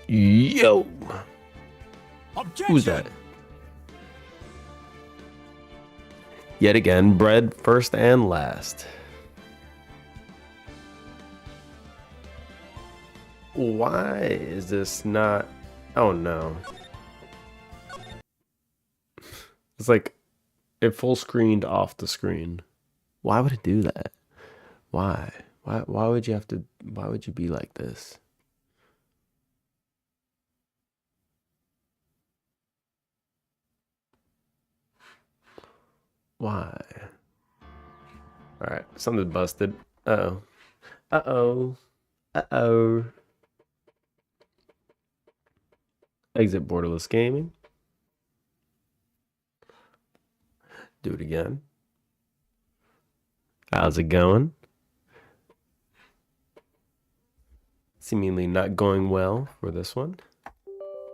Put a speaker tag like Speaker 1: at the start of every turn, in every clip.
Speaker 1: Yo,
Speaker 2: Objection!
Speaker 1: who's that? Yet again, bread first and last. Why is this not? Oh no. It's like it full screened off the screen. Why would it do that? Why? Why would you have to? Why would you be like this? Why? All right, something's busted. Uh-oh. Uh-oh. Uh-oh. Exit borderless gaming. Do it again. How's it going? Seemingly not going well for this one.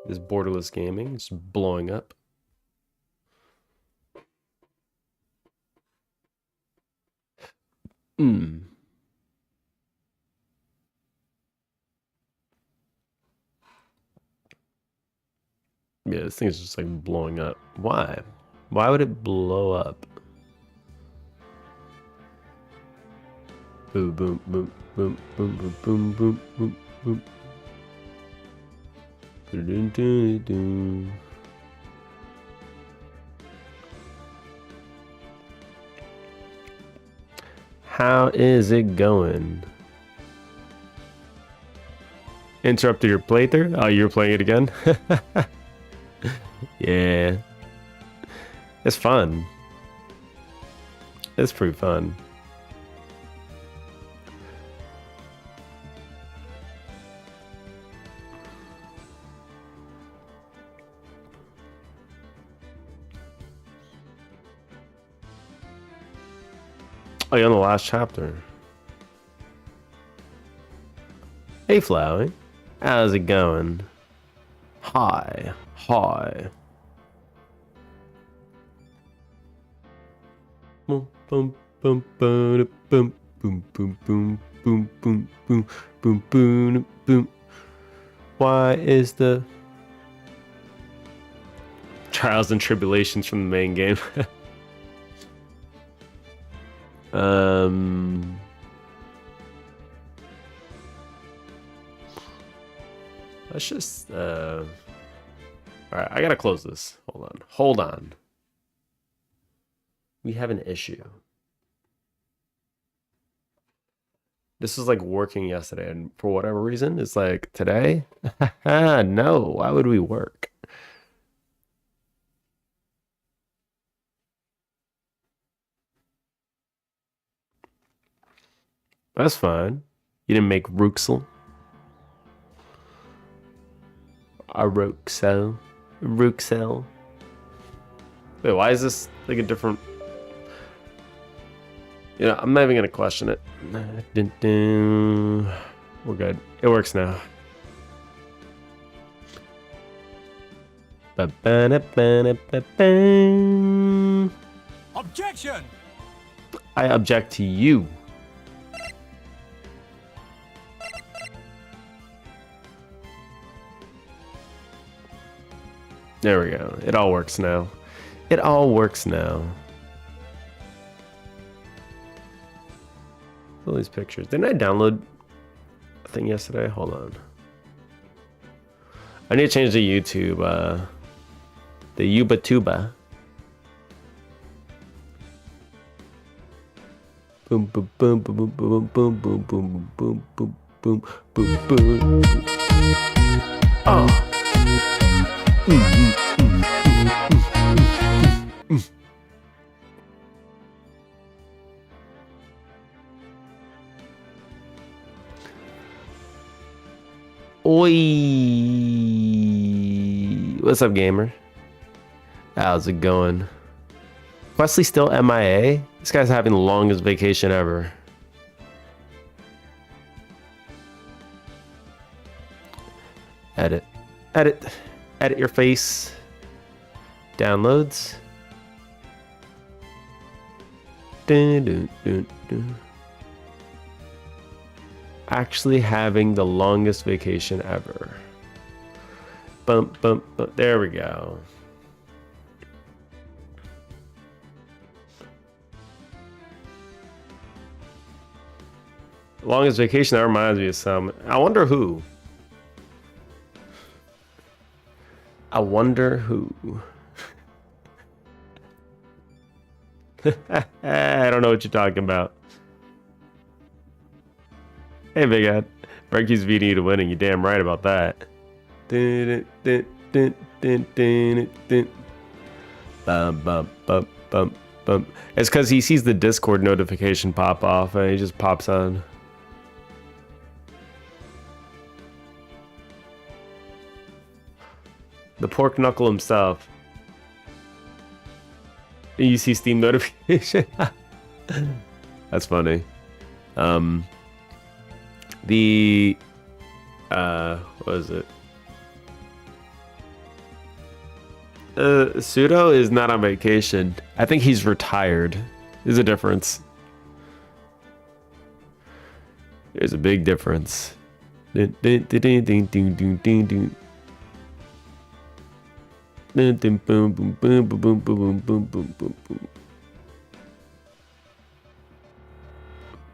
Speaker 1: This borderless gaming is blowing up. Yeah, this thing is just like blowing up. Why? Why would it blow up? Boom, boom, boom, boom, boom, boom, boom, boom, boom, boom. Dun, dun, dun. How is it going? Interrupted your playthrough? Oh, you're playing it again? Yeah. It's fun. It's pretty fun. Oh, you're on the last chapter. Hey, Flowey. How's it going? Hi. Hi. Boom, boom, boom, boom, boom, boom, boom, boom, boom, boom, boom, boom, boom, boom. Why is the trials and tribulations from the main game? Let's just all right, I gotta close this. Hold on. We have an issue. This was like working yesterday, and for whatever reason, it's like today. No, why would we work? That's fine. You didn't make Ruxel. A Ruxel. Ruxel. Wait, why is this like a different? You know, I'm not even gonna question it. Dun, dun. We're good. It works now.
Speaker 2: Objection!
Speaker 1: I object to you. There we go. It all works now. It all works now. All these pictures. Didn't I download a thing yesterday? Hold on. I need to change the YouTube. The Yuba Tuba. Boom boom boom boom boom boom boom boom boom boom boom boom boom. Oh. Oi. What's up, gamer? How's it going? Wesley still MIA? This guy's having the longest vacation ever. Edit. Edit. Edit your face. Downloads. Dun, dun, dun, dun. Actually having the longest vacation ever. bump, bump, bump. There we go. Longest vacation, that reminds me of some. I wonder who. I wonder who. I don't know what you're talking about. Hey, Big Ed. Frank keeps beating you to winning. You're damn right about that. Bum, bum, bum, bum, bum. It's because he sees the Discord notification pop off and he just pops on. The pork knuckle himself. You see Steam notification. That's funny. What is it? Pseudo is not on vacation. I think he's retired. There's a difference. There's a big difference. Ding, ding, ding, ding, ding, ding, ding, ding. Boom, boom, boom, boom, boom, boom, boom, boom, boom, boom, boom.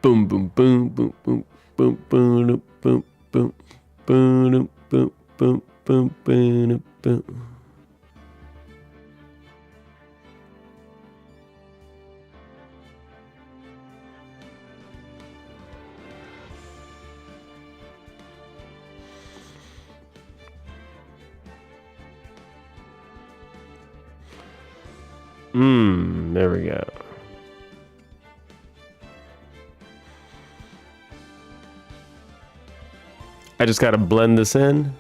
Speaker 1: Boom, boom, boom, boom, boom, boom, boom, boom, boom, boom, boom, boom, boom, boom, boom. There we go. I just gotta blend this in.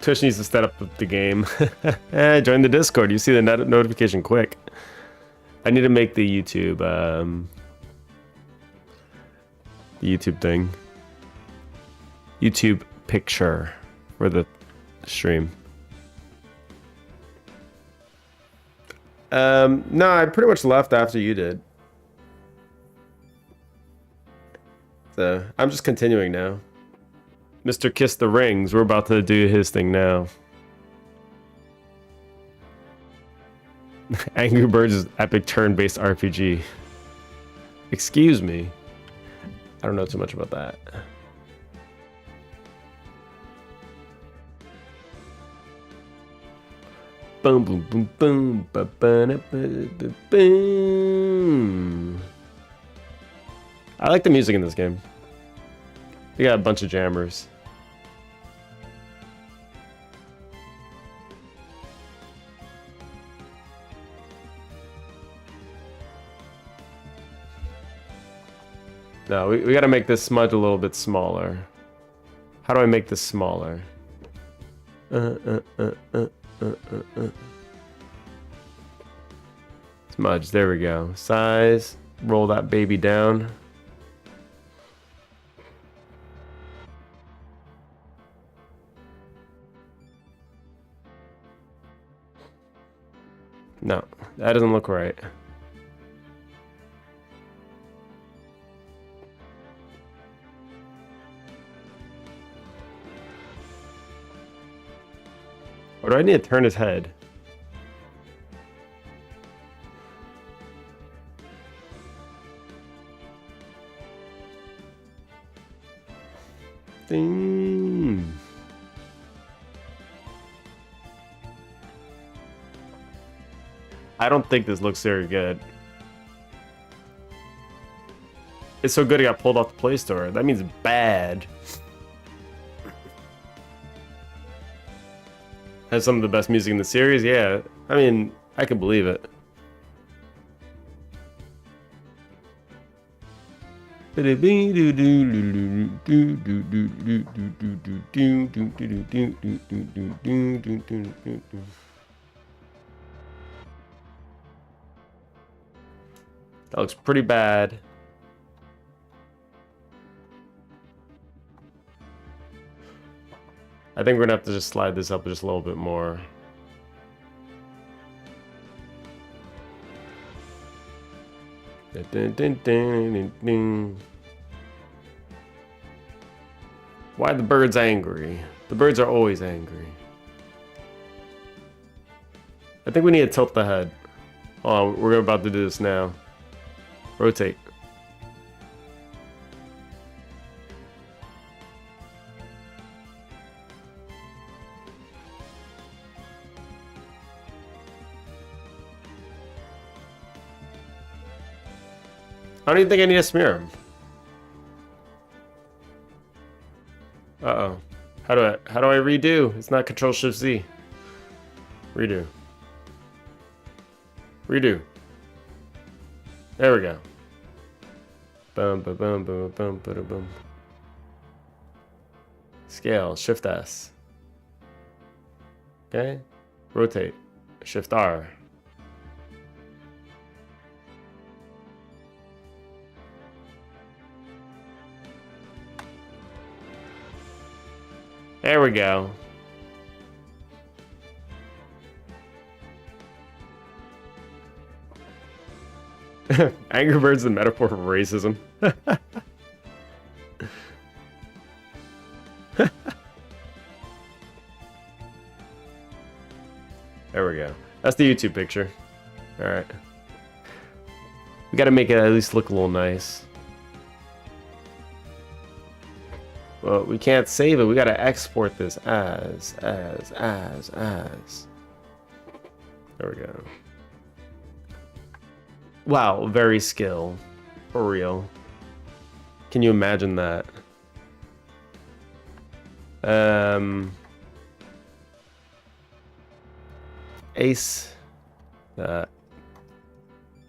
Speaker 1: Tush needs to set up the game. Join the Discord. You see the notification quick. I need to make the YouTube thing. YouTube picture for the stream. No, I pretty much left after you did. So I'm just continuing now. Mr. Kiss the Rings, we're about to do his thing now. Angry Birds is epic turn-based RPG. Excuse me. I don't know too much about that. Boom, boom, boom, boom, ba ba da ba boom. I like the music in this game. You got a bunch of jammers. No, we gotta make this smudge a little bit smaller. How do I make this smaller? Smudge, there we go. Size, roll that baby down. No, that doesn't look right. Or do I need to turn his head? Ding. I don't think this looks very good. It's so good it got pulled off the Play Store. That means bad. Has some of the best music in the series? Yeah. I mean, I can believe it. That looks pretty bad. I think we're gonna have to just slide this up just a little bit more. Dun, dun, dun, dun, dun. Why are the birds angry? The birds are always angry. I think we need to tilt the head. Oh, we're about to do this now. Rotate. I don't even think I need to smear them. Uh-oh. How do I redo? It's not Control Shift Z. Redo. Redo. There we go. Boom, boom, boom, boom, boom, boom, boom. Scale, Shift S. Okay. Rotate, Shift R. There we go. Angry Birds, the metaphor for racism. There we go. That's the YouTube picture. All right. We got to make it at least look a little nice. Well, we can't save it. We got to export this as. There we go. Wow, very skill. For real. Can you imagine that? Ace that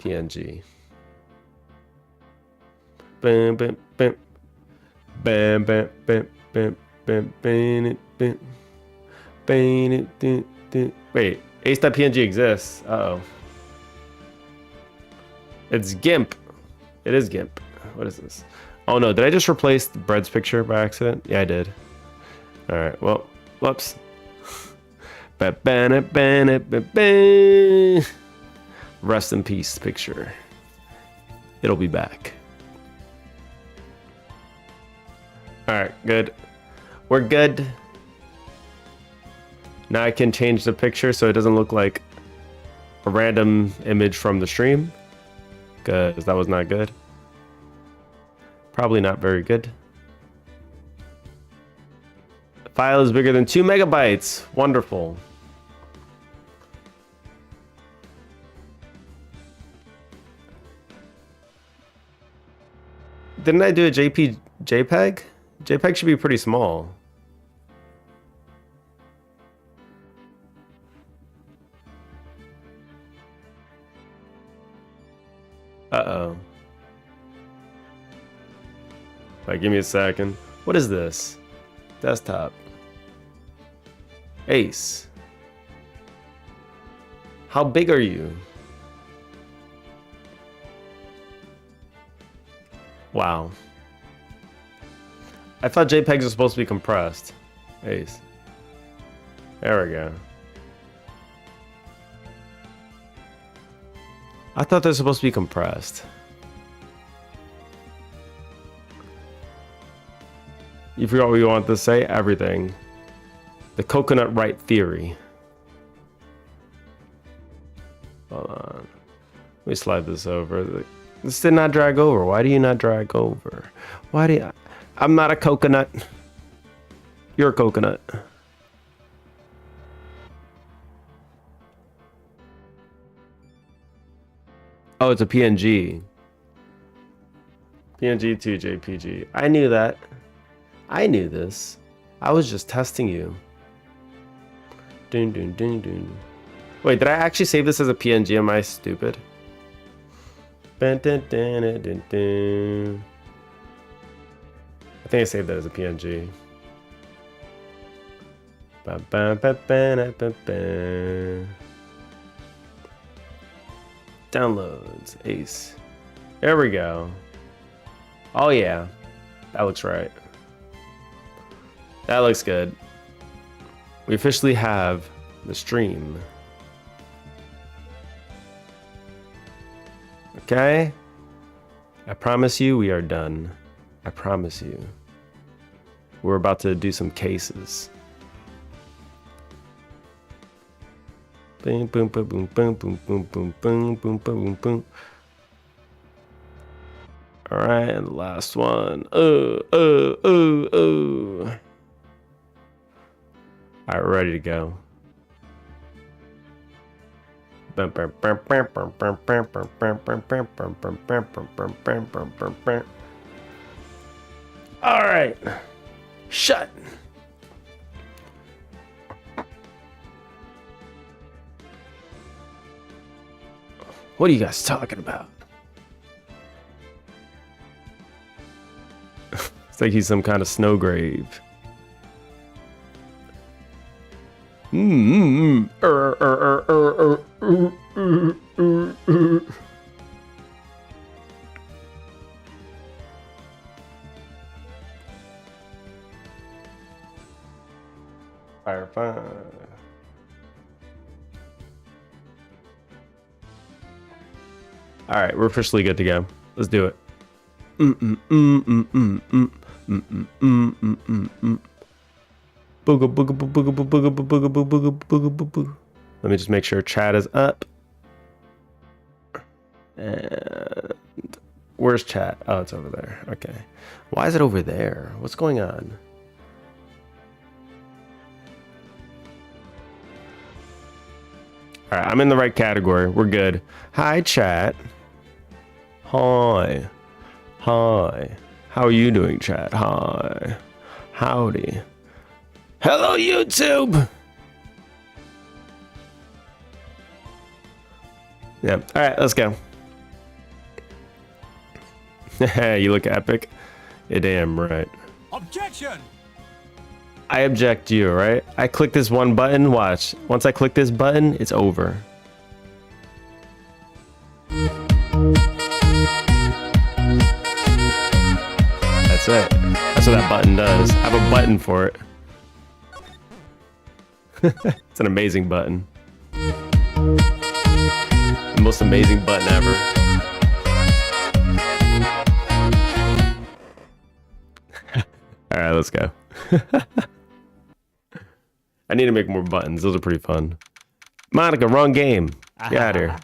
Speaker 1: PNG. Bam bam bam bam bam bam bam bam bam bam bam. Wait, ace.png exists. Uh-oh. It's GIMP. It is GIMP. What is this? Oh no, did I just replace the bread's picture by accident? Yeah, I did. Alright, well, whoops. Rest in peace picture. It'll be back. Alright, good. We're good. Now I can change the picture so it doesn't look like a random image from the stream. Because that was not good. Probably not very good. The file is bigger than 2 megabytes. Wonderful. Didn't I do a JPEG? JPEG should be pretty small. Uh-oh. Wait, give me a second. What is this? Desktop. Ace. How big are you? Wow. I thought JPEGs are supposed to be compressed. Ace. There we go. I thought they're supposed to be compressed. You forgot what you want to say? Everything. The coconut right theory. Hold on. Let me slide this over. This did not drag over. Why do you not drag over? Why do you... I'm not a coconut. You're a coconut. Oh, it's a PNG. PNG to JPG. I knew that. I knew this. I was just testing you. Dun, dun, dun, dun. Wait, did I actually save this as a PNG? Am I stupid? Dun, dun, dun, dun, dun, dun. I think I saved that as a PNG. Ba, ba, ba, ba, ba, ba. Downloads, Ace. There we go. Oh yeah, that looks right. That looks good. We officially have the stream. Okay. I promise you we are done. I promise you. We're about to do some cases. Boom, boom, boom, boom, boom, boom, boom, boom, boom, boom, boom, boom. All right, and the last one. All right, we're ready to go. All right, shut. What are you guys talking about? It's like he's some kind of snow grave. Fire, fire. All right, we're officially good to go. Let's do it. Booga, booga, booga, booga, booga, booga, booga, booga, booga. Let me just make sure chat is up. And where's chat? Oh, it's over there. Okay. Why is it over there? What's going on? All right, I'm in the right category. We're good. Hi, chat. Hi. Hi. How are you doing, chat? Hi. Howdy. Hello, YouTube. Yeah. All right, let's go. You look epic. You're damn right.
Speaker 2: Objection!
Speaker 1: I object you, right? I click this one button, watch. Once I click this button, it's over. That's it. That's what that button does. I have a button for it. It's an amazing button. The most amazing button ever. All right, let's go. I need to make more buttons. Those are pretty fun. Monica, wrong game. Get out of here.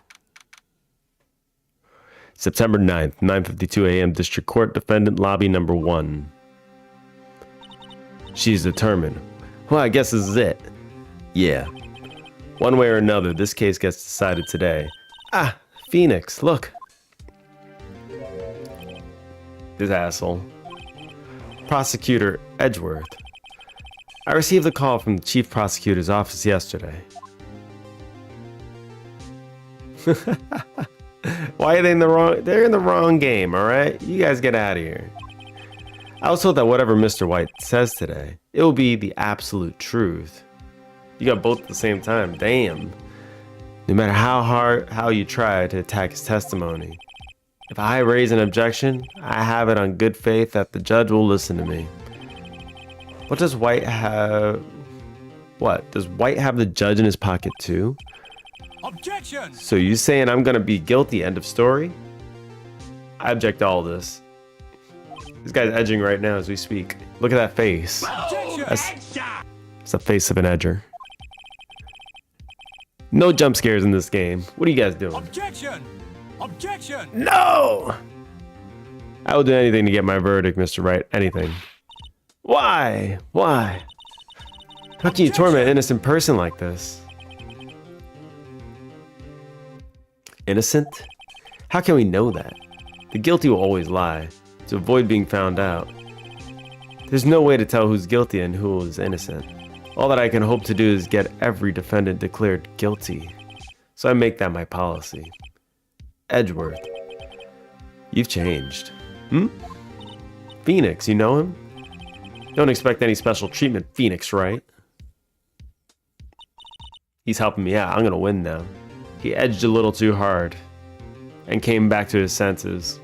Speaker 1: September 9th, 9:52 a.m. District Court, Defendant Lobby number 1. She's determined. Well, I guess this is it. Yeah. One way or another, this case gets decided today. Ah, Phoenix, look. This asshole. Prosecutor Edgeworth. I received a call from the Chief Prosecutor's office yesterday. Why are they in the wrong? They're in the wrong game, all right? You guys get out of here. I was told that whatever Mr. White says today, it will be the absolute truth. You got both at the same time. Damn. No matter how you try to attack his testimony, if I raise an objection, I have it on good faith that the judge will listen to me. What does White have? What? Does White have the judge in his pocket too?
Speaker 2: Objection!
Speaker 1: So you saying I'm gonna be guilty, end of story? I object to all this. This guy's edging right now as we speak. Look at that face. That's the face of an edger. No jump scares in this game. What are you guys doing?
Speaker 2: Objection! Objection!
Speaker 1: No! I will do anything to get my verdict, Mr. Wright. Anything. Why? Why? How can you torment an innocent person like this? Innocent? How can we know that? The guilty will always lie, to avoid being found out. There's no way to tell who's guilty and who is innocent. All that I can hope to do is get every defendant declared guilty. So I make that my policy. Edgeworth. You've changed. Phoenix, you know him? Don't expect any special treatment, Phoenix, right? He's helping me out. I'm gonna win now. He edged a little too hard and came back to his senses.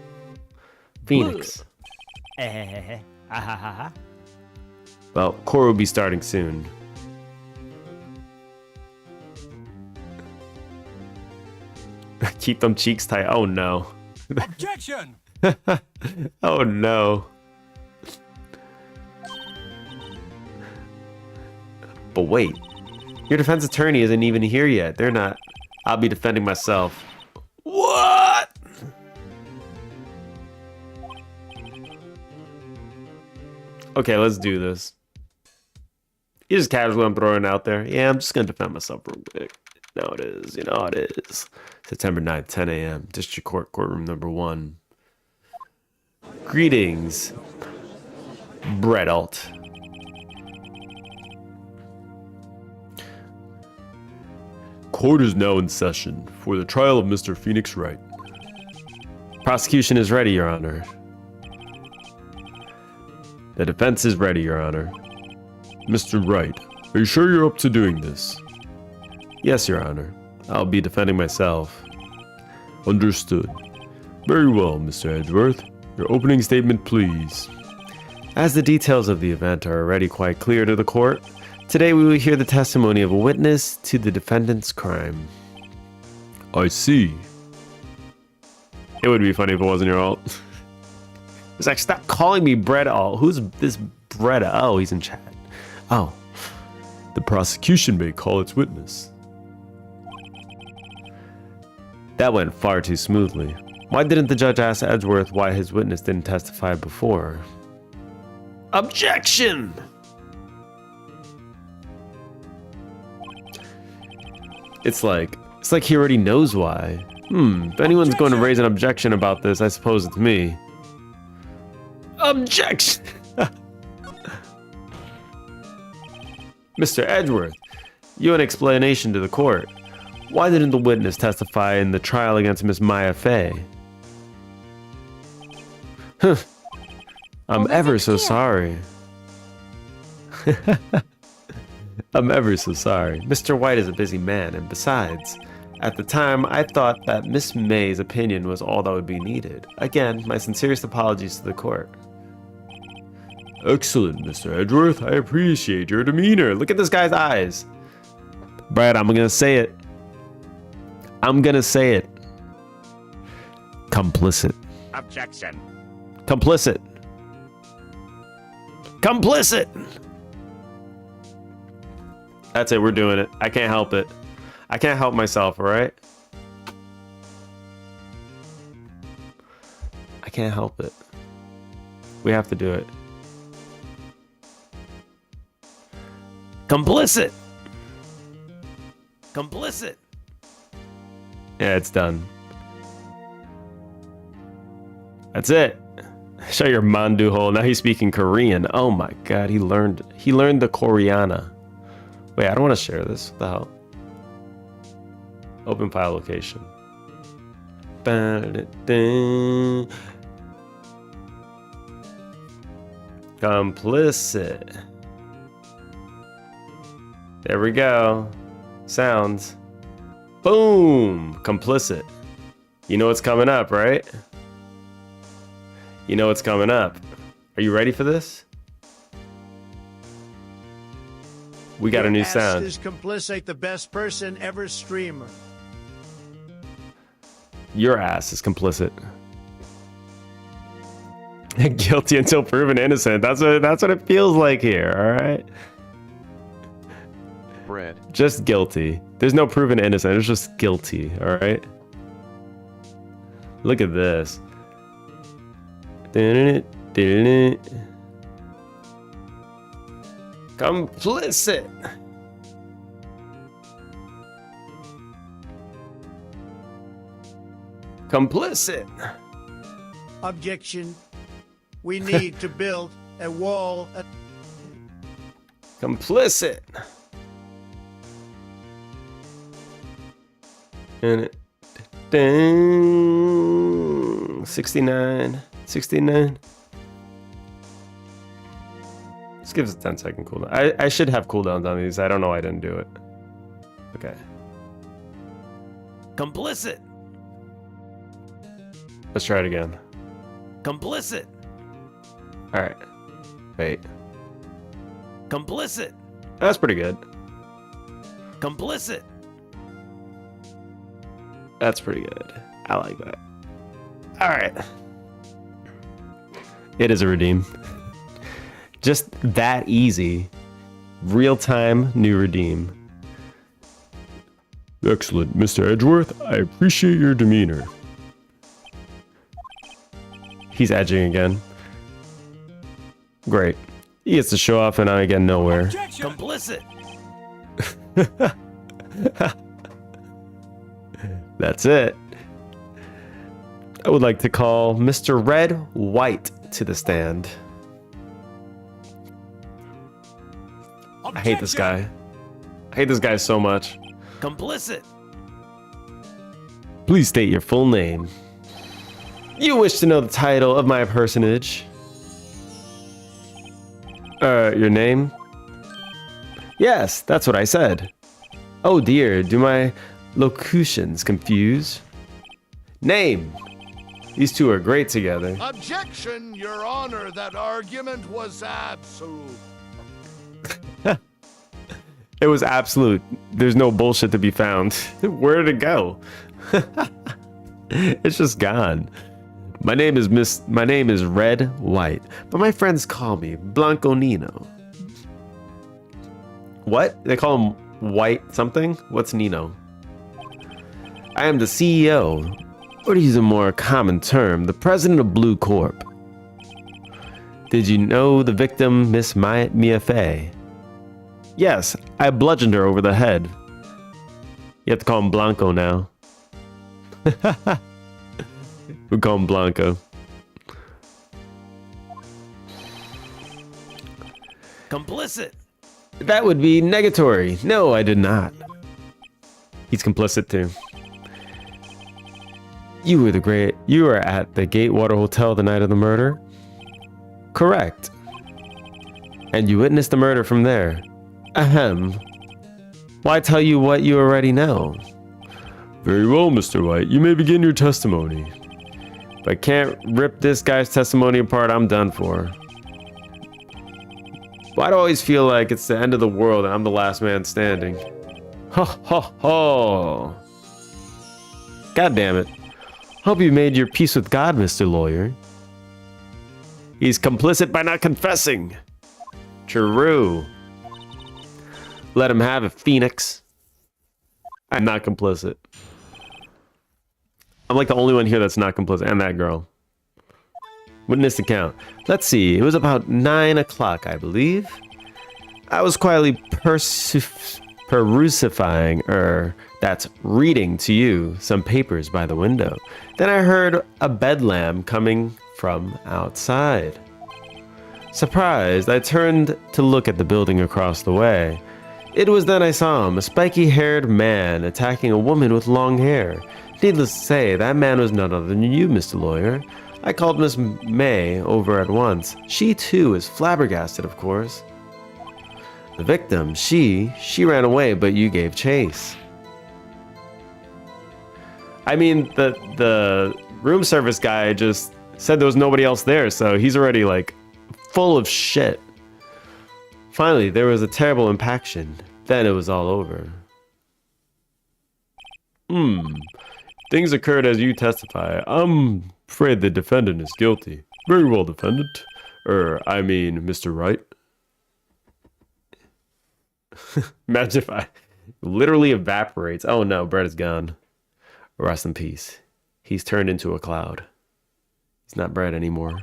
Speaker 1: Phoenix. Well, court will be starting soon. Keep them cheeks tight. Oh no.
Speaker 2: Objection!
Speaker 1: Oh no. But wait, your defense attorney isn't even here yet. They're not. I'll be defending myself. What? Okay, let's do this. You just casually I'm throwing out there. Yeah, I'm just gonna defend myself real quick. No, it is. You know how it is. September 9th, 10 a.m. District Court, courtroom number 1. Greetings, Brett Alt. Court is now in session for the trial of Mr. Phoenix Wright. Prosecution is ready, Your Honor. The defense is ready, Your Honor. Mr. Wright, are you sure you're up to doing this? Yes, Your Honor. I'll be defending myself. Understood. Very well, Mr. Edgeworth. Your opening statement, please. As the details of the event are already quite clear to the court, today we will hear the testimony of a witness to the defendant's crime. I see. It would be funny if it wasn't your alt. It's like, stop calling me Brett Alt. Who's this Brett? Oh, he's in chat. Oh. The prosecution may call its witness. That went far too smoothly. Why didn't the judge ask Edgeworth why his witness didn't testify before? Objection! It's like he already knows why. If anyone's going to raise an objection about this, I suppose it's me. Objection! Mr. Edgeworth, you an explanation to the court. Why didn't the witness testify in the trial against Miss Maya Fey? I'm ever so sorry. I'm ever so sorry. Mr. White is a busy man, and besides, at the time, I thought that Miss May's opinion was all that would be needed. Again, my sincerest apologies to the court. Excellent, Mr. Edgeworth. I appreciate your demeanor. Look at this guy's eyes. Brad, I'm gonna say it. I'm gonna say it. Complicit.
Speaker 3: Objection.
Speaker 1: Complicit. Complicit! That's it, we're doing it. I can't help it. I can't help myself, alright? I can't help it. We have to do it. Complicit! Complicit! Yeah, it's done. That's it. Show your mandu hole. Now he's speaking Korean. Oh my god, he learned the Koreana. Wait, I don't want to share this. What the hell? Open file location. Complicit. There we go. Sounds. Boom! Complicit. You know what's coming up, right? You know what's coming up. Are you ready for this? We got a new sound.
Speaker 4: Is complicit the best person ever streamer?
Speaker 1: Your ass is complicit. Guilty until proven innocent. That's what it feels like here, alright?
Speaker 3: Bread.
Speaker 1: Just guilty. There's no proven innocent, it's just guilty, alright? Look at this. Complicit. Complicit.
Speaker 4: Objection. We need to build a wall.
Speaker 1: Complicit. And it. Dang. 69. 69. This gives a 10-second cooldown. I should have cooldowns on these. I don't know why I didn't do it. Okay. Complicit. Let's try it again. Complicit. Alright. Wait. Complicit. That's pretty good. Complicit. That's pretty good. I like that. Alright. It is a redeem. Just that easy. Real-time new redeem. Excellent, Mr. Edgeworth. I appreciate your demeanor. He's edging again. Great. He gets to show off and I get nowhere.
Speaker 2: Objection!
Speaker 3: Complicit.
Speaker 1: That's it. I would like to call Mr. Red White to the stand. I hate this guy. I hate this guy so much.
Speaker 3: Complicit.
Speaker 1: Please state your full name. You wish to know the title of my personage? Your name? Yes, that's what I said. Oh dear, do my locutions confuse? Name. These two are great together.
Speaker 5: Objection, Your Honor. That argument was absolute.
Speaker 1: It was absolute. There's no bullshit to be found. Where did it go? It's just gone. My name is Red White, but my friends call me Blanco Nino. What? They call him White something? What's Nino? I am the CEO, or to use a more common term, the president of Blue Corp. Did you know the victim, Miss Mia Fey? Yes, I bludgeoned her over the head. You have to call him Blanco now. We call him Blanco.
Speaker 3: Complicit.
Speaker 1: That would be negatory. No, I did not. He's complicit too. You were at the Gatewater Hotel the night of the murder? Correct. And you witnessed the murder from there? Ahem. Why tell you what you already know? Very well, Mr. White. You may begin your testimony. If I can't rip this guy's testimony apart, I'm done for. Why do I always feel like it's the end of the world and I'm the last man standing? Ho ho ho! God damn it. Hope you made your peace with God, Mr. Lawyer. He's complicit by not confessing. True. Let him have it, Phoenix. I'm not complicit. I'm like the only one here that's not complicit, and that girl. Witness account. Let's see, it was about 9 o'clock, I believe. I was quietly that's reading to you some papers by the window. Then I heard a bedlam coming from outside. Surprised, I turned to look at the building across the way. It was then I saw him, a spiky-haired man attacking a woman with long hair. Needless to say, that man was none other than you, Mr. Lawyer. I called Miss May over at once. She, too, is flabbergasted, of course. The victim, she ran away, but you gave chase. I mean, the room service guy just said there was nobody else there, so he's already, like, full of shit. Finally, there was a terrible impaction. Then it was all over. Things occurred as you testify. I'm afraid the defendant is guilty. Very well, defendant. Mr. Wright. Imagine if I literally evaporates. Oh no, Brett is gone. Rest in peace. He's turned into a cloud. He's not Brett anymore.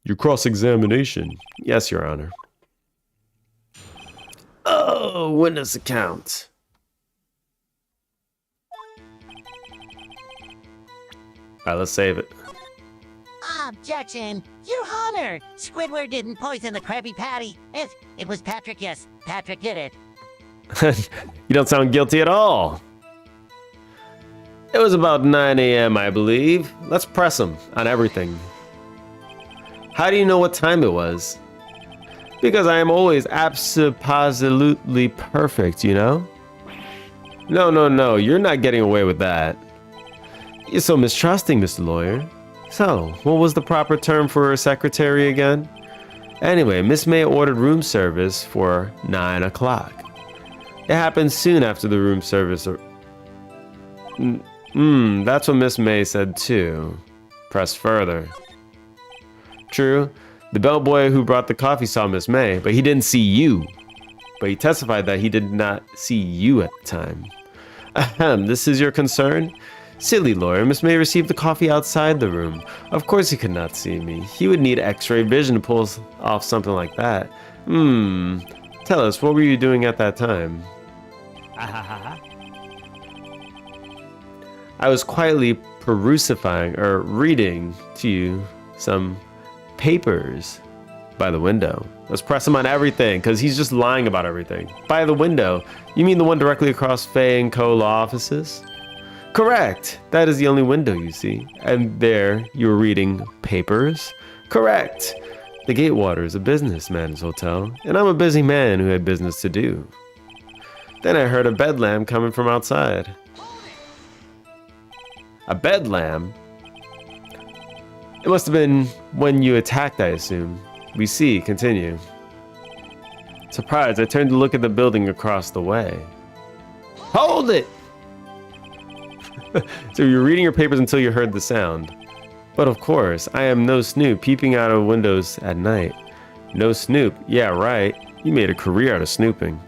Speaker 1: Your cross-examination. Yes, Your Honor. Oh, witness account. Alright, let's save it.
Speaker 6: Objection! Your Honor! Squidward didn't poison the Krabby Patty. It was Patrick, yes. Patrick did it.
Speaker 1: You don't sound guilty at all. It was about 9 a.m., I believe. Let's press him on everything. How do you know what time it was? Because I am always absolutely perfect, you know? No, you're not getting away with that. You're so mistrusting, Mr. Lawyer. So, what was the proper term for a secretary again? Anyway, Miss May ordered room service for 9 o'clock. It happened soon after the room service. That's what Miss May said too. Press further. True. The bellboy who brought the coffee saw Miss May, but he didn't see you. But he testified that he did not see you at the time. Ahem, this is your concern? Silly lawyer, Miss May received the coffee outside the room. Of course he could not see me. He would need x-ray vision to pull off something like that. Tell us, what were you doing at that time? I was quietly reading to you some papers by the window. Let's press him on everything, because he's just lying about everything. By the window? You mean the one directly across Fay and Co. law offices? Correct. That is the only window you see. And there you were reading papers? Correct. The Gatewater is a businessman's hotel, and I'm a busy man who had business to do. Then I heard a bedlam coming from outside. A bedlam? It must have been when you attacked, I assume. We see. Continue. Surprised, I turned to look at the building across the way. Hold it! So you were reading your papers until you heard the sound. But of course, I am no snoop peeping out of windows at night. No snoop? Yeah, right. You made a career out of snooping.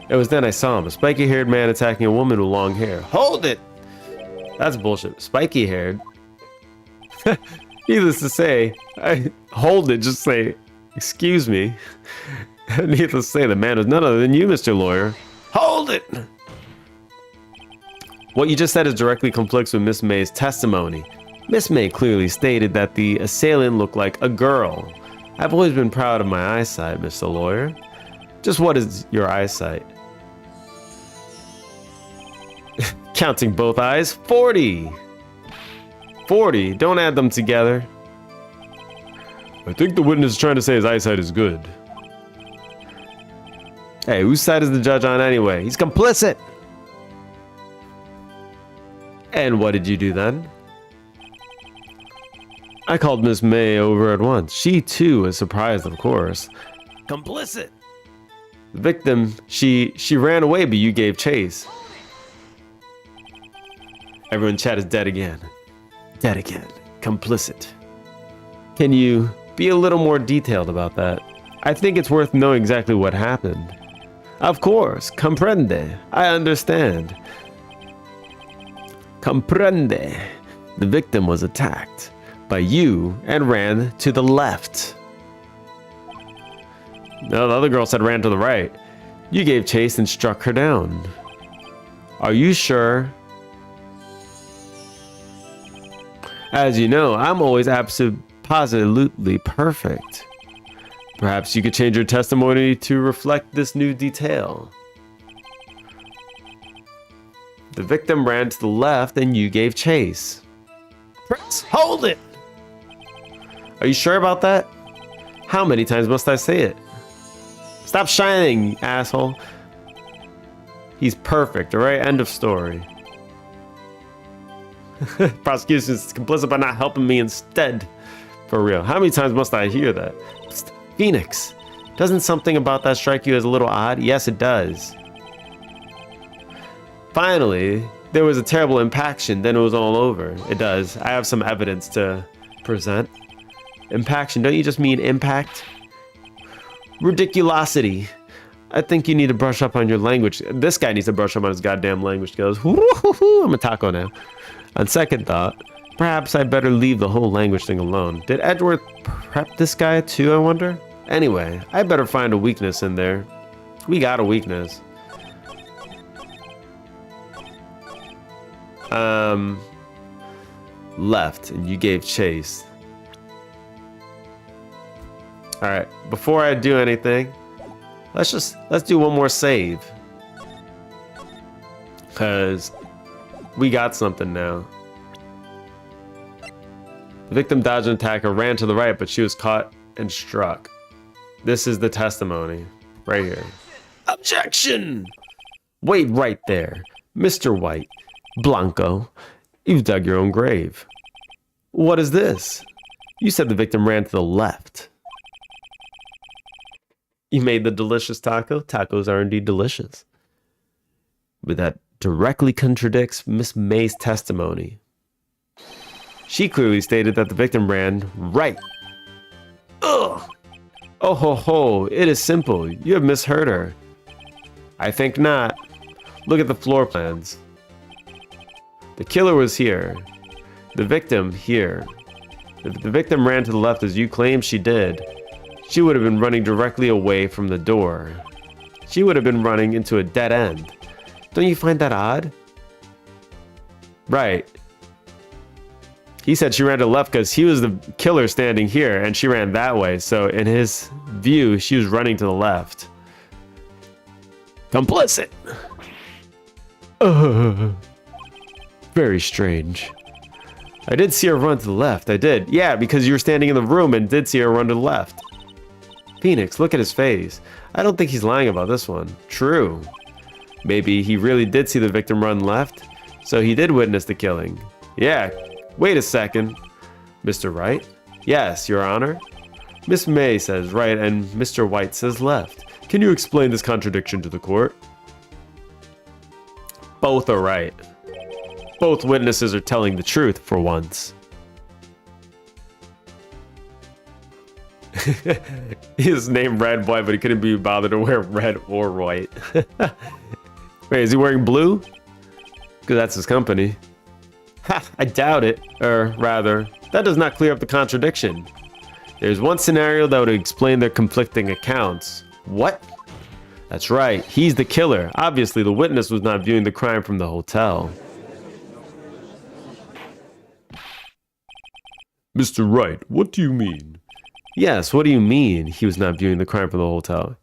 Speaker 1: It was then I saw him, a spiky-haired man attacking a woman with long hair. Hold it! That's bullshit. Spiky-haired? Needless to say, hold it, just say, excuse me. Needless to say, the man was none other than you, Mr. Lawyer. Hold it! What you just said is directly conflicts with Miss May's testimony. Miss May clearly stated that the assailant looked like a girl. I've always been proud of my eyesight, Mr. Lawyer. Just what is your eyesight? Counting both eyes, 40! 40, don't add them together. I think the witness is trying to say his eyesight is good. Hey, whose side is the judge on anyway? He's complicit! And what did you do then? I called Miss May over at once. She too was surprised, of course.
Speaker 3: Complicit.
Speaker 1: The victim, she ran away, but you gave chase. Everyone chat is dead again. Dead again. Complicit. Can you be a little more detailed about that? I think it's worth knowing exactly what happened. Of course. Comprende. I understand. Comprende. The victim was attacked by you and ran to the left. No, the other girl said ran to the right. You gave chase and struck her down. Are you sure? As you know, I'm always absolutely perfect. Perhaps you could change your testimony to reflect this new detail. The victim ran to the left and you gave chase. Press, hold it! Are you sure about that? How many times must I say it? Stop shining, you asshole. He's perfect, alright? End of story. Prosecution is complicit by not helping me instead. For real. How many times must I hear that? Phoenix, doesn't something about that strike you as a little odd? Yes, it does. Finally, there was a terrible impaction, then it was all over. It does. I have some evidence to present. Impaction, don't you just mean impact? Ridiculosity. I think you need to brush up on your language. This guy needs to brush up on his goddamn language skills. I'm a taco now. On second thought, perhaps I better leave the whole language thing alone. Did Edgeworth prep this guy too, I wonder? Anyway, I better find a weakness in there. We got a weakness. Left, and you gave chase. Alright, before I do anything, let's do one more save. Cause we got something now. The victim dodged an attacker, ran to the right, but she was caught and struck. This is the testimony, right here. Objection! Wait right there. Mr. White, Blanco, you've dug your own grave. What is this? You said the victim ran to the left. You made the delicious taco. Tacos are indeed delicious. But that directly contradicts Miss May's testimony. She clearly stated that the victim ran right. Ugh! Oh ho ho, it is simple. You have misheard her. I think not. Look at the floor plans. The killer was here. The victim here. If the victim ran to the left as you claim she did, she would have been running directly away from the door. She would have been running into a dead end. Don't you find that odd? Right. He said she ran to the left because he was the killer standing here and she ran that way. So in his view, she was running to the left. Complicit. Very strange. I did see her run to the left. I did. Yeah, because you were standing in the room and did see her run to the left. Phoenix, look at his face. I don't think he's lying about this one. True. Maybe he really did see the victim run left, so he did witness the killing. Yeah. Wait a second. Mr. Wright? Yes, Your Honor. Miss May says right and Mr. White says left. Can you explain this contradiction to the court? Both are right. Both witnesses are telling the truth for once. His name Red White, but he couldn't be bothered to wear red or white. Wait, is he wearing blue? Because that's his company. Ha, I doubt it. Or rather, that does not clear up the contradiction. There's one scenario that would explain their conflicting accounts. What? That's right, he's the killer. Obviously, the witness was not viewing the crime from the hotel. Mr. Wright, what do you mean? Yes, what do you mean he was not viewing the crime from the hotel?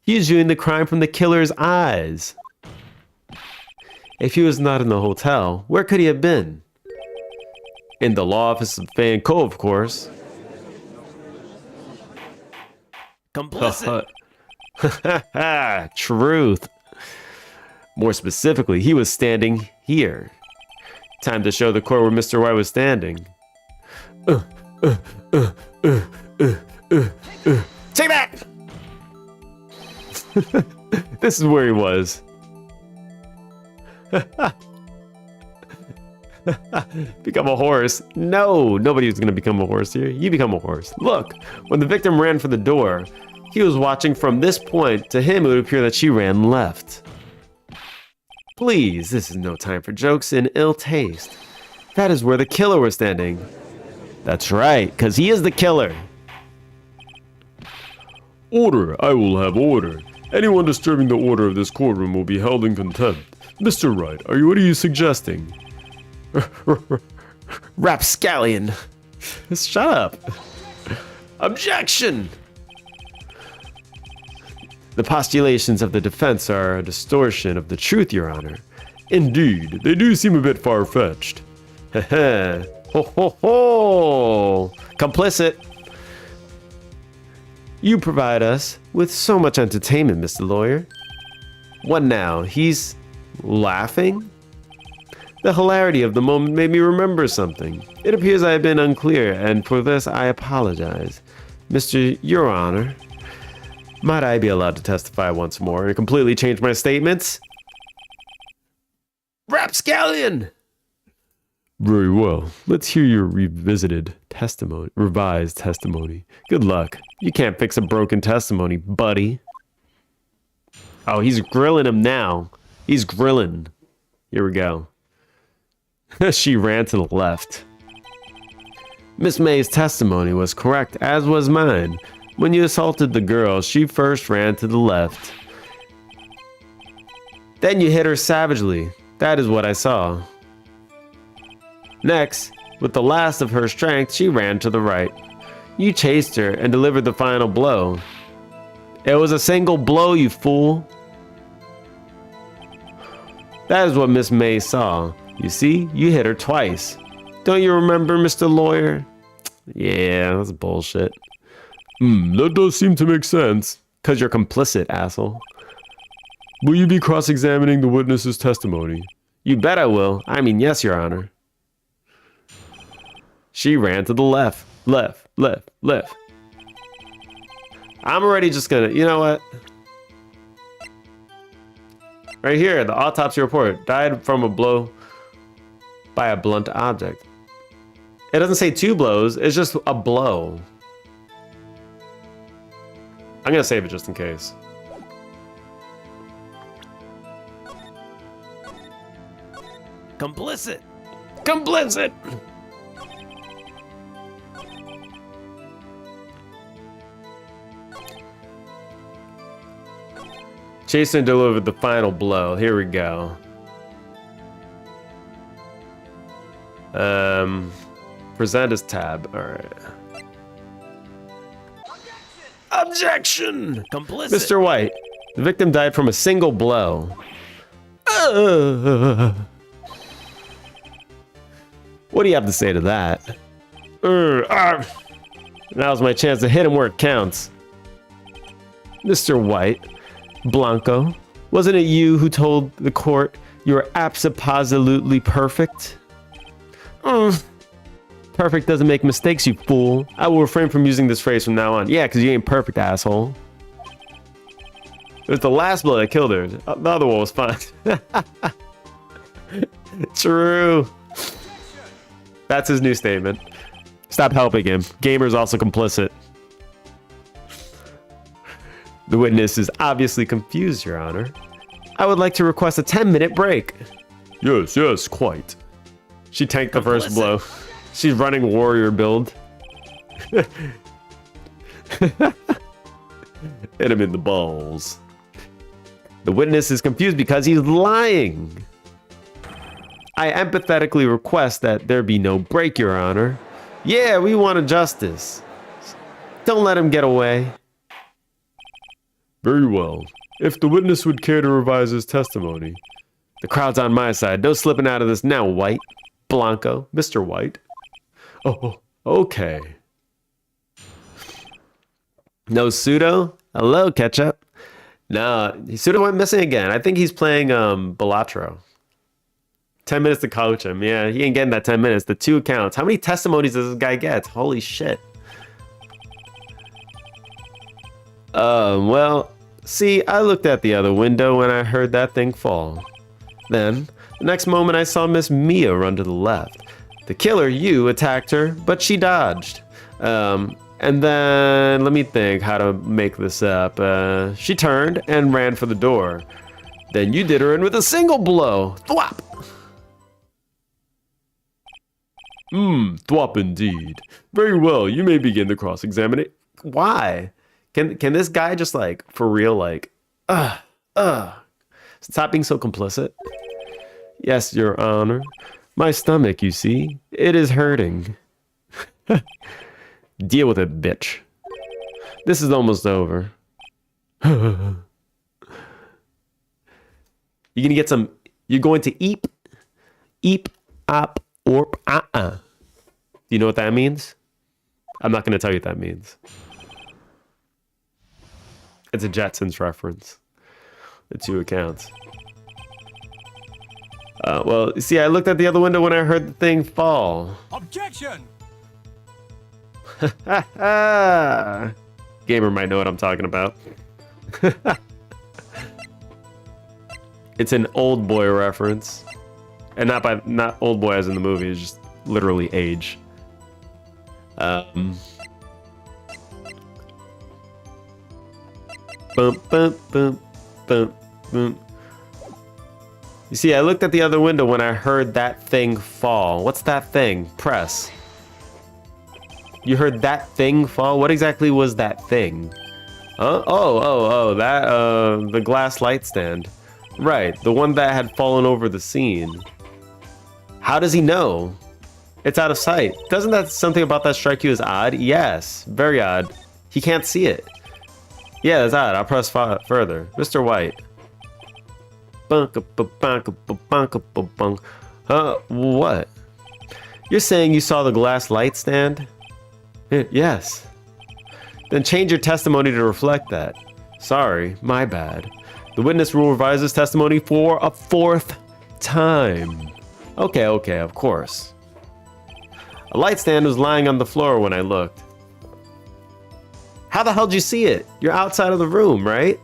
Speaker 1: He is viewing the crime from the killer's eyes. If he was not in the hotel, where could he have been? In the law office of Fan Co, of course.
Speaker 3: Complicit.
Speaker 1: Truth. More specifically, he was standing here. Time to show the court where Mr. White was standing. Take that! This is where he was. Become a horse? No, nobody was gonna become a horse here. You become a horse. Look, when the victim ran for the door, he was watching from this point. To him, it would appear that she ran left. Please, this is no time for jokes in ill taste. That is where the killer was standing. That's right, because he is the killer. Order, I will have order. Anyone disturbing the order of this courtroom will be held in contempt. Mr. Wright, what are you suggesting? Rapscallion. Shut up. Objection! The postulations of the defense are a distortion of the truth, Your Honor. Indeed, they do seem a bit far-fetched. Heh. Ho ho ho! Complicit! You provide us with so much entertainment, Mr. Lawyer. What now? He's laughing? The hilarity of the moment made me remember something. It appears I have been unclear, and for this I apologize. Mr. Your Honor, might I be allowed to testify once more and completely change my statements? Rapscallion! Very well. Let's hear your revised testimony. Good luck. You can't fix a broken testimony, buddy. Oh, he's grilling him now. He's grilling. Here we go. She ran to the left. Miss May's testimony was correct, as was mine. When you assaulted the girl, she first ran to the left. Then you hit her savagely. That is what I saw. Next, with the last of her strength, she ran to the right. You chased her and delivered the final blow. It was a single blow, you fool. That is what Miss May saw. You see, you hit her twice. Don't you remember, Mr. Lawyer? Yeah, that's bullshit. That does seem to make sense. 'Cause you're complicit, asshole. Will you be cross-examining the witness's testimony? You bet I will. I mean, yes, Your Honor. She ran to the left. Left. I'm already just gonna, you know what? Right here, the autopsy report. Died from a blow by a blunt object. It doesn't say 2 blows. It's just a blow. I'm gonna save it just in case.
Speaker 3: Complicit.
Speaker 1: Complicit! Jason delivered the final blow. Here we go. Present as tab. All right. Objection!
Speaker 3: Complicit.
Speaker 1: Mr. White, the victim died from a single blow. What do you have to say to that? Now's my chance to hit him where it counts. Mr. White, Blanco, wasn't it you who told the court you were absolutely perfect? Perfect doesn't make mistakes, you fool. I will refrain from using this phrase from now on. Yeah, because you ain't perfect, asshole. It was the last blow that killed her. The other one was fine. True. That's his new statement. Stop helping him. Gamer's also complicit. The witness is obviously confused, Your Honor. I would like to request a 10-minute break. Yes, quite. She tanked the first blow. She's running warrior build. Hit him in the balls. The witness is confused because he's lying. I empathetically request that there be no break, Your Honor. Yeah, we want a justice. Don't let him get away. Very well. If the witness would care to revise his testimony. The crowd's on my side. No slipping out of this now, White. Blanco. Mr. White. Oh, okay. No Pseudo? Hello, Ketchup. No, Pseudo went missing again. I think he's playing Balatro. 10 minutes to coach him. Yeah, he ain't getting that 10 minutes. The 2 accounts. How many testimonies does this guy get? Holy shit. Well, see, I looked at the other window when I heard that thing fall. Then, the next moment I saw Miss Mia run to the left. The killer, you, attacked her, but she dodged. And then, let me think how to make this up. She turned and ran for the door. Then you did her in with a single blow. Thwop! Thwop indeed. Very well, you may begin the cross-examination. Why? Can this guy just like, for real, like, stop being so complicit? Yes, Your Honor. My stomach, you see, it is hurting. Deal with it, bitch. This is almost over. You're gonna get some, you're going to eep, op, orp, Do you know what that means? I'm not gonna tell you what that means. It's a Jetsons reference. The 2 accounts. Well, see, I looked at the other window when I heard the thing fall.
Speaker 2: Objection!
Speaker 1: Gamer might know what I'm talking about. It's an old boy reference. And not old boy as in the movie, it's just literally age. Bump, bump, bump, bump, bump. You see, I looked at the other window when I heard that thing fall. What's that thing? Press. You heard that thing fall? What exactly was that thing? Oh, that, the glass light stand. Right, the one that had fallen over the scene. How does he know? It's out of sight. Doesn't that something about that strike you as odd? Yes, very odd. He can't see it. Yeah, that's odd. I'll press further. Mr. White. What? You're saying you saw the glass light stand? Yes. Then change your testimony to reflect that. Sorry, my bad. The witness will revise his testimony for a 4th time. Okay, of course. A light stand was lying on the floor when I looked. How the hell did you see it? You're outside of the room, right?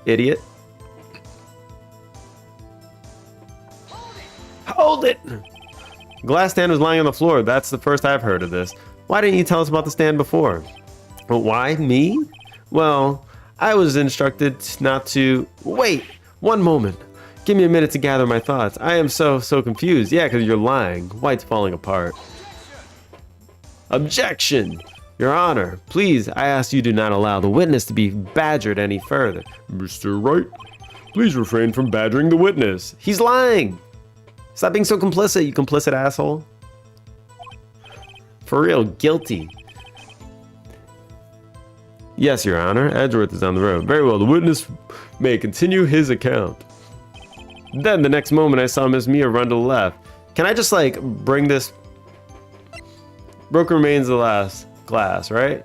Speaker 1: Idiot. Hold it! Glass stand was lying on the floor. That's the first I've heard of this. Why didn't you tell us about the stand before? Well, why me? Well, I was instructed not to... Wait, one moment. Give me a minute to gather my thoughts. I am so confused. Yeah, because you're lying. White's falling apart. Objection! Your Honor, please, I ask you do not allow the witness to be badgered any further. Mr. Wright, please refrain from badgering the witness. He's lying! Stop being so complicit, you complicit asshole. For real, guilty. Yes, Your Honor, Edgeworth is on the road. Very well, the witness may continue his account. Then, the next moment, I saw Miss Mia run to the left. Can I just, like, bring this... Broke remains the last glass, right?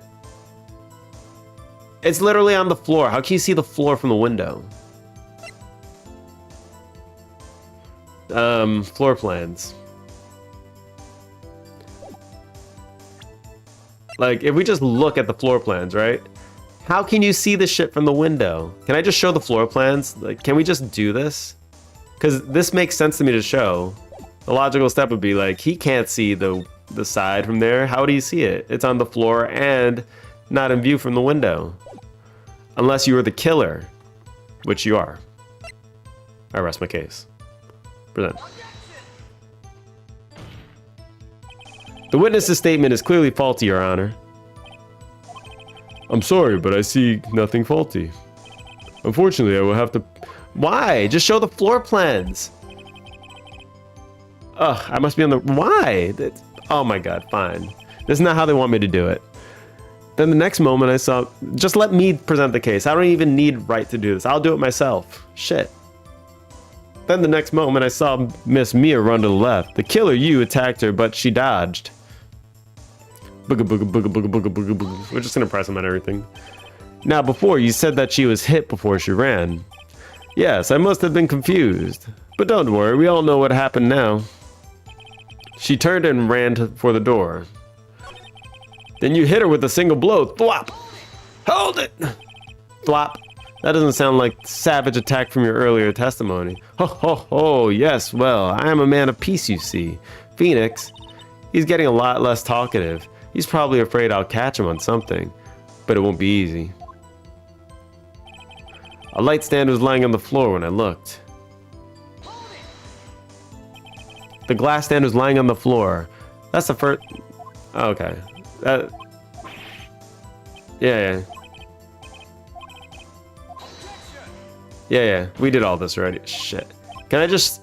Speaker 1: It's literally on the floor. How can you see the floor from the window? Floor plans. Like, if we just look at the floor plans, right? How can you see the shit from the window? Can I just show the floor plans? Like, can we just do this? Because this makes sense to me to show. The logical step would be like, he can't see the side from there. How do you see it? It's on the floor and not in view from the window. Unless you were the killer, which you are. I rest my case. Present. The witness's statement is clearly faulty, Your Honor. I'm sorry, but I see nothing faulty. Unfortunately, I will have to... Why? Just show the floor plans. Ugh, I must be on the... Why? Oh my god, fine. This is not how they want me to do it. Then the next moment I saw... Just let me present the case. I don't even need Wright to do this. I'll do it myself. Shit. Then the next moment I saw Miss Mia run to the left. The killer, you, attacked her, but she dodged. Booga booga booga booga booga booga booga. We're just gonna press him on everything. Now before, you said that she was hit before she ran. Yes, I must have been confused. But don't worry, we all know what happened now. She turned and ran for the door. Then you hit her with a single blow. Thwop! Hold it! Thwop. That doesn't sound like savage attack from your earlier testimony. Ho ho ho, yes, well, I am a man of peace, you see. Phoenix, he's getting a lot less talkative. He's probably afraid I'll catch him on something, but it won't be easy. A light stand was lying on the floor when I looked. The glass stand was lying on the floor. That's the first... Oh, okay. Yeah. Yeah, we did all this already. Shit. Can I just...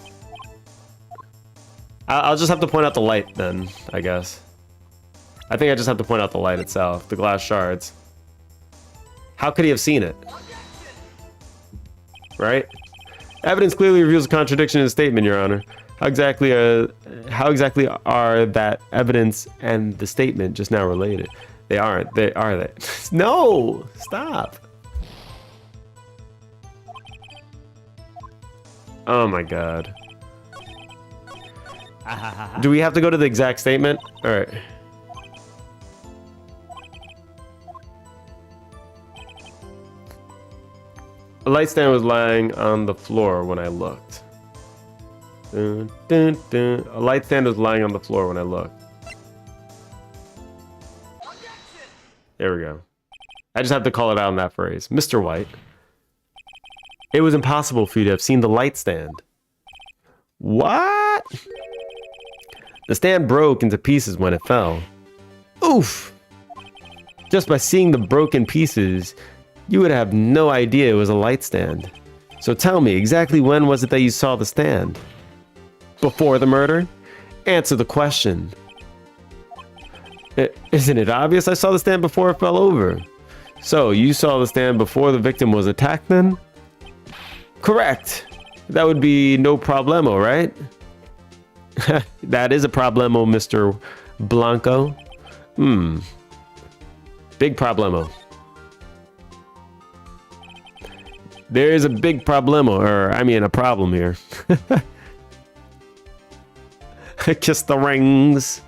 Speaker 1: I'll just have to point out the light then, I guess. I think I just have to point out the light itself, the glass shards. How could he have seen it? Right? Evidence clearly reveals a contradiction in his statement, Your Honor. How exactly are that evidence and the statement just now related? They aren't. Are they? No! Stop! Oh my god. Do we have to go to the exact statement? Alright. A light stand was lying on the floor when I looked. Dun, dun, dun. A light stand was lying on the floor when I looked. There we go. I just have to call it out in that phrase. Mr. White. It was impossible for you to have seen the light stand. What? The stand broke into pieces when it fell. Oof! Just by seeing the broken pieces, you would have no idea it was a light stand. So tell me, exactly when was it that you saw the stand? Before the murder? Answer the question. Isn't it obvious I saw the stand before it fell over? So, you saw the stand before the victim was attacked then? Correct. That would be no problemo, right? That is a problemo, Mr. Blanco. Big problemo. There is a big problemo, or I mean a problem here. Kiss the rings.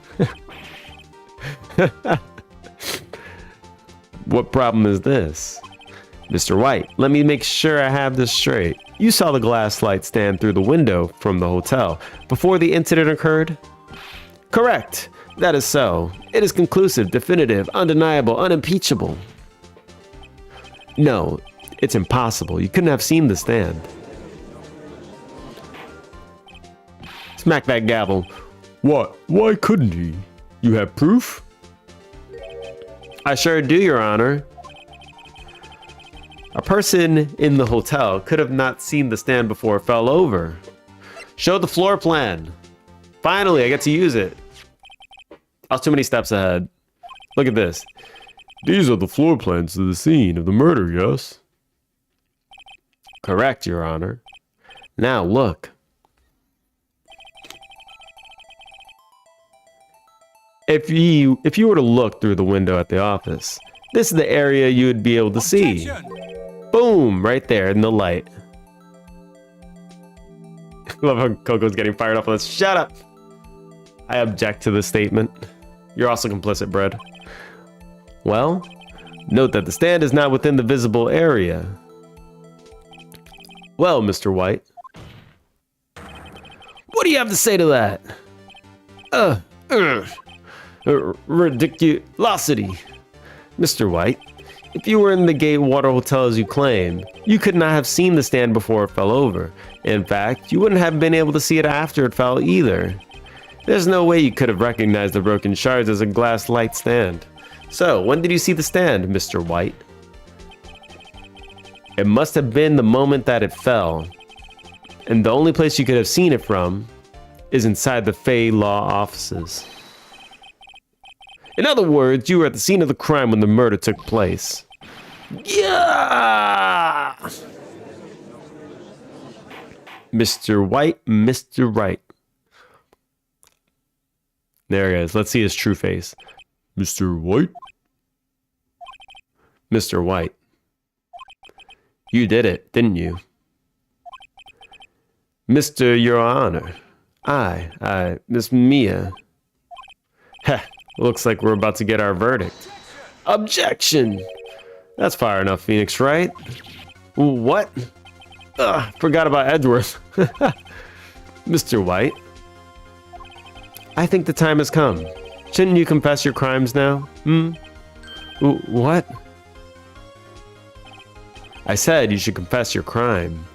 Speaker 1: What problem is this? Mr. White, let me make sure I have this straight. You saw the glass light stand through the window from the hotel before the incident occurred? Correct. That is so. It is conclusive, definitive, undeniable, unimpeachable. No, it's impossible. You couldn't have seen the stand. Smack that gavel. What? Why couldn't he? You have proof? I sure do, Your Honor. A person in the hotel could have not seen the stand before it fell over. Show the floor plan. Finally, I get to use it. I was too many steps ahead. Look at this. These are the floor plans to the scene of the murder, yes? Correct, Your Honor. Now look. If you were to look through the window at the office, this is the area you would be able to see. Boom! Right there in the light. I love how Coco's getting fired up on this. Shut up! I object to this statement. You're also complicit, Bread. Well, note that the stand is not within the visible area. Well, Mr. White. What do you have to say to that? Ridiculosity. Mr. White, if you were in the Gatewater Hotel as you claim, you could not have seen the stand before it fell over. In fact, you wouldn't have been able to see it after it fell either. There's no way you could have recognized the broken shards as a glass light stand. So, when did you see the stand, Mr. White? It must have been the moment that it fell. And the only place you could have seen it from is inside the Fey Law offices. In other words, you were at the scene of the crime when the murder took place. Yeah! Mr. White, Mr. Right. There he is. Let's see his true face. Mr. White? Mr. White. You did it, didn't you? Mr. Your Honor. I, Miss Mia. Heh, looks like we're about to get our verdict. Objection! That's far enough, Phoenix, right? What? Forgot about Edgeworth. Mr. White. I think the time has come. Shouldn't you confess your crimes now? What? I said you should confess your crime.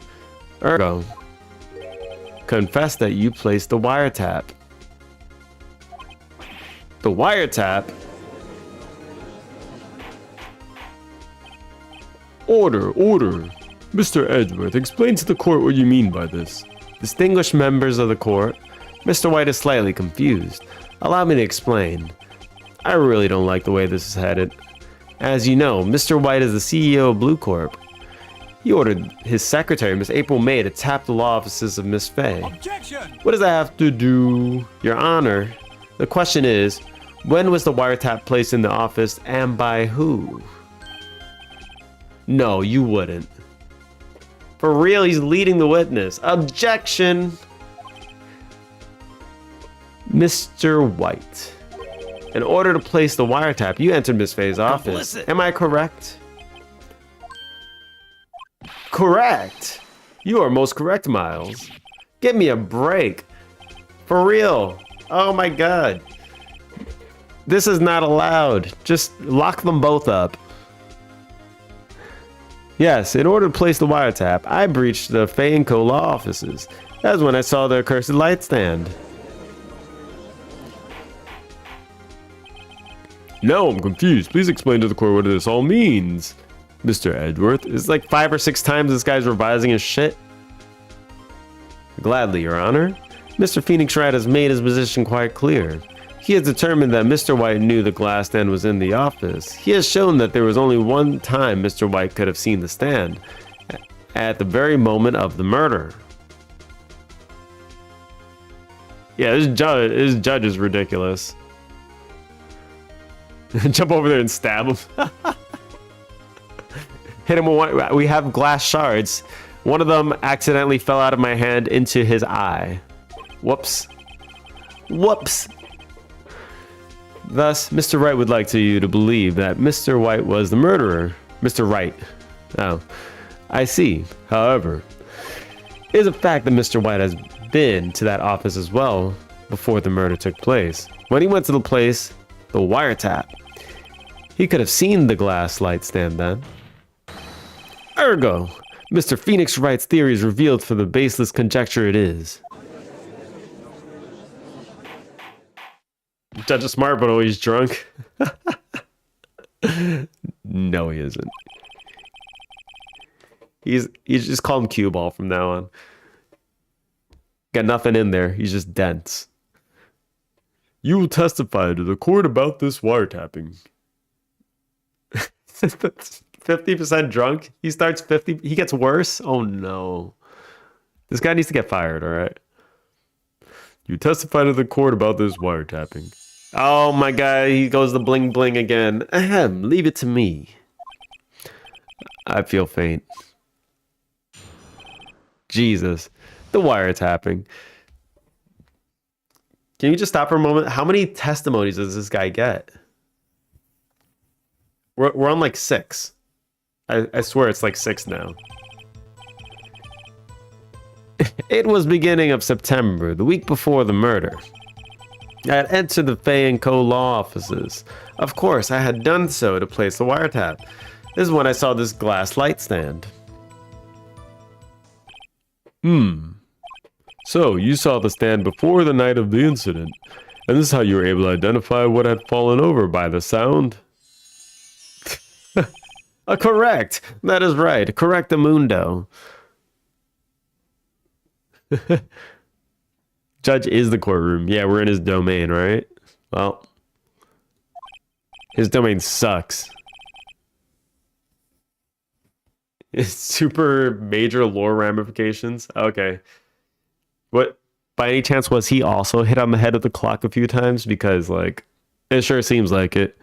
Speaker 1: Ergo, confess that you placed the wiretap. The wiretap? Order. Mr. Edgeworth, explain to the court what you mean by this. Distinguished members of the court, Mr. White is slightly confused. Allow me to explain. I really don't like the way this is headed. As you know, Mr. White is the CEO of Blue Corp. He ordered his secretary, Miss April May, to tap the law offices of Miss Fay.
Speaker 2: Objection!
Speaker 1: What does that have to do? Your Honor, the question is, when was the wiretap placed in the office and by who? No, you wouldn't. For real, he's leading the witness. Objection! Mr. White. In order to place the wiretap, you entered Miss Fay's office.
Speaker 3: Complicit.
Speaker 1: Am I correct? Correct! You are most correct, Miles. Give me a break. For real. Oh my god. This is not allowed. Just lock them both up. Yes, in order to place the wiretap, I breached the Fay & Co. law offices. That's when I saw the accursed light stand. No, I'm confused. Please explain to the court what this all means. Mr. Edgeworth, it's like 5 or 6 times this guy's revising his shit. Gladly, Your Honor. Mr. Phoenix Wright has made his position quite clear. He has determined that Mr. White knew the glass stand was in the office. He has shown that there was only one time Mr. White could have seen the stand. At the very moment of the murder. Yeah, this judge is ridiculous. Jump over there and stab him. Hit him with one. We have glass shards. One of them accidentally fell out of my hand into his eye. Whoops. Whoops. Thus, Mr. Wright would like you to believe that Mr. White was the murderer. Mr. Wright. Oh, I see. However, it is a fact that Mr. White has been to that office as well. before the murder took place. When he went to the place, the wiretap, he could have seen the glass light stand then. Ergo, Mr. Phoenix Wright's theory is revealed for the baseless conjecture it is. Judge is smart, but always drunk. No, he isn't. He's just call him cue ball from now on. Got nothing in there. He's just dense. You will testify to the court about this wiretapping. 50% drunk. He starts 50. He gets worse. Oh no. This guy needs to get fired. All right. You testify to the court about this wiretapping. Oh my God. He goes the bling bling again. Ahem. Leave it to me. I feel faint. Jesus. The wiretapping. Can you just stop for a moment? How many testimonies does this guy get? We're on like 6. I swear it's like 6 now. It was beginning of September, the week before the murder. I had entered the Fay & Co. law offices. Of course, I had done so to place the wiretap. This is when I saw this glass light stand. So, you saw the stand before the night of the incident, and this is how you were able to identify what had fallen over by the sound? Correct! That is right. Correctamundo. Judge is the courtroom. Yeah, we're in his domain, right? Well, his domain sucks. It's super major lore ramifications. Okay. What, by any chance, was he also hit on the head of the clock a few times? Because, like, it sure seems like it.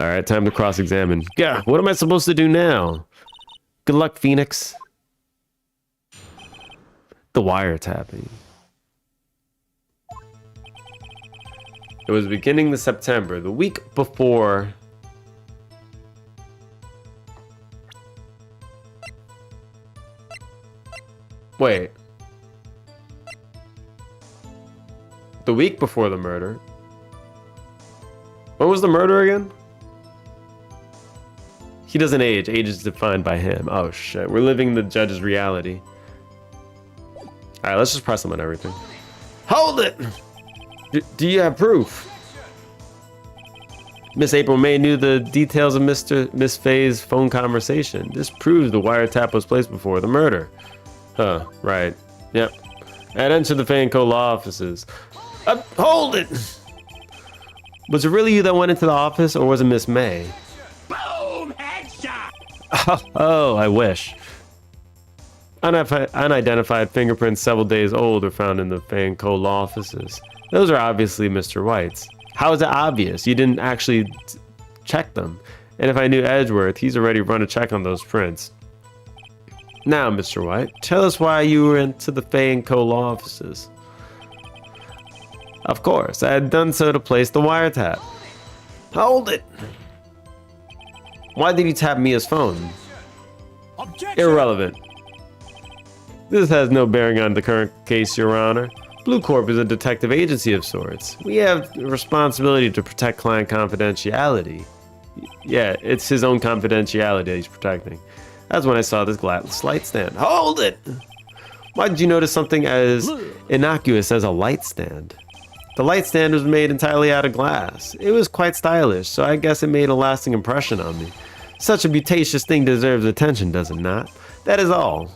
Speaker 1: All right, time to cross-examine. Yeah, what am I supposed to do now? Good luck, Phoenix. The wiretapping. It was beginning of September, the week before... Wait. The week before the murder. What was the murder again? He doesn't age. Age is defined by him. Oh shit. We're living the judge's reality. Alright, let's just press him on everything. Hold it! Do you have proof? Miss April May knew the details of Miss Faye's phone conversation. This proves the wiretap was placed before the murder. Huh, right. Yep. And entered the Fay & Co. law offices. Hold it! Was it really you that went into the office, or was it Miss May?
Speaker 2: Boom! Headshot!
Speaker 1: Oh, I wish. Unidentified fingerprints several days old were found in the Fay & Co. law offices. Those are obviously Mr. White's. How is it obvious? You didn't actually check them. And if I knew Edgeworth, he's already run a check on those prints. Now, Mr. White, tell us why you were into the Fay & Co. law offices. Of course, I had done so to place the wiretap. Hold it! Why did he tap Mia's phone?
Speaker 2: Objection!
Speaker 1: Irrelevant. This has no bearing on the current case, Your Honor. Blue Corp is a detective agency of sorts. We have a responsibility to protect client confidentiality. Yeah, it's his own confidentiality that he's protecting. That's when I saw this glass light stand. Hold it! Why did you notice something as innocuous as a light stand? The light stand was made entirely out of glass. It was quite stylish, so I guess it made a lasting impression on me. Such a beauticious thing deserves attention, does it not? That is all.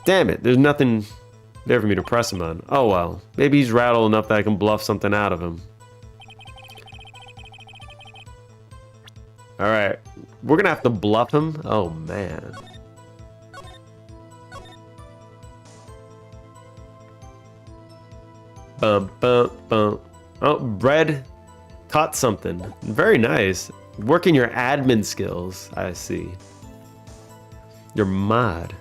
Speaker 1: Damn it, there's nothing there for me to press him on. Oh well, maybe he's rattled enough that I can bluff something out of him. Alright, we're gonna have to bluff him? Oh man. Bum, bum, bum. Oh, Bread caught something. Very nice. Working your admin skills, I see. Your mod.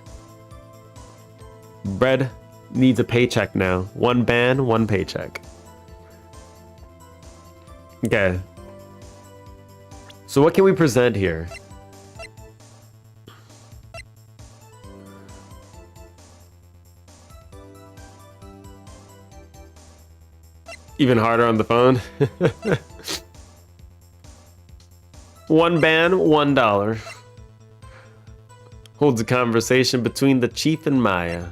Speaker 1: Bread needs a paycheck now. 1 ban, 1 paycheck. Okay. So what can we present here? Even harder on the phone. One ban, $1. Holds a conversation between the chief and Maya.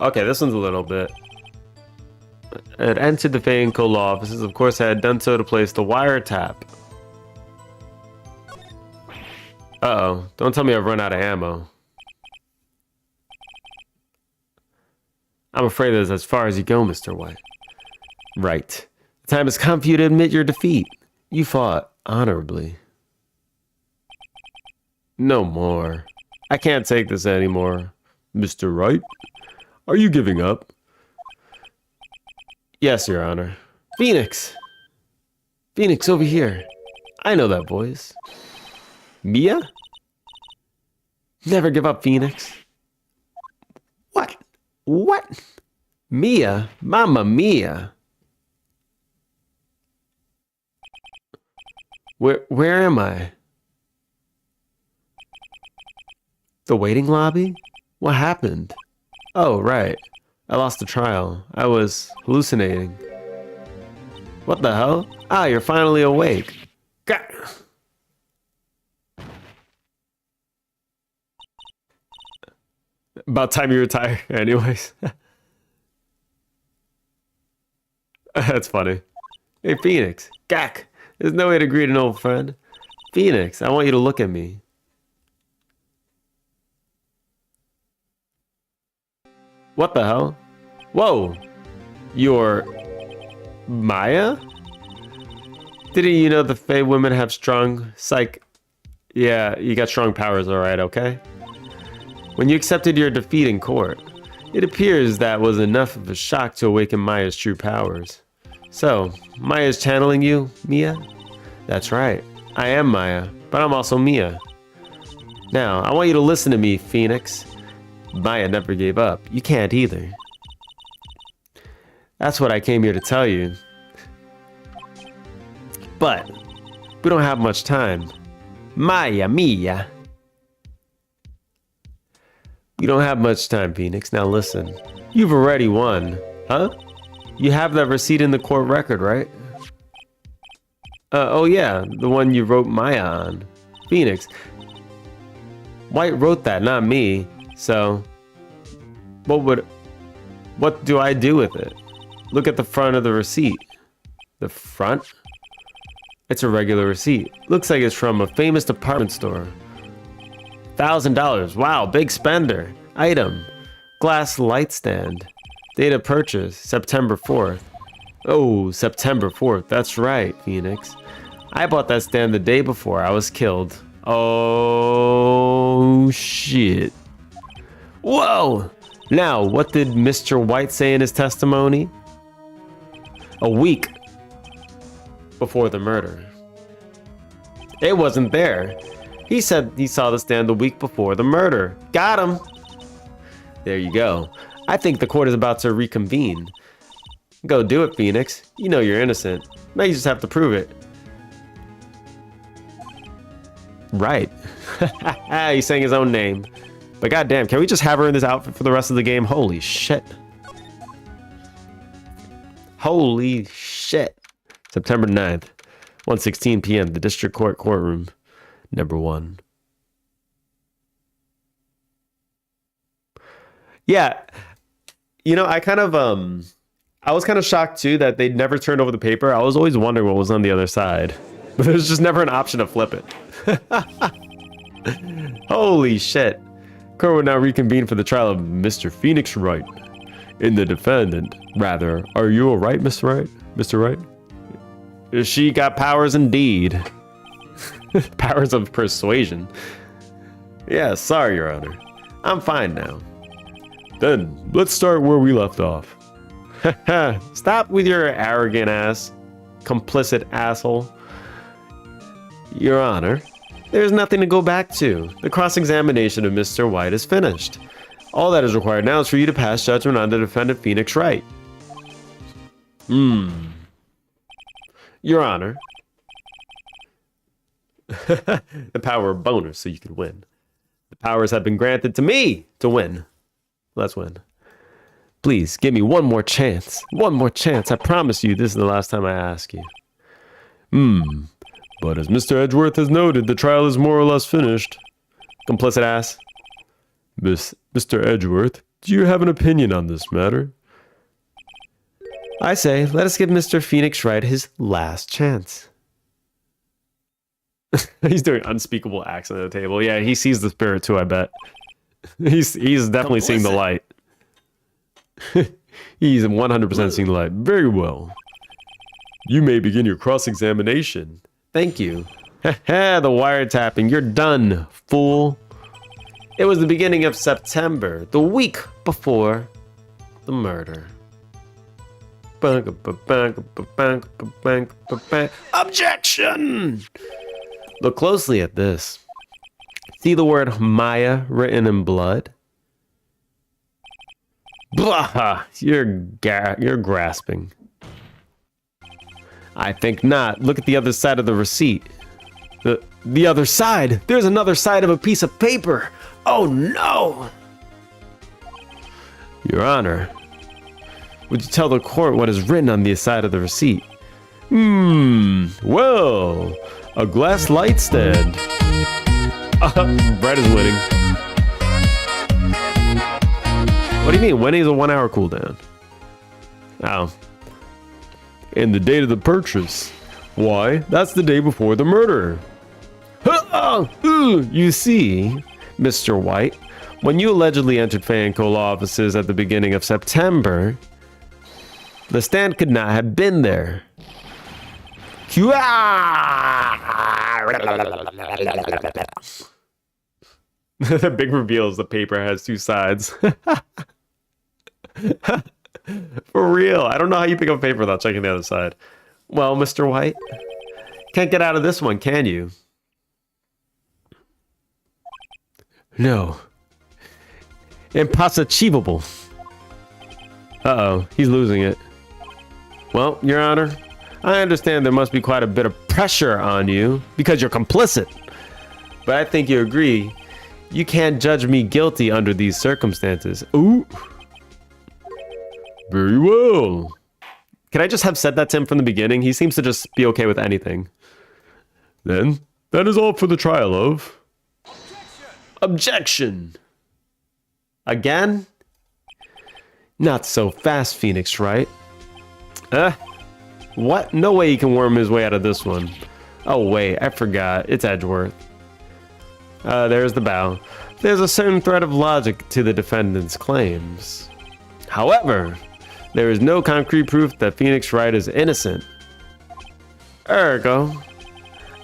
Speaker 1: Okay, this one's a little bit. It entered the Fey and Cole offices. Of course, I had done so to place the wiretap. Uh-oh. Don't tell me I've run out of ammo. I'm afraid that's as far as you go, Mr. White. Right. The time has come for you to admit your defeat. You fought honorably. No more. I can't take this anymore. Mr. Wright? Are you giving up? Yes, Your Honor. Phoenix! Phoenix, over here. I know that voice. Mia? Never give up, Phoenix. What? What? Mia? Mamma Mia. Where am I? The waiting lobby? What happened? Oh, right. I lost the trial. I was hallucinating. What the hell? Ah, you're finally awake. God. About time you retire, anyways. That's funny. Hey, Phoenix. Gak. There's no way to greet an old friend. Phoenix, I want you to look at me. What the hell? Whoa. You're... Maya? Didn't you know the Fey women have strong psych... Yeah, you got strong powers, alright, okay? When you accepted your defeat in court, it appears that was enough of a shock to awaken Maya's true powers. So, Maya's channeling you, Mia? That's right. I am Maya, but I'm also Mia. Now, I want you to listen to me, Phoenix. Maya never gave up. You can't either. That's what I came here to tell you. But, we don't have much time. Maya, Mia. You don't have much time, Phoenix. Now listen. You've already won. Huh? You have that receipt in the court record, right? Oh yeah, the one you wrote Maya on. Phoenix. White wrote that, not me. So, what do I do with it? Look at the front of the receipt. The front? It's a regular receipt. Looks like it's from a famous department store. $1,000. Wow, big spender. Item. Glass light stand. Date of purchase, September 4th. Oh, September 4th. That's right, Phoenix. I bought that stand the day before I was killed. Oh, shit. Whoa! Now, what did Mr. White say in his testimony? A week before the murder. It wasn't there. He said he saw the stand the week before the murder. Got him! There you go. I think the court is about to reconvene. Go do it, Phoenix. You know you're innocent. Now you just have to prove it. Right. He's saying his own name. But goddamn, can we just have her in this outfit for the rest of the game? Holy shit. Holy shit. September 9th, 1:16 p.m. The District Court Courtroom, number 1. Yeah. You know, I was kind of shocked too that they never turned over the paper. I was always wondering what was on the other side. But there's just never an option to flip it. Holy shit. Court will now reconvene for the trial of Mr. Phoenix Wright. In the defendant, rather, are you alright, Mr. Wright? Mr. Wright? She got powers indeed. Powers of persuasion. Yeah, sorry, Your Honor. I'm fine now. Then, let's start where we left off. Stop with your arrogant ass. Complicit asshole. Your Honor, there's nothing to go back to. The cross-examination of Mr. White is finished. All that is required now is for you to pass judgment on the defendant Phoenix Wright. Your Honor. The power bonus so you can win. The powers have been granted to me to win. Let's win. Please, give me one more chance. One more chance. I promise you this is the last time I ask you. But as Mr. Edgeworth has noted, the trial is more or less finished. Complicit ass. Mr. Edgeworth, do you have an opinion on this matter? I say, let us give Mr. Phoenix Wright his last chance. He's doing unspeakable acts on the table. Yeah, he sees the spirit too, I bet. He's definitely seeing the light. He's 100% seeing the light. Very well. You may begin your cross-examination. Thank you. The wiretapping. You're done, fool. It was the beginning of September, the week before the murder. Objection! Look closely at this. See the word Maya written in blood? Blah! You're grasping. I think not. Look at the other side of the receipt. The other side? There's another side of a piece of paper. Oh no! Your Honor, would you tell the court what is written on the side of the receipt? Well, a glass light stand. Brett is winning. What do you mean? When is a 1 hour cooldown? Oh. And the date of the purchase. Why, that's the day before the murder. You see, Mr. White, when you allegedly entered Fanco law offices at the beginning of September, the stand could not have been there. The big reveal is the paper has two sides. For real. I don't know how you pick up paper without checking the other side. Well, Mr. White, can't get out of this one, can you? No. Impossible. Uh-oh, he's losing it. Well, Your Honor, I understand there must be quite a bit of pressure on you because you're complicit. But I think you agree, you can't judge me guilty under these circumstances. Ooh. Very well. Can I just have said that to him from the beginning? He seems to just be okay with anything. Then, that is all for the trial of... Objection! Again? Not so fast, Phoenix Wright. What? No way he can worm his way out of this one. Oh wait, I forgot. It's Edgeworth. There's the bow. There's a certain thread of logic to the defendant's claims. However, there is no concrete proof that Phoenix Wright is innocent. Ergo,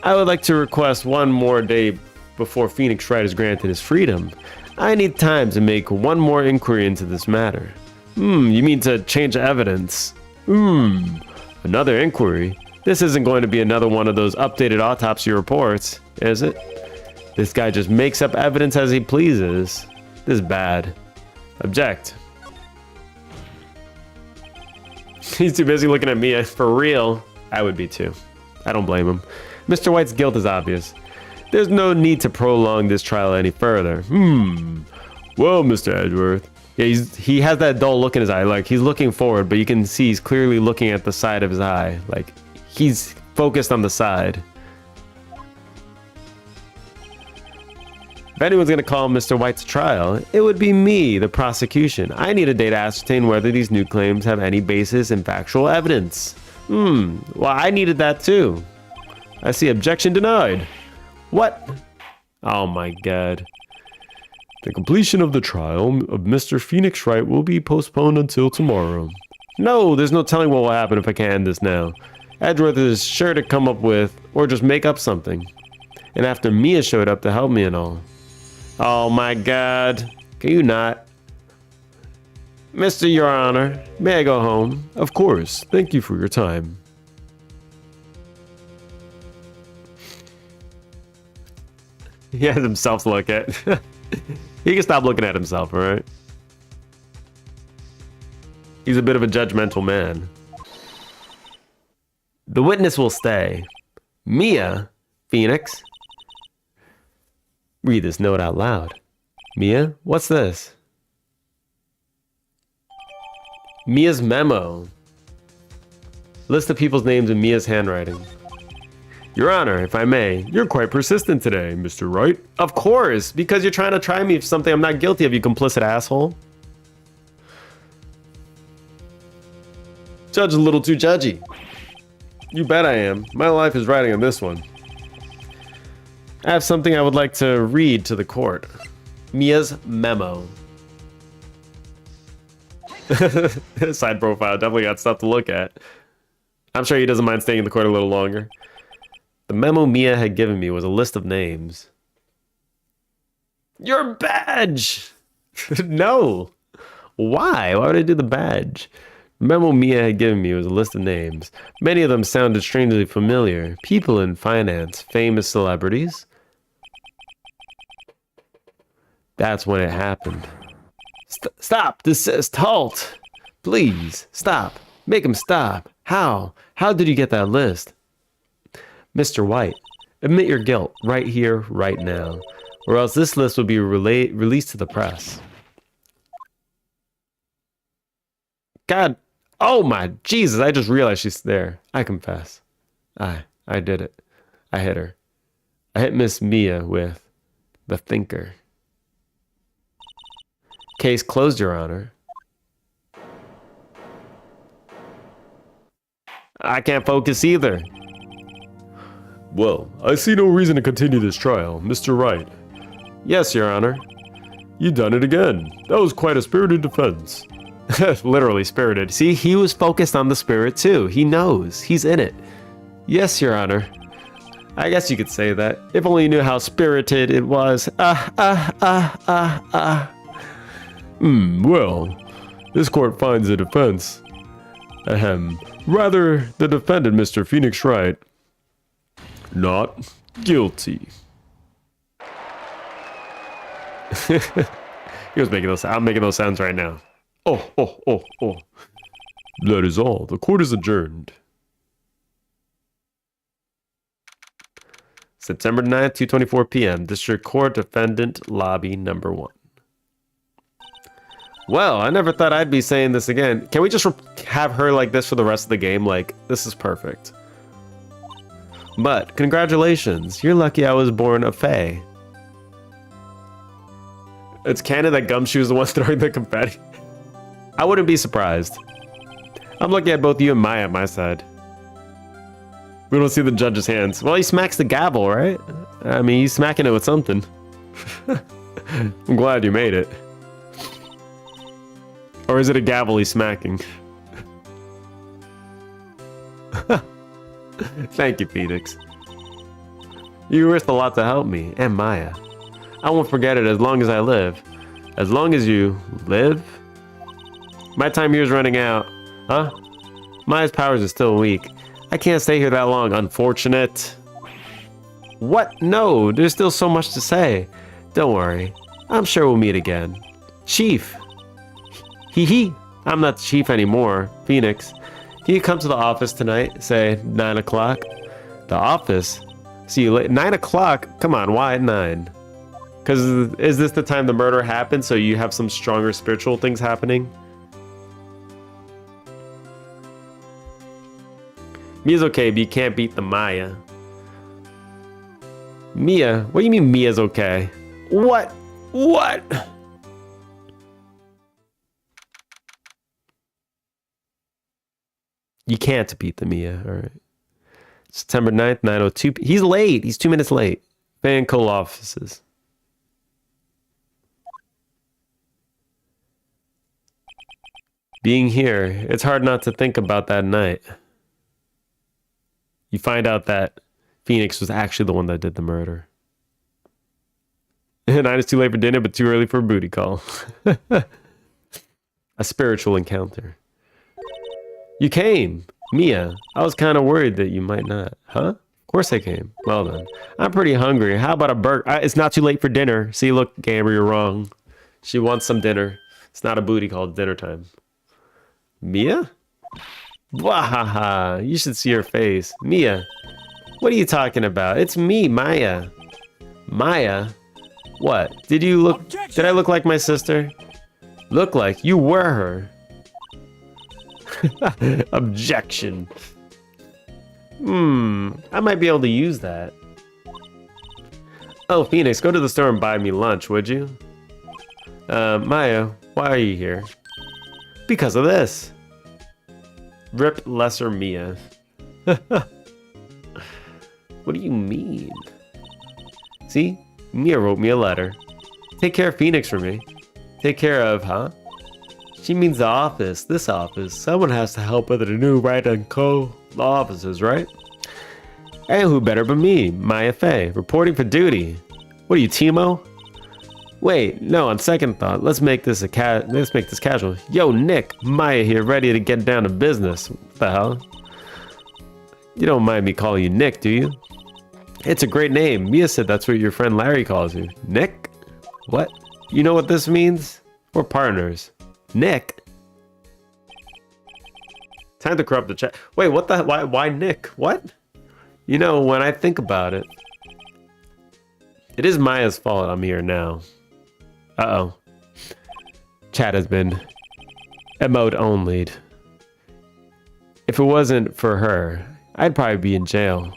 Speaker 1: I would like to request one more day before Phoenix Wright is granted his freedom. I need time to make one more inquiry into this matter. You mean to change evidence? Another inquiry? This isn't going to be another one of those updated autopsy reports, is it? This guy just makes up evidence as he pleases. This is bad. Object. He's too busy looking at me. For real. I would be too. I don't blame him. Mr. White's guilt is obvious. There's no need to prolong this trial any further. Well, Mr. Edgeworth. Yeah, he has that dull look in his eye. Like, he's looking forward, but you can see he's clearly looking at the side of his eye. Like, he's focused on the side. If anyone's going to call Mr. White to trial, it would be me, the prosecution. I need a day to ascertain whether these new claims have any basis in factual evidence. Well, I needed that too. I see objection denied. What? Oh my god. The completion of the trial of Mr. Phoenix Wright will be postponed until tomorrow. No, there's no telling what will happen if I can't end this now. Edgeworth is sure to come up with, or just make up something. And after Mia showed up to help me and all. Oh my god. Can you not? Mr. Your Honor, may I go home? Of course. Thank you for your time. He has himself to look at. He can stop looking at himself, alright? He's a bit of a judgmental man. The witness will stay. Mia? Phoenix? Read this note out loud. Mia, what's this? Mia's memo. List of people's names in Mia's handwriting. Your Honor, if I may, you're quite persistent today, Mr. Wright. Of course, because you're trying to try me for something I'm not guilty of, you complicit asshole. Judge is a little too judgy. You bet I am. My life is riding on this one. I have something I would like to read to the court. Mia's memo. Side profile, definitely got stuff to look at. I'm sure he doesn't mind staying in the court a little longer. The memo Mia had given me was a list of names. Your badge! No! Why? Why would I do the badge? The memo Mia had given me was a list of names. Many of them sounded strangely familiar. People in finance, famous celebrities. That's when it happened. Stop! Desist! Halt! Please, stop. Make him stop. How? How did you get that list? Mr. White, admit your guilt right here, right now, or else this list will be released to the press. God, oh my Jesus, I just realized she's there. I confess. I did it. I hit her. I hit Miss Mia with the thinker. Case closed, Your Honor. I can't focus either. Well, I see no reason to continue this trial, Mr. Wright. Yes, Your Honor. You done it again. That was quite a spirited defense. Literally spirited. See, he was focused on the spirit too. He knows. He's in it. Yes, Your Honor. I guess you could say that. If only you knew how spirited it was. Well, this court finds the defense. Rather, the defendant, Mr. Phoenix Wright, not guilty. He was making those. I'm making those sounds right now. Oh. That is all. The court is adjourned. September 9th, 2:24 p.m. District Court Defendant Lobby Number 1. Well, I never thought I'd be saying this again. Can we just have her like this for the rest of the game? Like, this is perfect. But, congratulations. You're lucky I was born a fae. It's canon that Gumshoe's the one throwing the confetti. I wouldn't be surprised. I'm looking at both you and Maya at my side. We don't see the judge's hands. Well, he smacks the gavel, right? I mean, he's smacking it with something. I'm glad you made it. Or is it a gavel he's smacking? Thank you, Phoenix. You risked a lot to help me, and Maya. I won't forget it as long as I live. As long as you live? My time here is running out. Huh? Maya's powers are still weak. I can't stay here that long, unfortunate. What? No, there's still so much to say. Don't worry. I'm sure we'll meet again. Chief. Hee. I'm not the chief anymore. Phoenix. Can you come to the office tonight? Say 9 o'clock. The office? See you late. 9 o'clock? Come on, why at 9? Because is this the time the murder happened, so you have some stronger spiritual things happening? Mia's okay, but you can't beat the Maya. Mia? What do you mean Mia's okay? What? What? You can't beat the Mia, alright. September 9th, 9:02. He's late. He's 2 minutes late. Fan Cole offices. Being here, it's hard not to think about that night. You find out that Phoenix was actually the one that did the murder. 9 is too late for dinner, but too early for a booty call. A spiritual encounter. You came, Mia. I was kind of worried that you might not. Huh? Of course I came. Well then. I'm pretty hungry. How about a burger? It's not too late for dinner. See, look, Gamber, you're wrong. She wants some dinner. It's not a booty call. It's dinner time. Mia? Wahaha. You should see her face. Mia. What are you talking about? It's me, Maya. Maya? What? Did you look... Did I look like my sister? Look like you were her. Objection. I might be able to use that. Oh, Phoenix, go to the store and buy me lunch, would you? Maya, why are you here? Because of this. Rip lesser Mia. What do you mean? See? Mia wrote me a letter. Take care of Phoenix for me. Take care of, huh? She means the office, this office. Someone has to help with the new right and co offices, right? And who better but me, Maya Fey, reporting for duty. What are you, Timo? Wait, no, on second thought, let's make this casual. Yo, Nick, Maya here, ready to get down to business. What the hell? You don't mind me calling you Nick, do you? It's a great name. Mia said that's what your friend Larry calls you. Nick? What? You know what this means? We're partners. Nick? Time to corrupt the chat. Wait, what the? Why Nick? What? You know, when I think about it, it is Maya's fault I'm here now. Uh-oh. Chat has been emote only'd. If it wasn't for her, I'd probably be in jail.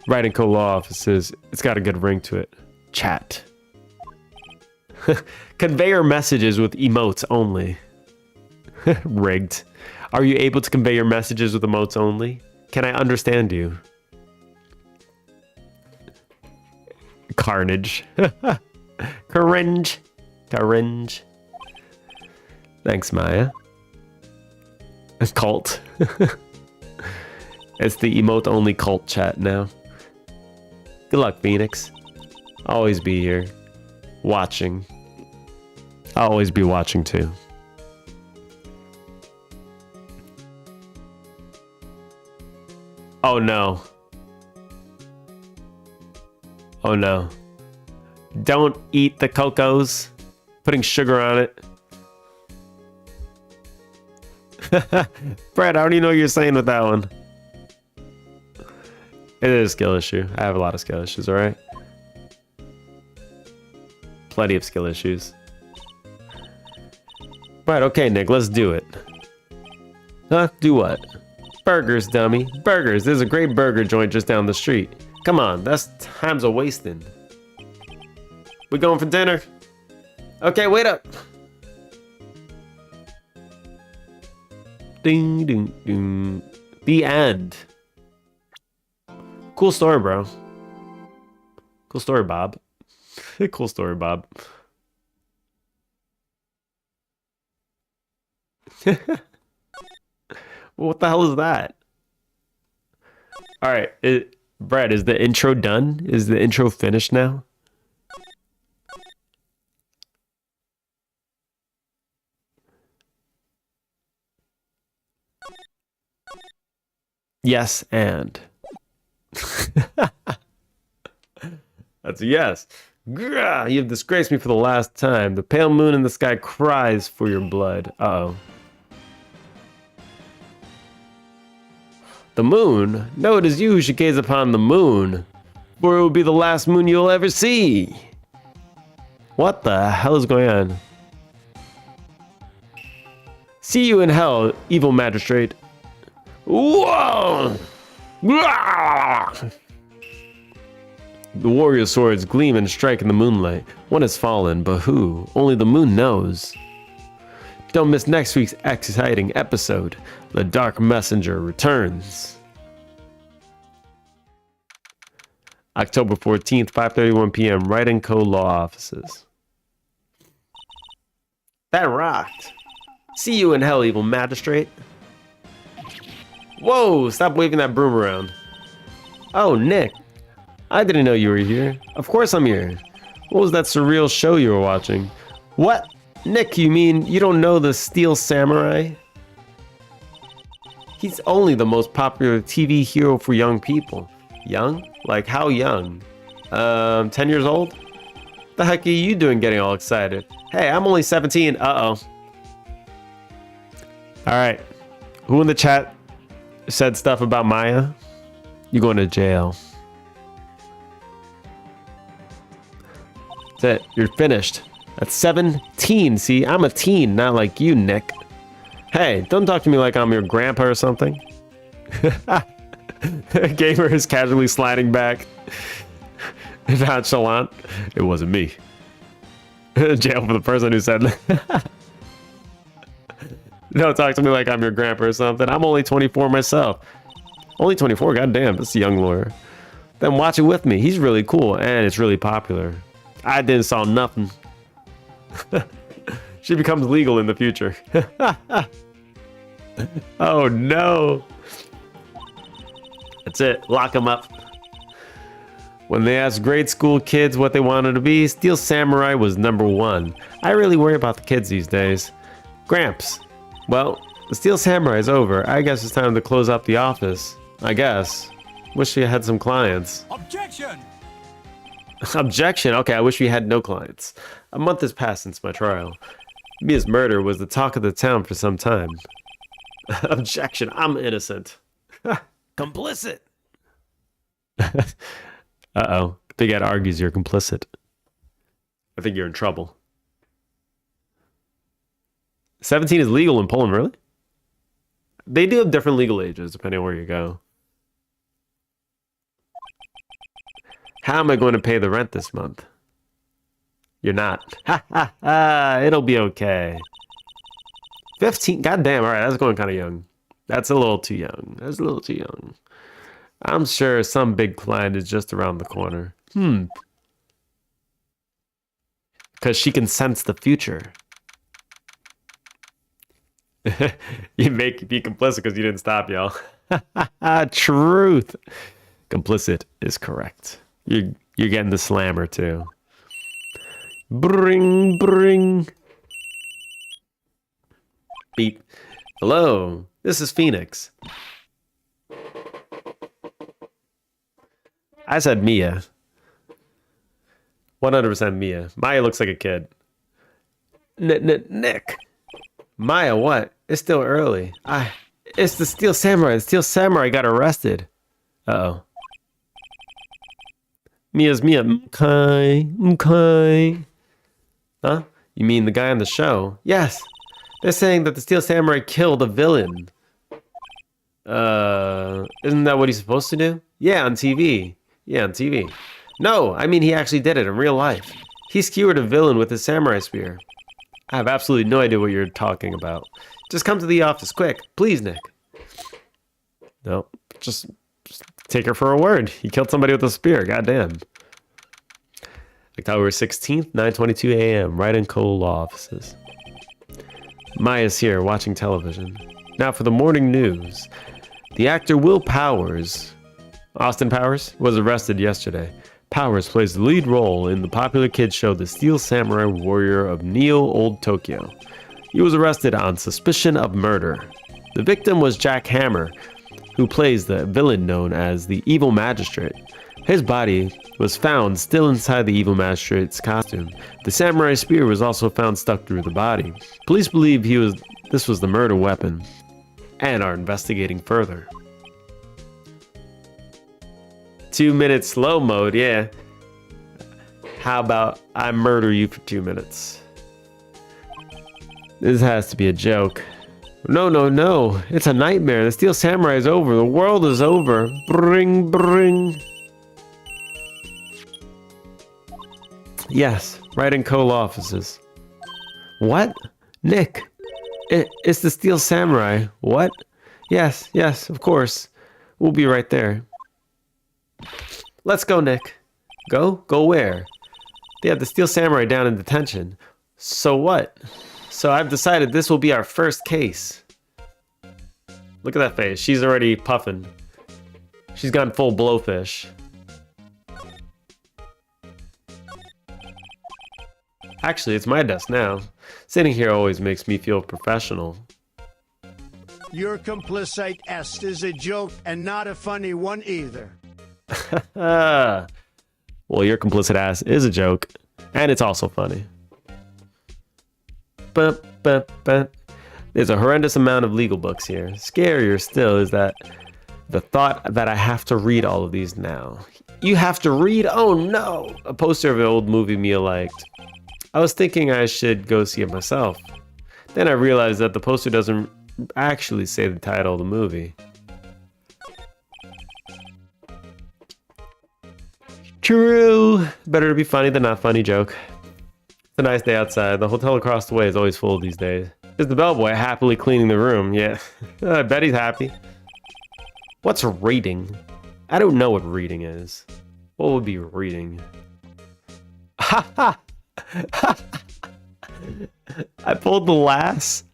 Speaker 1: Writing co-law offices, it's got a good ring to it. Chat. Conveyor messages with emotes only. Rigged. Are you able to convey your messages with emotes only? Can I understand you? Carnage. Cringe. Cringe. Thanks, Maya. Cult. It's the emote only cult chat now. Good luck, Phoenix. Always be here. Watching. I'll always be watching too. Oh no. Oh no. Don't eat the cocos. Putting sugar on it. Brad, I already know what you're saying with that one. It is a skill issue. I have a lot of skill issues, alright? Plenty of skill issues. Right, okay, Nick, let's do it. Huh? Do what? Burgers, dummy. Burgers. There's a great burger joint just down the street. Come on, that's time's a wasting. We going for dinner? Okay, wait up. Ding, ding, ding. The end. Cool story, bro. Cool story, Bob. Cool story, Bob. What the hell is that? All right, Brad, is the intro done? Is the intro finished now? Yes, and. That's a yes. Grah, you have disgraced me for the last time. The pale moon in the sky cries for your blood. Uh-oh. The moon? No, it is you who should gaze upon the moon, for it will be the last moon you'll ever see. What the hell is going on? See you in hell, evil magistrate. Whoa! The warrior swords gleam and strike in the moonlight. One has fallen, but who? Only the moon knows. Don't miss next week's exciting episode. The Dark Messenger returns. October 14th, 5:31 p.m. Writing Co-Law offices. That rocked. See you in hell, evil magistrate. Whoa, stop waving that broom around. Oh, Nick. I didn't know you were here. Of course I'm here. What was that surreal show you were watching? What? Nick, you mean you don't know the Steel Samurai? He's only the most popular TV hero for young people. Young? Like how young? 10 years old? The heck are you doing getting all excited? Hey, I'm only 17. Uh-oh. Alright. Who in the chat said stuff about Maya? You going to jail. That's it. You're finished. That's 17. See, I'm a teen, not like you, Nick. Hey, don't talk to me like I'm your grandpa or something. Gamer is casually sliding back. Nonchalant. It wasn't me. Jail for the person who said don't talk to me like I'm your grandpa or something. I'm only 24 myself. Only 24? Goddamn, that's a young lawyer. Then watch it with me. He's really cool and it's really popular. I didn't saw nothing. She becomes legal in the future. Oh no. That's it. Lock him up. When they asked grade school kids what they wanted to be, Steel Samurai was #1. I really worry about the kids these days. Gramps. Well, the Steel Samurai is over. I guess it's time to close up the office. I guess. Wish we had some clients.
Speaker 2: Objection!
Speaker 1: Objection? Okay, I wish we had no clients. A month has passed since my trial. Mia's murder was the talk of the town for some time. Objection, I'm innocent.
Speaker 3: Complicit.
Speaker 1: Uh-oh. Big Ed argues you're complicit. I think you're in trouble. 17 is legal in Poland, really? They do have different legal ages depending on where you go. How am I going to pay the rent this month? You're not. Ha ha ha. It'll be okay. 15. Goddamn. All right. That's going kind of young. That's a little too young. That's a little too young. I'm sure some big client is just around the corner. Because she can sense the future. You make be complicit because you didn't stop, y'all. Truth. Complicit is correct. You're getting the slammer too. Bring, bring. Beep. Hello, this is Phoenix. I said Mia. 100% Mia. Maya looks like a kid. Nick. Maya, what? It's still early. It's the Steel Samurai. The Steel Samurai got arrested. Uh-oh. Mia's Mia. Okay. Huh? You mean the guy on the show? Yes. They're saying that the Steel Samurai killed a villain. Isn't that what he's supposed to do? Yeah, on TV. Yeah, on TV. No, I mean he actually did it in real life. He skewered a villain with his samurai spear. I have absolutely no idea what you're talking about. Just come to the office, quick. Please, Nick. No, just take her for a word. He killed somebody with a spear, goddamn. October 16th, 9:22 a.m., right in Cole Law offices. Maya's here, watching television. Now for the morning news. The actor Will Powers, Austin Powers, was arrested yesterday. Powers plays the lead role in the popular kids show The Steel Samurai Warrior of Neo Old Tokyo. He was arrested on suspicion of murder. The victim was Jack Hammer, who plays the villain known as the Evil Magistrate. His body was found still inside the Evil Magistrate's costume. The samurai spear was also found stuck through the body. Police believe this was the murder weapon and are investigating further. 2 minutes slow mode, yeah. How about I murder you for 2 minutes? This has to be a joke. No. It's a nightmare. The Steel Samurai is over. The world is over. Bring. Yes, right in Cole offices. What? Nick. It's the Steel Samurai. What? Yes, of course. We'll be right there. Let's go, Nick. Go? Go where? They have the Steel Samurai down in detention. So what? So I've decided this will be our first case. Look at that face. She's already puffing. She's gone full blowfish. Actually, it's my desk now. Sitting here always makes me feel professional.
Speaker 4: Your complicit est is a joke and not a funny one either.
Speaker 1: Well, your complicit ass is a joke, and it's also funny. There's a horrendous amount of legal books here. Scarier still is that the thought that I have to read all of these now. You have to read? Oh no! A poster of an old movie Mia liked. I was thinking I should go see it myself. Then I realized that the poster doesn't actually say the title of the movie. True. Better to be funny than not funny joke. It's a nice day outside. The hotel across the way is always full these days. There's the bellboy happily cleaning the room. Yeah, I bet he's happy. What's reading? I don't know what reading is. What would be reading? Ha ha! I pulled the last.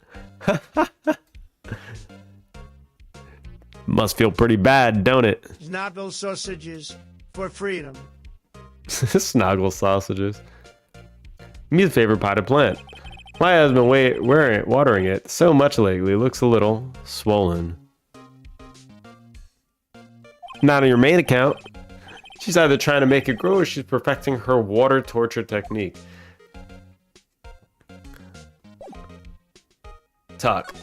Speaker 1: Must feel pretty bad, don't it?
Speaker 4: Snodville sausages for freedom.
Speaker 1: Snoggle sausages. Me's favorite potted plant. My husband watering it so much lately. It looks a little swollen. Not on your main account. She's either trying to make it grow or she's perfecting her water torture technique. Talk.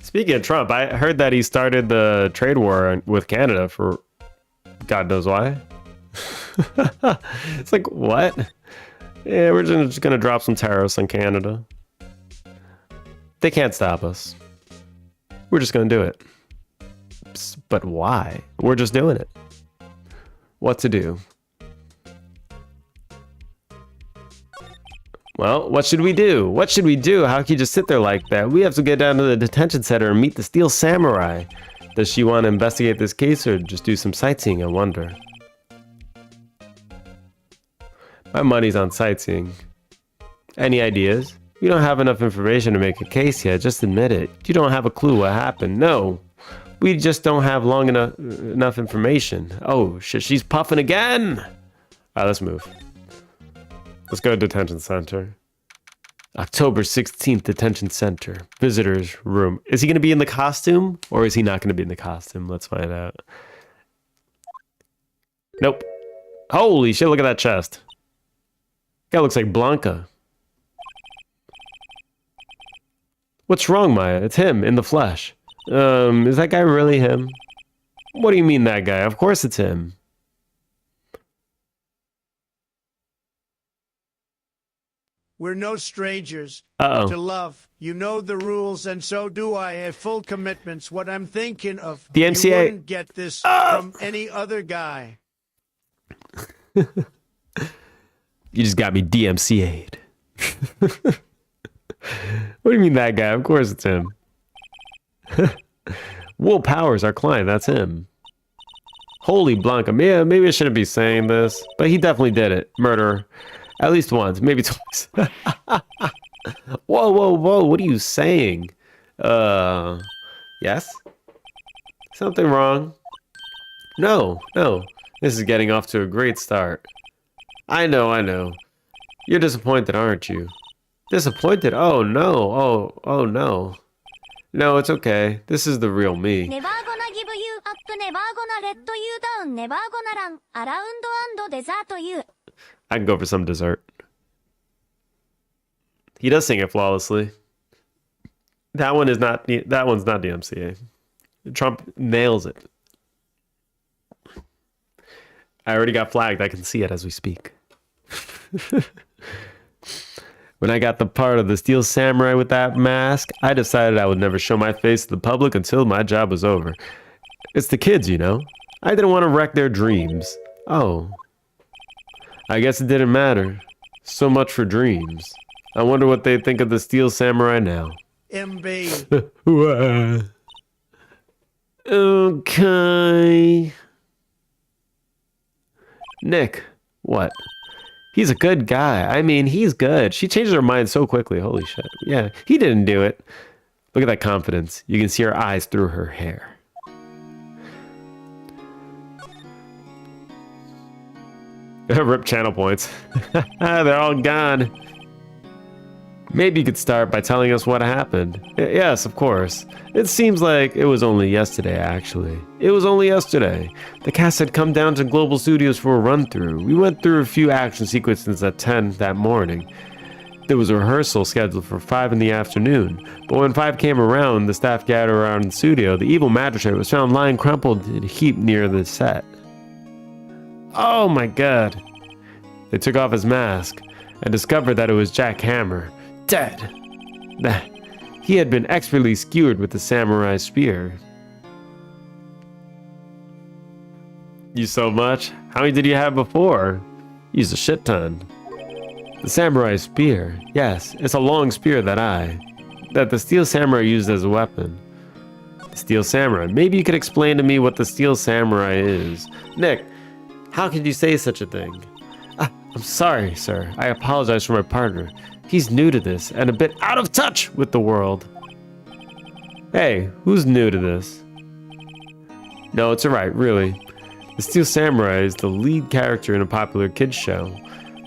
Speaker 1: Speaking of Trump, I heard that he started the trade war with Canada for God knows why. It's like, what? Yeah, we're just gonna drop some tariffs on Canada. They can't stop us. We're just gonna do it. But why? We're just doing it. What to do? Well, what should we do? What should we do? How can you just sit there like that? We have to get down to the detention center and meet the Steel Samurai. Does she want to investigate this case or just do some sightseeing, I wonder? My money's on sightseeing. Any ideas? You don't have enough information to make a case yet, just admit it. You don't have a clue what happened. No. We just don't have enough information. Oh, shit, she's puffing again! Alright, let's move. Let's go to detention center. October 16th, detention center. Visitors room. Is he going to be in the costume? Or is he not going to be in the costume? Let's find out. Nope. Holy shit, look at that chest. Guy looks like Blanca. What's wrong, Maya? It's him, in the flesh. Is that guy really him? What do you mean that guy? Of course it's him.
Speaker 4: We're no strangers
Speaker 1: Uh-oh.
Speaker 4: to love. You know the rules, and so do I. I have full commitments. What I'm thinking of,
Speaker 1: The
Speaker 4: you
Speaker 1: MCA.
Speaker 4: wouldn't get this from any other guy.
Speaker 1: You just got me DMCA'd. What do you mean that guy? Of course it's him. Will Powers, our client, that's him. Holy Blanca. Yeah, maybe I shouldn't be saying this, but he definitely did it. Murderer. At least once, maybe twice. Whoa, whoa, whoa, what are you saying? Yes? Something wrong? No, no. This is getting off to a great start. I know. You're disappointed, aren't you? Disappointed? Oh, no. Oh, no. No, it's okay. This is the real me.
Speaker 7: Never gonna give you up, never gonna let you down, never gonna run around and desert you.
Speaker 1: I can go for some dessert. He does sing it flawlessly. That one's not the MCA. Trump nails it. I already got flagged. I can see it as we speak. When I got the part of the Steel Samurai with that mask, I decided I would never show my face to the public until my job was over. It's the kids, you know. I didn't want to wreck their dreams. Oh. I guess it didn't matter. So much for dreams. I wonder what they think of the Steel Samurai now.
Speaker 4: MB.
Speaker 1: Okay. Nick, what? He's a good guy. I mean, he's good. She changes her mind so quickly. Holy shit. Yeah, he didn't do it. Look at that confidence. You can see her eyes through her hair. Rip channel points. They're all gone. Maybe you could start by telling us what happened. Yes, of course. It seems like it was only yesterday, actually. It was only yesterday. The cast had come down to Global Studios for a run-through. We went through a few action sequences at 10 that morning. There was a rehearsal scheduled for 5 in the afternoon, but when 5 came around, the staff gathered around the studio. The evil magistrate was found lying crumpled in a heap near the set. Oh my god. They took off his mask and discovered that it was Jack Hammer. Dead. He had been expertly skewered with the samurai spear. Used so much? How many did you have before? Used a shit ton. The samurai spear. Yes, it's a long spear that the steel samurai used as a weapon. The steel samurai. Maybe you could explain to me what the steel samurai is. Nick, how could you say such a thing? I'm sorry, sir. I apologize for my partner. He's new to this and a bit out of touch with the world. Hey, who's new to this? No, it's alright, really. The Steel Samurai is the lead character in a popular kids show.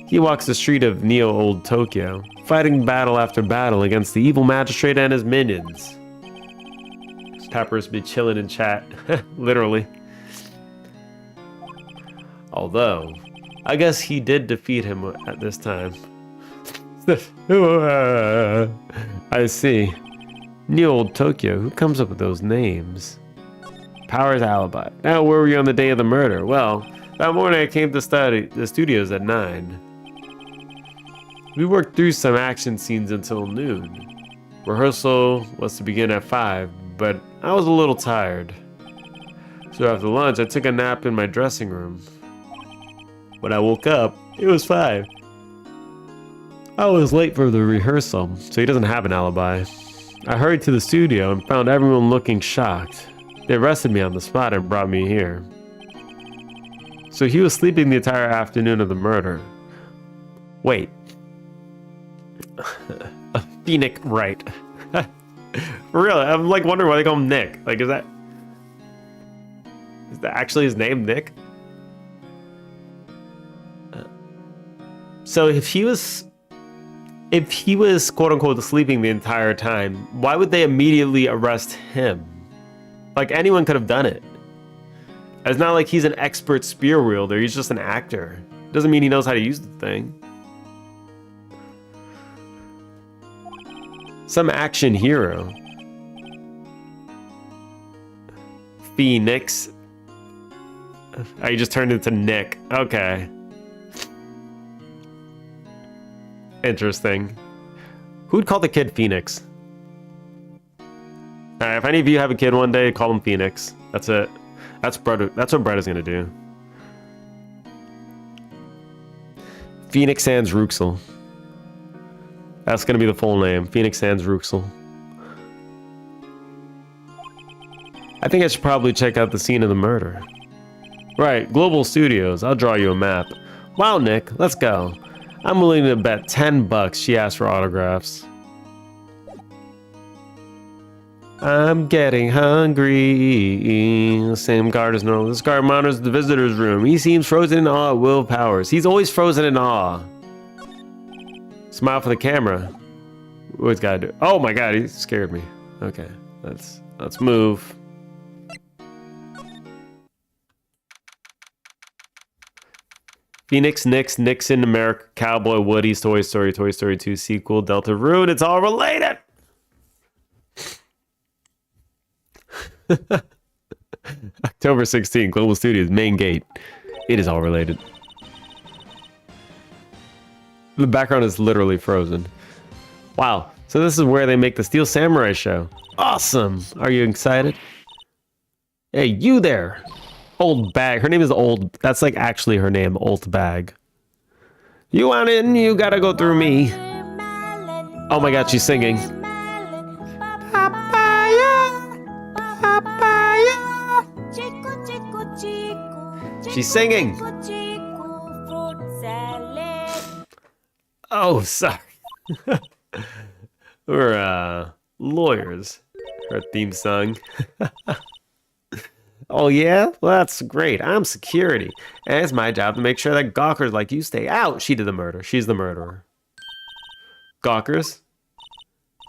Speaker 1: He walks the street of Neo-Old Tokyo, fighting battle after battle against the evil magistrate and his minions. Peppers be chilling in chat, literally. Although, I guess he did defeat him at this time. I see. Neo-Old Tokyo, who comes up with those names? Power's alibi. Now, where were you on the day of the murder? Well, that morning I came to study the studios at 9. We worked through some action scenes until noon. Rehearsal was to begin at 5, but I was a little tired. So after lunch, I took a nap in my dressing room. When I woke up, it was 5. I was late for the rehearsal, so he doesn't have an alibi. I hurried to the studio and found everyone looking shocked. They arrested me on the spot and brought me here. So he was sleeping the entire afternoon of the murder. Wait. A Phoenix, right. For real, I'm like wondering why they call him Nick. Like, is that actually his name, Nick? So if he was quote unquote sleeping the entire time, why would they immediately arrest him? Like, anyone could have done it. It's not like he's an expert spear wielder, he's just an actor. Doesn't mean he knows how to use the thing. Some action hero. Phoenix. Oh, you just turned into Nick. Okay. Interesting. Who'd call the kid Phoenix? Alright, if any of you have a kid one day, call him Phoenix. That's it. That's what Bretta's gonna do. Phoenix Sans Ruxel. That's gonna be the full name. Phoenix Sans Ruxel. I think I should probably check out the scene of the murder. Right, Global Studios. I'll draw you a map. Wow, Nick, let's go. I'm willing to bet $10 she asked for autographs. I'm getting hungry. Same guard as normal. This guard monitors the visitor's room. He seems frozen in awe at Will Powers. He's always frozen in awe. Smile for the camera. What's gotta do? Oh my god, he scared me. Okay, let's move. Phoenix, Nixon, America, Cowboy, Woody's Toy Story 2 sequel, Delta Rune. It's all related. October 16th, Global Studios, main gate. It is all related. The background is literally frozen. Wow. So this is where they make the Steel Samurai show. Awesome. Are you excited? Hey, you there. Old Bag. Her name is Old. That's like actually her name, Old Bag. You want in, you gotta go through me. Oh my god, she's singing. She's singing. Oh, sorry. We're lawyers. Her theme song. Oh yeah? Well, that's great. I'm security. And it's my job to make sure that gawkers like you stay out. She did the murder. She's the murderer. Gawkers?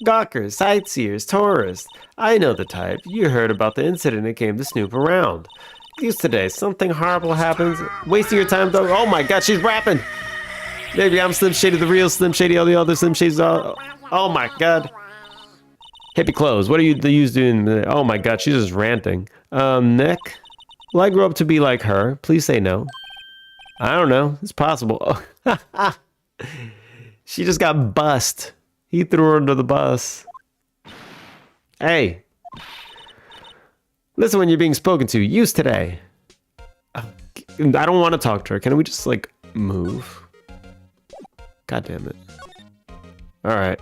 Speaker 1: Gawkers, sightseers, tourists. I know the type. You heard about the incident and came to snoop around. Excuse today. Something horrible happens. Wasting your time though. Oh my god, she's rapping. Maybe I'm Slim Shady, the real Slim Shady, all the other Slim Shadys are... Oh my god. Hippie clothes. What are you doing? Oh my god, she's just ranting. Nick? Will I grow up to be like her? Please say no. I don't know. It's possible. She just got bussed. He threw her under the bus. Hey. Listen when you're being spoken to. Use today. I don't want to talk to her. Can we just, like, move? God damn it. Alright.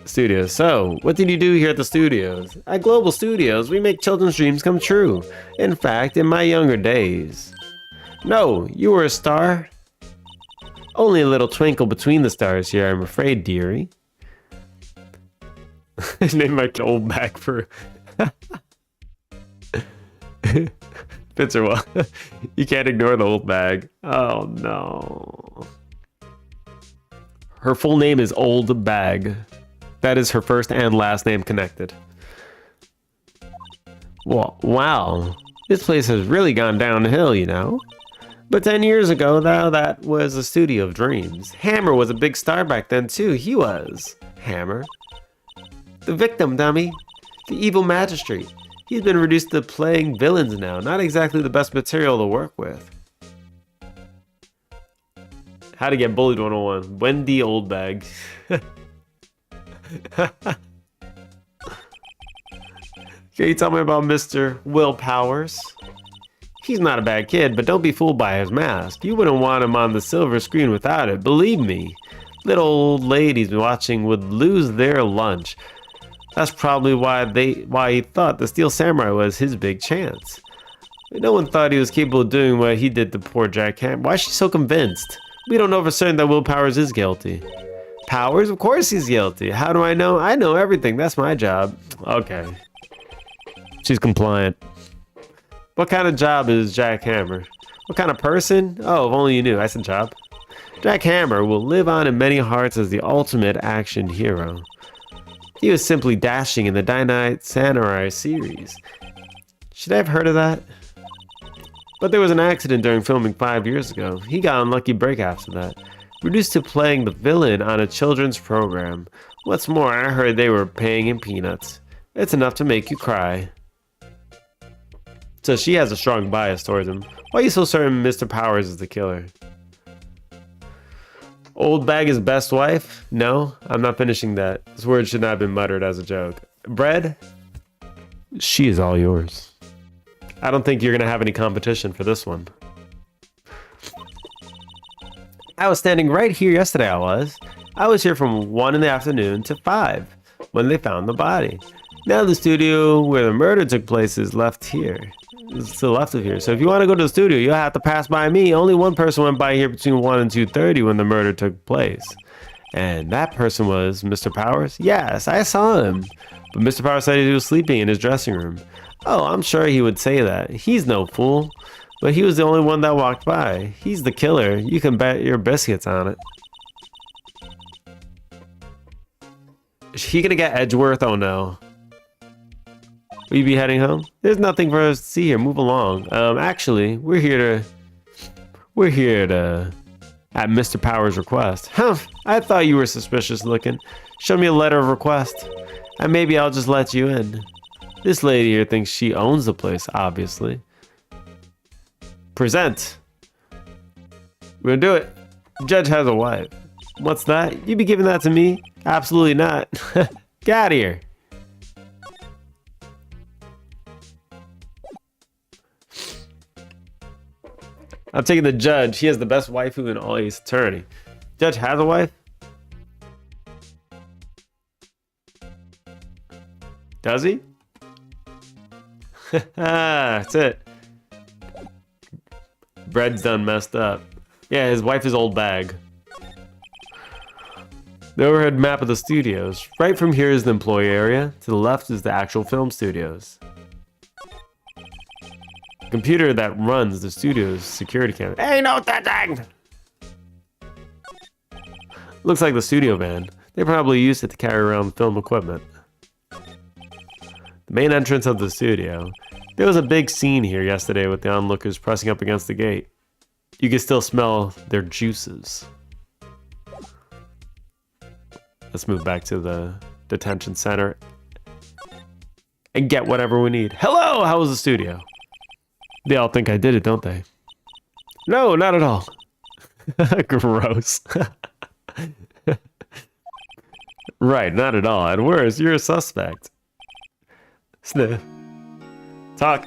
Speaker 1: Studios. So, what did you do here at the studios? At Global Studios, we make children's dreams come true. In fact, in my younger days. No, you were a star? Only a little twinkle between the stars here, I'm afraid, dearie. Name my old bag for... Fits her well. You can't ignore the old bag. Oh, no. Her full name is Old Bag. That is her first and last name connected. Well, wow. This place has really gone downhill, you know? But 10 years ago, that was a studio of dreams. Hammer was a big star back then, too. He was. Hammer. The victim, dummy. The evil magistrate. He's been reduced to playing villains now. Not exactly the best material to work with. How to get bullied 101. Wendy Oldbag. Can you tell me about Mr. Will Powers? He's not a bad kid, but don't be fooled by his mask. You wouldn't want him on the silver screen without it, believe me. Little old ladies watching would lose their lunch. That's probably why he thought the Steel Samurai was his big chance. No one thought he was capable of doing what he did to poor Jack Ham. Why is she so convinced? We don't know for certain that Will Powers is guilty. Powers? Of course he's guilty. How do I know? I know everything. That's my job. Okay. She's compliant. What kind of job is Jack Hammer? What kind of person? Oh, if only you knew. I said job. Jack Hammer will live on in many hearts as the ultimate action hero. He was simply dashing in the Dynamite Samurai series. Should I have heard of that? But there was an accident during filming 5 years ago. He got an unlucky break after that. Reduced to playing the villain on a children's program. What's more, I heard they were paying him peanuts. It's enough to make you cry. So she has a strong bias towards him. Why are you so certain Mr. Powers is the killer? Old Bag is best wife? No, I'm not finishing that. This word should not have been muttered as a joke. Bread? She is all yours. I don't think you're going to have any competition for this one. I was standing right here yesterday, I was here from 1 in the afternoon to 5 when they found the body. Now the studio where the murder took place is left here. It's to the left of here. So if you want to go to the studio, you'll have to pass by me. Only one person went by here between 1 and 2:30 when the murder took place. And that person was Mr. Powers? Yes, I saw him. But Mr. Powers said he was sleeping in his dressing room. Oh, I'm sure he would say that. He's no fool. But he was the only one that walked by. He's the killer. You can bet your biscuits on it. Is he gonna get Edgeworth? Oh no. Will you be heading home? There's nothing for us to see here. Move along. Actually, we're here to at Mr. Powers' request. Huh, I thought you were suspicious looking. Show me a letter of request, and maybe I'll just let you in. This lady here thinks she owns the place, obviously. Present. We're gonna do it. Judge has a wife. What's that? You be giving that to me? Absolutely not. Get out of here. I'm taking the judge. He has the best waifu in all Ace Attorney. Judge has a wife? Does he? That's it. Bread's done messed up. Yeah, his wife is Old Bag. The overhead map of the studios. Right from here is the employee area. To the left is the actual film studios. The computer that runs the studio's security camera. Hey, no touching! Looks like the studio van. They probably used it to carry around film equipment. The main entrance of the studio. There was a big scene here yesterday with the onlookers pressing up against the gate. You can still smell their juices. Let's move back to the detention center and get whatever we need. Hello, how was the studio? They all think I did it, don't they? No, not at all. Gross. Right, not at all. And worse, you're a suspect. Sniff. Talk.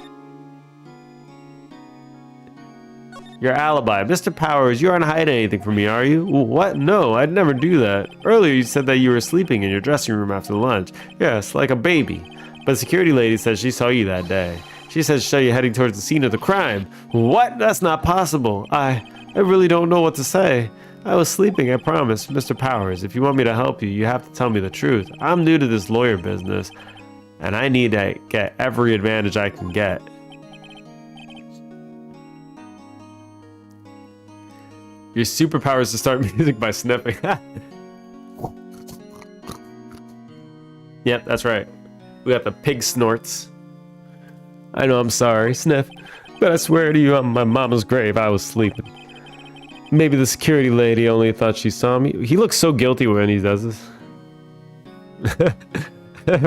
Speaker 1: Your alibi. Mr. Powers, you aren't hiding anything from me, are you? What? No, I'd never do that. Earlier you said that you were sleeping in your dressing room after lunch. Yes, like a baby. But the security lady says she saw you that day. She says she saw you heading towards the scene of the crime. What? That's not possible. I really don't know what to say. I was sleeping, I promise. Mr. Powers, if you want me to help you, you have to tell me the truth. I'm new to this lawyer business, and I need to get every advantage I can get. Your superpower is to start music by sniffing. Yep, that's right. We got the pig snorts. I know, I'm sorry, sniff, but I swear to you on my mama's grave I was sleeping. Maybe the security lady only thought she saw me. He looks so guilty when he does this.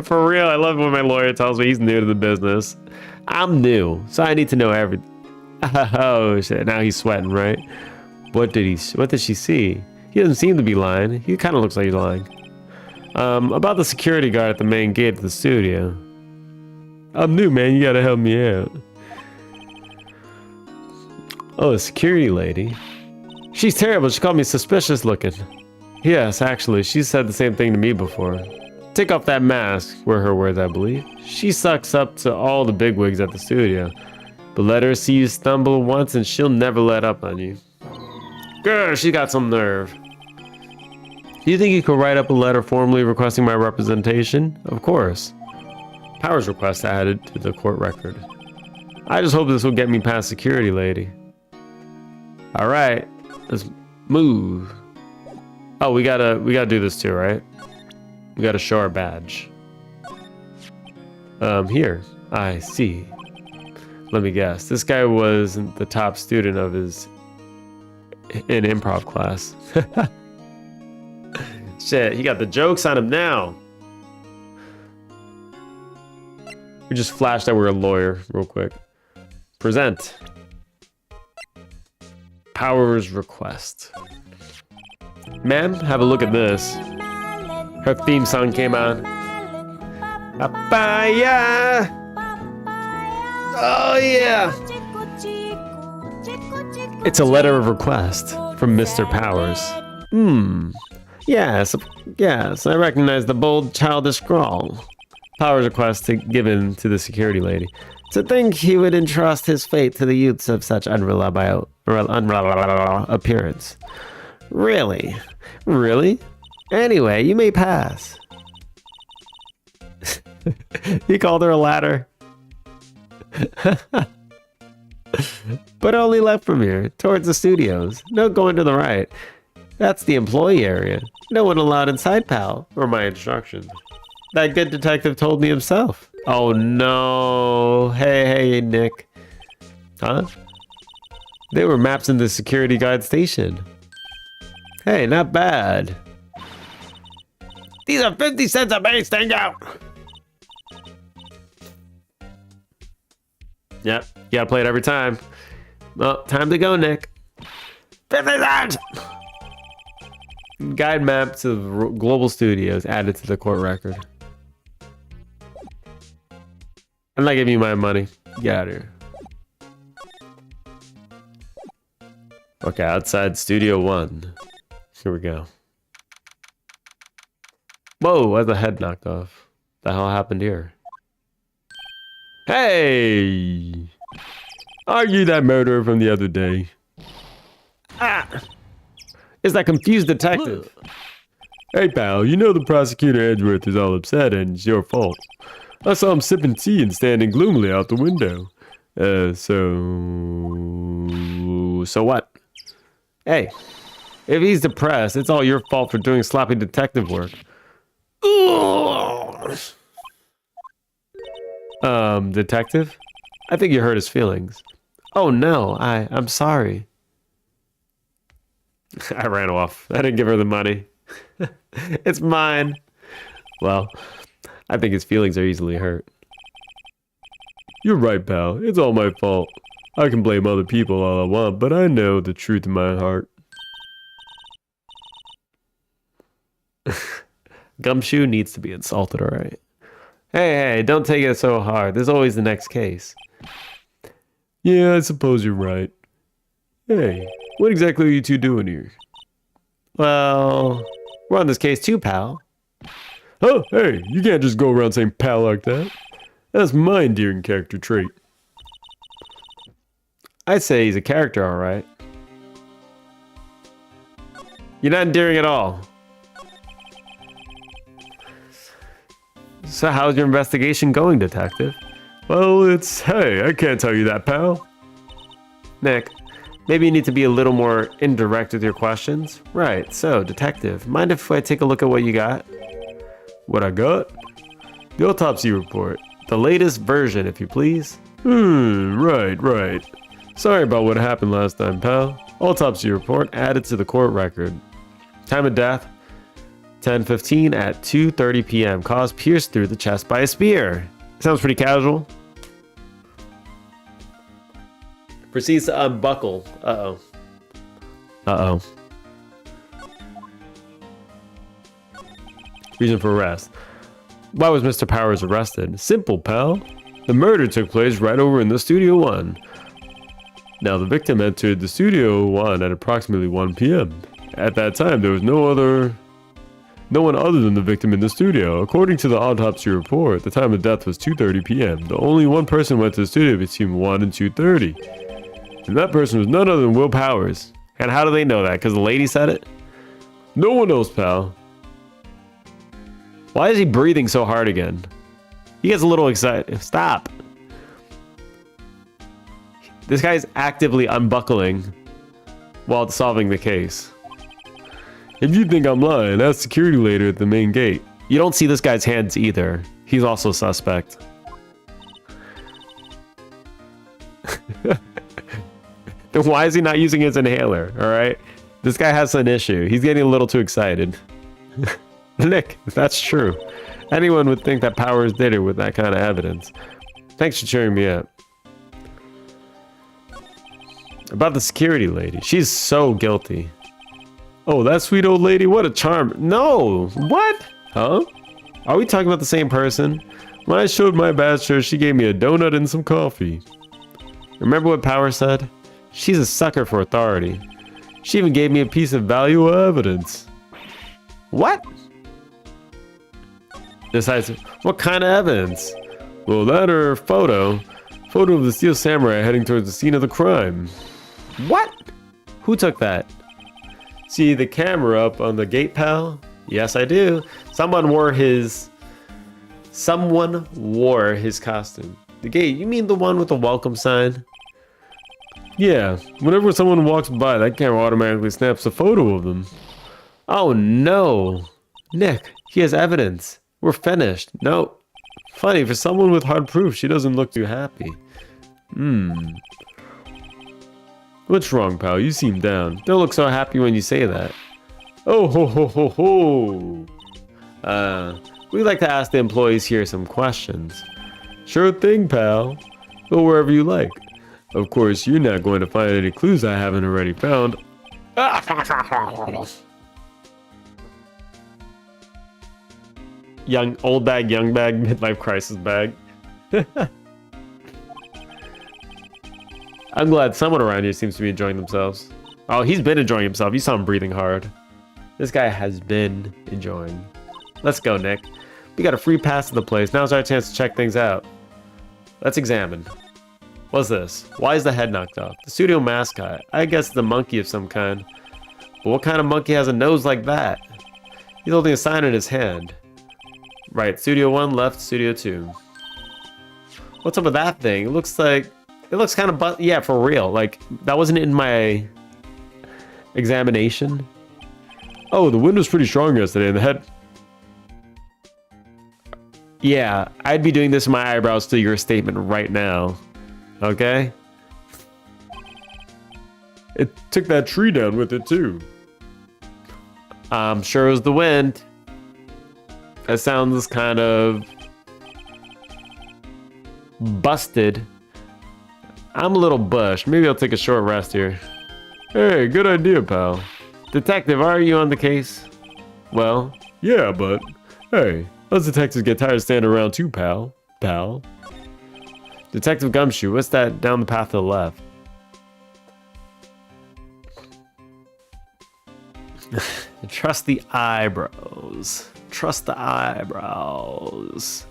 Speaker 1: For real, I love when my lawyer tells me he's new to the business. I'm new, so I need to know everything. Oh shit, now he's sweating, right? What did she see? He doesn't seem to be lying. He kind of looks like he's lying. About the security guard at the main gate of the studio. I'm new, man. You gotta help me out. Oh, the security lady. She's terrible. She called me suspicious looking. Yes, actually, she said the same thing to me before. Take off that mask, were her words, I believe. She sucks up to all the bigwigs at the studio. But let her see you stumble once and she'll never let up on you. Girl, she got some nerve. Do you think you could write up a letter formally requesting my representation? Of course. Powers request added to the court record. I just hope this will get me past security lady. Alright, let's move. Oh, we gotta do this too, right? We gotta show our badge. Here. I see. Let me guess. This guy was the top student of his in improv class. Shit, he got the jokes on him now. We just flashed that we're a lawyer real quick. Present. Powers request. Ma'am, have a look at this. Her theme song came on. Papaya! Oh yeah! It's a letter of request from Mr. Powers. Yes, I recognize the bold, childish scrawl. Powers request given to the security lady. To think he would entrust his fate to the youths of such unreliable appearance. Really? Really? Anyway, you may pass. He called her a ladder. But only left from here, towards the studios. No going to the right. That's the employee area. No one allowed inside, pal. Or my instructions. That good detective told me himself. Oh no. Hey, Nick. Huh? They were maps in the security guard station. Hey, not bad. These are 50 cents a base, stand out. Yep, you gotta play it every time. Well, time to go, Nick. 50 cents! Guide maps of global studios added to the court record. I'm not giving you my money. Get out of here. Okay, outside Studio 1. Here we go. Whoa, I had the head knocked off. The hell happened here? Hey! Are you that murderer from the other day? Ah! It's that confused detective. Hey pal, you know the prosecutor Edgeworth is all upset and it's your fault. I saw him sipping tea and standing gloomily out the window. So what? Hey, if he's depressed, it's all your fault for doing sloppy detective work. Detective? I think you hurt his feelings. Oh no, I'm sorry. I ran off. I didn't give her the money. It's mine. Well, I think his feelings are easily hurt. You're right, pal. It's all my fault. I can blame other people all I want, but I know the truth in my heart. Gumshoe needs to be insulted, alright. Hey, don't take it so hard. There's always the next case. Yeah, I suppose you're right. Hey, what exactly are you two doing here? Well, we're on this case too, pal. Oh, hey, you can't just go around saying pal like that. That's my endearing character trait. I'd say he's a character, alright. You're not endearing at all. So how's your investigation going, detective? Well, hey, I can't tell you that, pal. Nick, maybe you need to be a little more indirect with your questions. Right, so, detective, mind if I take a look at what you got? What I got? The autopsy report. The latest version, if you please. Right. Sorry about what happened last time, pal. Autopsy report added to the court record. Time of death, 10:15 at 2:30 p.m. Cause pierced through the chest by a spear. Sounds pretty casual. Proceeds to unbuckle. Uh-oh. Reason for arrest. Why was Mr. Powers arrested? Simple, pal. The murder took place right over in the Studio 1. Now, the victim entered the Studio 1 at approximately 1 p.m. At that time, there was no one other than the victim in the studio. According to the autopsy report, the time of death was 2:30 p.m. The only one person went to the studio between 1 and 2:30. And that person was none other than Will Powers. And how do they know that? Because the lady said it? No one knows, pal. Why is he breathing so hard again? He gets a little excited. Stop. This guy's actively unbuckling while solving the case. If you think I'm lying, ask security later at the main gate. You don't see this guy's hands either. He's also suspect. Then why is he not using his inhaler? Alright? This guy has an issue. He's getting a little too excited. Nick, if that's true, anyone would think that Powers did it with that kind of evidence. Thanks for cheering me up. About the security lady. She's so guilty. Oh, that sweet old lady? What a charm. No! What? Huh? Are we talking about the same person? When I showed my bachelor, she gave me a donut and some coffee. Remember what Power said? She's a sucker for authority. She even gave me a piece of valuable evidence. What? Besides, what kind of evidence? Well, that or photo. Photo of the Steel Samurai heading towards the scene of the crime. What? Who took that? See the camera up on the gate, pal? Yes, I do. Someone wore his costume. The gate, you mean the one with the welcome sign? Yeah, whenever someone walks by, that camera automatically snaps a photo of them. Oh no! Nick, he has evidence. We're finished. No. Funny, for someone with hard proof, she doesn't look too happy. What's wrong, pal? You seem down. Don't look so happy when you say that. Oh, ho, ho, ho, ho. We'd like to ask the employees here some questions. Sure thing, pal. Go wherever you like. Of course, you're not going to find any clues I haven't already found. Old bag, young bag, midlife crisis bag. I'm glad someone around here seems to be enjoying themselves. Oh, he's been enjoying himself. You saw him breathing hard. This guy has been enjoying. Let's go, Nick. We got a free pass to the place. Now's our chance to check things out. Let's examine. What's this? Why is the head knocked off? The studio mascot. I guess it's a monkey of some kind. But what kind of monkey has a nose like that? He's holding a sign in his hand. Right, Studio 1 left, Studio 2. What's up with that thing? It looks kind of, yeah, for real. Like, that wasn't in my examination. Oh, the wind was pretty strong yesterday and the head... Yeah, I'd be doing this in my eyebrows to your statement right now. Okay? It took that tree down with it, too. I'm sure it was the wind. That sounds kind of... busted. I'm a little bushed. Maybe I'll take a short rest here. Hey, good idea, pal. Detective, are you on the case? Well, yeah, but... Hey, Those detectives get tired of standing around too, pal. Pal. Detective Gumshoe, what's that down the path to the left? Trust the eyebrows. Trust the eyebrows.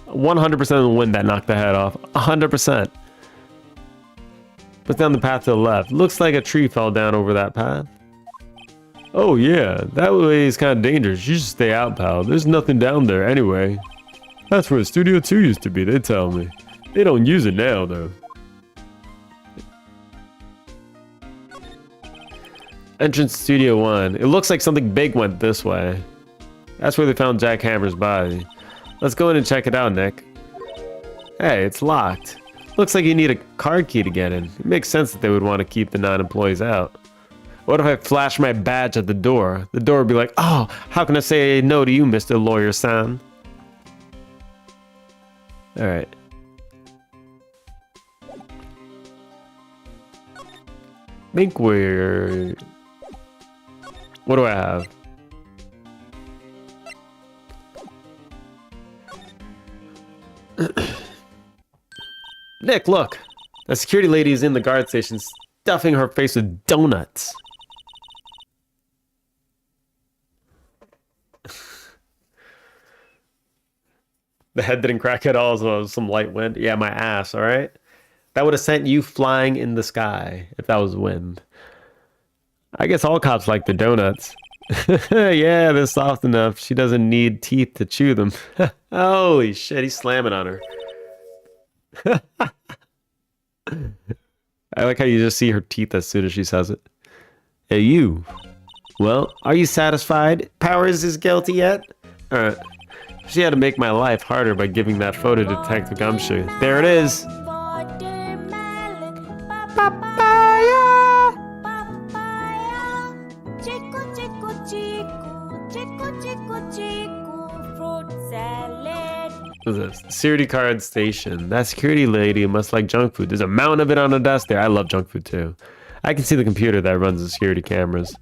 Speaker 1: 100% of the wind that knocked the head off. 100%. What's down the path to the left? Looks like a tree fell down over that path. Oh yeah, that way is kind of dangerous. You should stay out, pal. There's nothing down there anyway. That's where Studio 2 used to be, they tell me. They don't use it now, though. Entrance Studio 1. It looks like something big went this way. That's where they found Jack Hammer's body. Let's go in and check it out, Nick. Hey, it's locked. Looks like you need a card key to get in. It makes sense that they would want to keep the 9 employees out. What if I flash my badge at the door? The door would be like, oh, how can I say no to you, Mr. Lawyer-san? Alright. Think we're... What do I have? Nick, look! The security lady is in the guard station stuffing her face with donuts. The head didn't crack at all, so it was some light wind. Yeah, my ass, alright? That would have sent you flying in the sky if that was wind. I guess all cops like their donuts. Yeah, they're soft enough. She doesn't need teeth to chew them. Holy shit, he's slamming on her. I like how you just see her teeth as soon as she says it. Hey, you. Well, are you satisfied? Powers is guilty yet? Alright. She had to make my life harder by giving that photo to Detective Gumshoe. There it is. What's this? Security card station. That security lady must like junk food. There's a mountain of it on the desk there. I love junk food too. I can see the computer that runs the security cameras.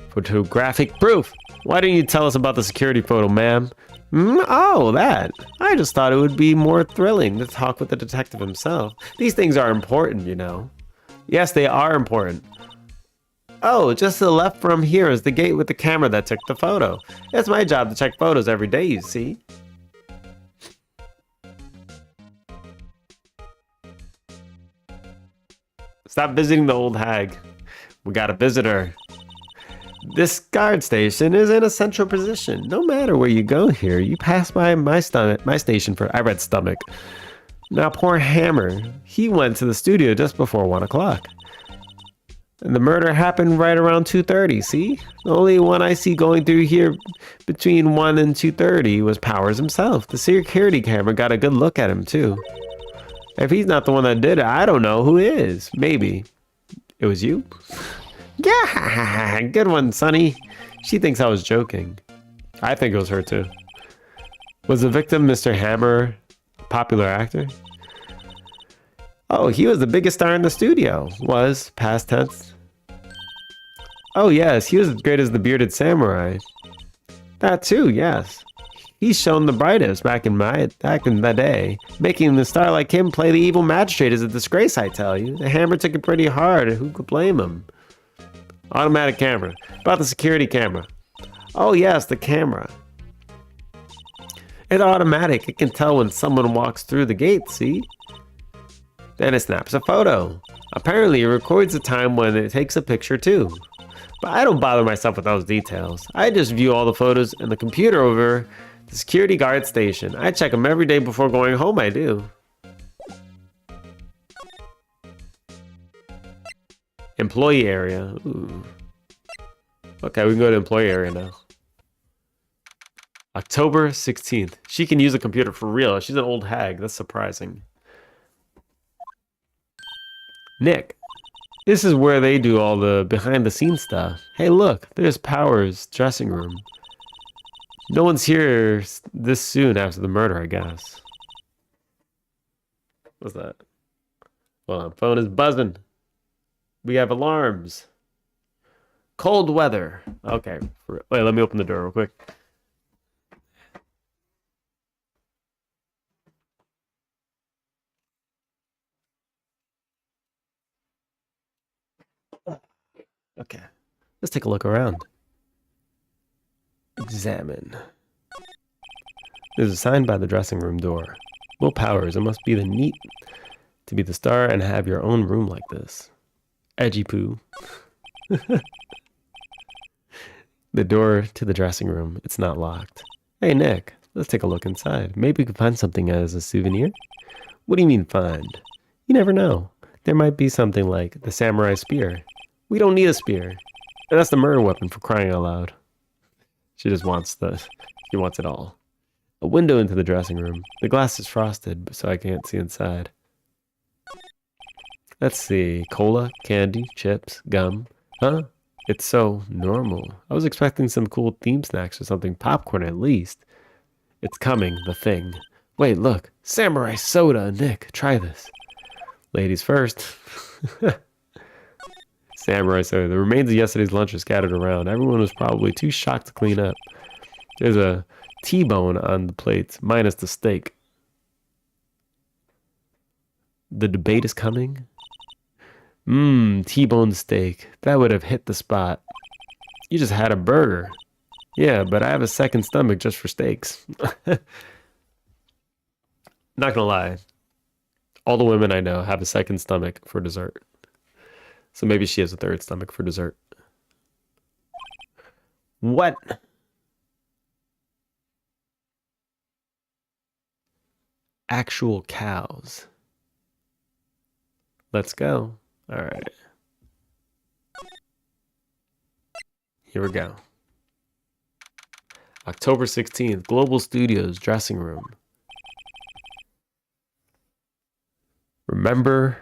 Speaker 1: Photographic proof. Why didn't you tell us about the security photo, ma'am? Oh, that. I just thought it would be more thrilling to talk with the detective himself. These things are important, you know. Yes, they are important. Oh, just to the left from here is the gate with the camera that took the photo. It's my job to check photos every day, you see. Stop visiting the old hag. We got a visitor. This guard station is in a central position. No matter where you go here, you pass by my station for... I read stomach. Now poor Hammer, he went to the studio just before 1 o'clock. And the murder happened right around 2:30, see? The only one I see going through here between 1 and 2:30 was Powers himself. The security camera got a good look at him too. If he's not the one that did it, I don't know who is. Maybe. It was you? Yeah, good one, Sonny. She thinks I was joking. I think it was her too. Was the victim Mr. Hammer a popular actor? Oh, he was the biggest star in the studio. Was, past tense. Oh yes, he was as great as the bearded samurai. That too, yes. He's shown the brightest back in the day. Making the star like him play the evil magistrate is a disgrace, I tell you. The Hammer took it pretty hard. Who could blame him? Automatic camera. About the security camera. Oh yes, the camera. It's automatic. It can tell when someone walks through the gate, see? Then it snaps a photo. Apparently it records the time when it takes a picture too. But I don't bother myself with those details. I just view all the photos in the computer over the security guard station. I check them every day before going home, I do. Employee area. Ooh. Okay, we can go to employee area now. October 16th. She can use a computer for real. She's an old hag. That's surprising. Nick. This is where they do all the behind-the-scenes stuff. Hey, look. There's Powers' dressing room. No one's here this soon after the murder, I guess. What's that? Well, phone is buzzing. We have alarms. Cold weather. Okay. Wait, let me open the door real quick. Okay. Let's take a look around. Examine. There's a sign by the dressing room door. Will Powers, it must be the neat to be the star and have your own room like this. Edgy poo. The door to the dressing room. It's not locked. Hey, Nick, let's take a look inside. Maybe we could find something as a souvenir? What do you mean find? You never know. There might be something like the samurai spear. We don't need a spear. And that's the murder weapon, for crying out loud. She just wants she wants it all. A window into the dressing room. The glass is frosted, so I can't see inside. Let's see. Cola, candy, chips, gum. Huh? It's so normal. I was expecting some cool theme snacks or something. Popcorn at least. It's coming, the thing. Wait, look. Samurai soda. Nick, try this. Ladies first. Samurai soda. The remains of yesterday's lunch are scattered around. Everyone was probably too shocked to clean up. There's a T-bone on the plates, minus the steak. The debate is coming. T-bone steak. That would have hit the spot. You just had a burger. Yeah, but I have a second stomach just for steaks. Not gonna lie. All the women I know have a second stomach for dessert. So maybe she has a third stomach for dessert. What? Actual cows. Let's go. All right. Here we go. October 16th, Global Studios dressing room. Remember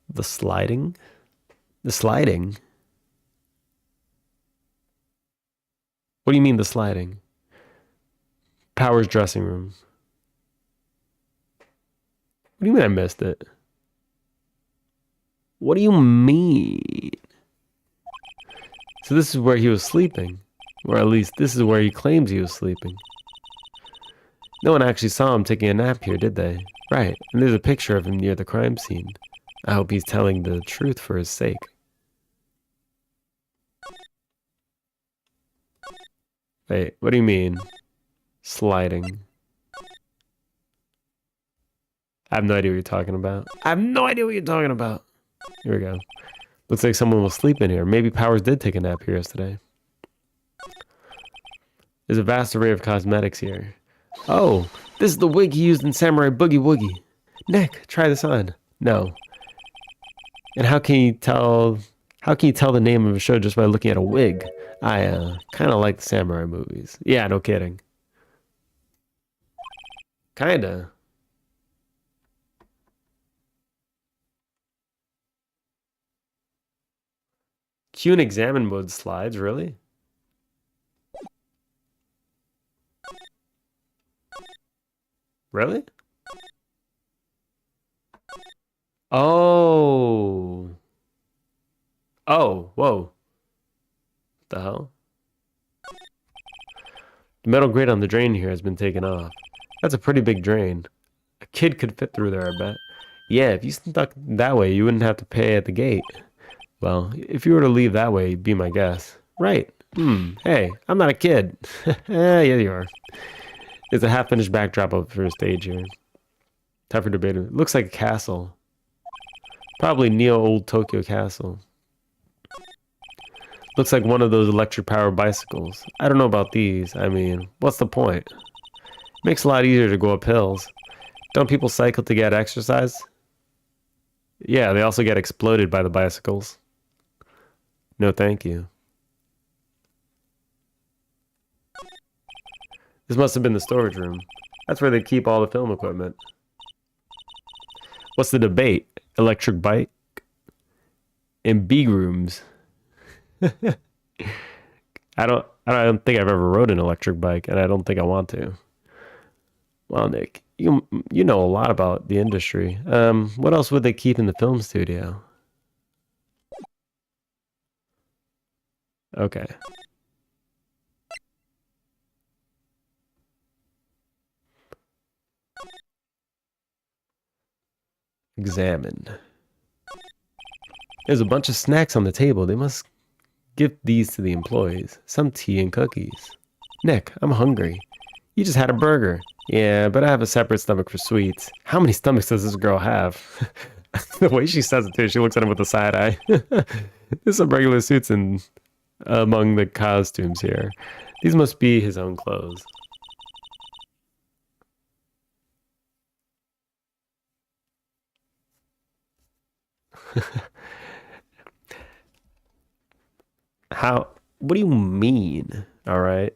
Speaker 1: the sliding? The sliding? What do you mean the sliding? Powers dressing room. What do you mean I missed it? What do you mean? So this is where he was sleeping. Or at least this is where he claims he was sleeping. No one actually saw him taking a nap here, did they? Right, and there's a picture of him near the crime scene. I hope he's telling the truth for his sake. Wait, what do you mean? Sliding. I have no idea what you're talking about. I have no idea what you're talking about. Here we go. Looks like someone was sleeping here. Maybe Powers did take a nap here yesterday. There's a vast array of cosmetics here. Oh, this is the wig he used in Samurai Boogie Woogie. Nick, try this on. No. And how can you tell the name of a show just by looking at a wig? I kind of like the samurai movies. Yeah, no kidding. Kinda. Q and examine mode slides, really? Really? Oh. Oh, whoa. What the hell? The metal grate on the drain here has been taken off. That's a pretty big drain. A kid could fit through there, I bet. Yeah, if you stuck that way, you wouldn't have to pay at the gate. Well, if you were to leave that way, be my guess. Right. Hey, I'm not a kid. Yeah, you are. There's a half-finished backdrop of for a stage here. Time for debate. It looks like a castle. Probably Neo-Old Tokyo Castle. Looks like one of those electric-powered bicycles. I don't know about these. I mean, what's the point? Makes it a lot easier to go up hills. Don't people cycle to get exercise? Yeah, they also get exploded by the bicycles. No, thank you. This must have been the storage room. That's where they keep all the film equipment. What's the debate? Electric bike? In B rooms. I don't think I've ever rode an electric bike, and I don't think I want to. Well, Nick, you know a lot about the industry. What else would they keep in the film studio? Okay. Examine. There's a bunch of snacks on the table. They must give these to the employees. Some tea and cookies. Nick, I'm hungry. You just had a burger. Yeah, but I have a separate stomach for sweets. How many stomachs does this girl have? The way she says it too, she looks at him with a side eye. There's some regular suits and among the costumes here. These must be his own clothes. How? What do you mean? All right.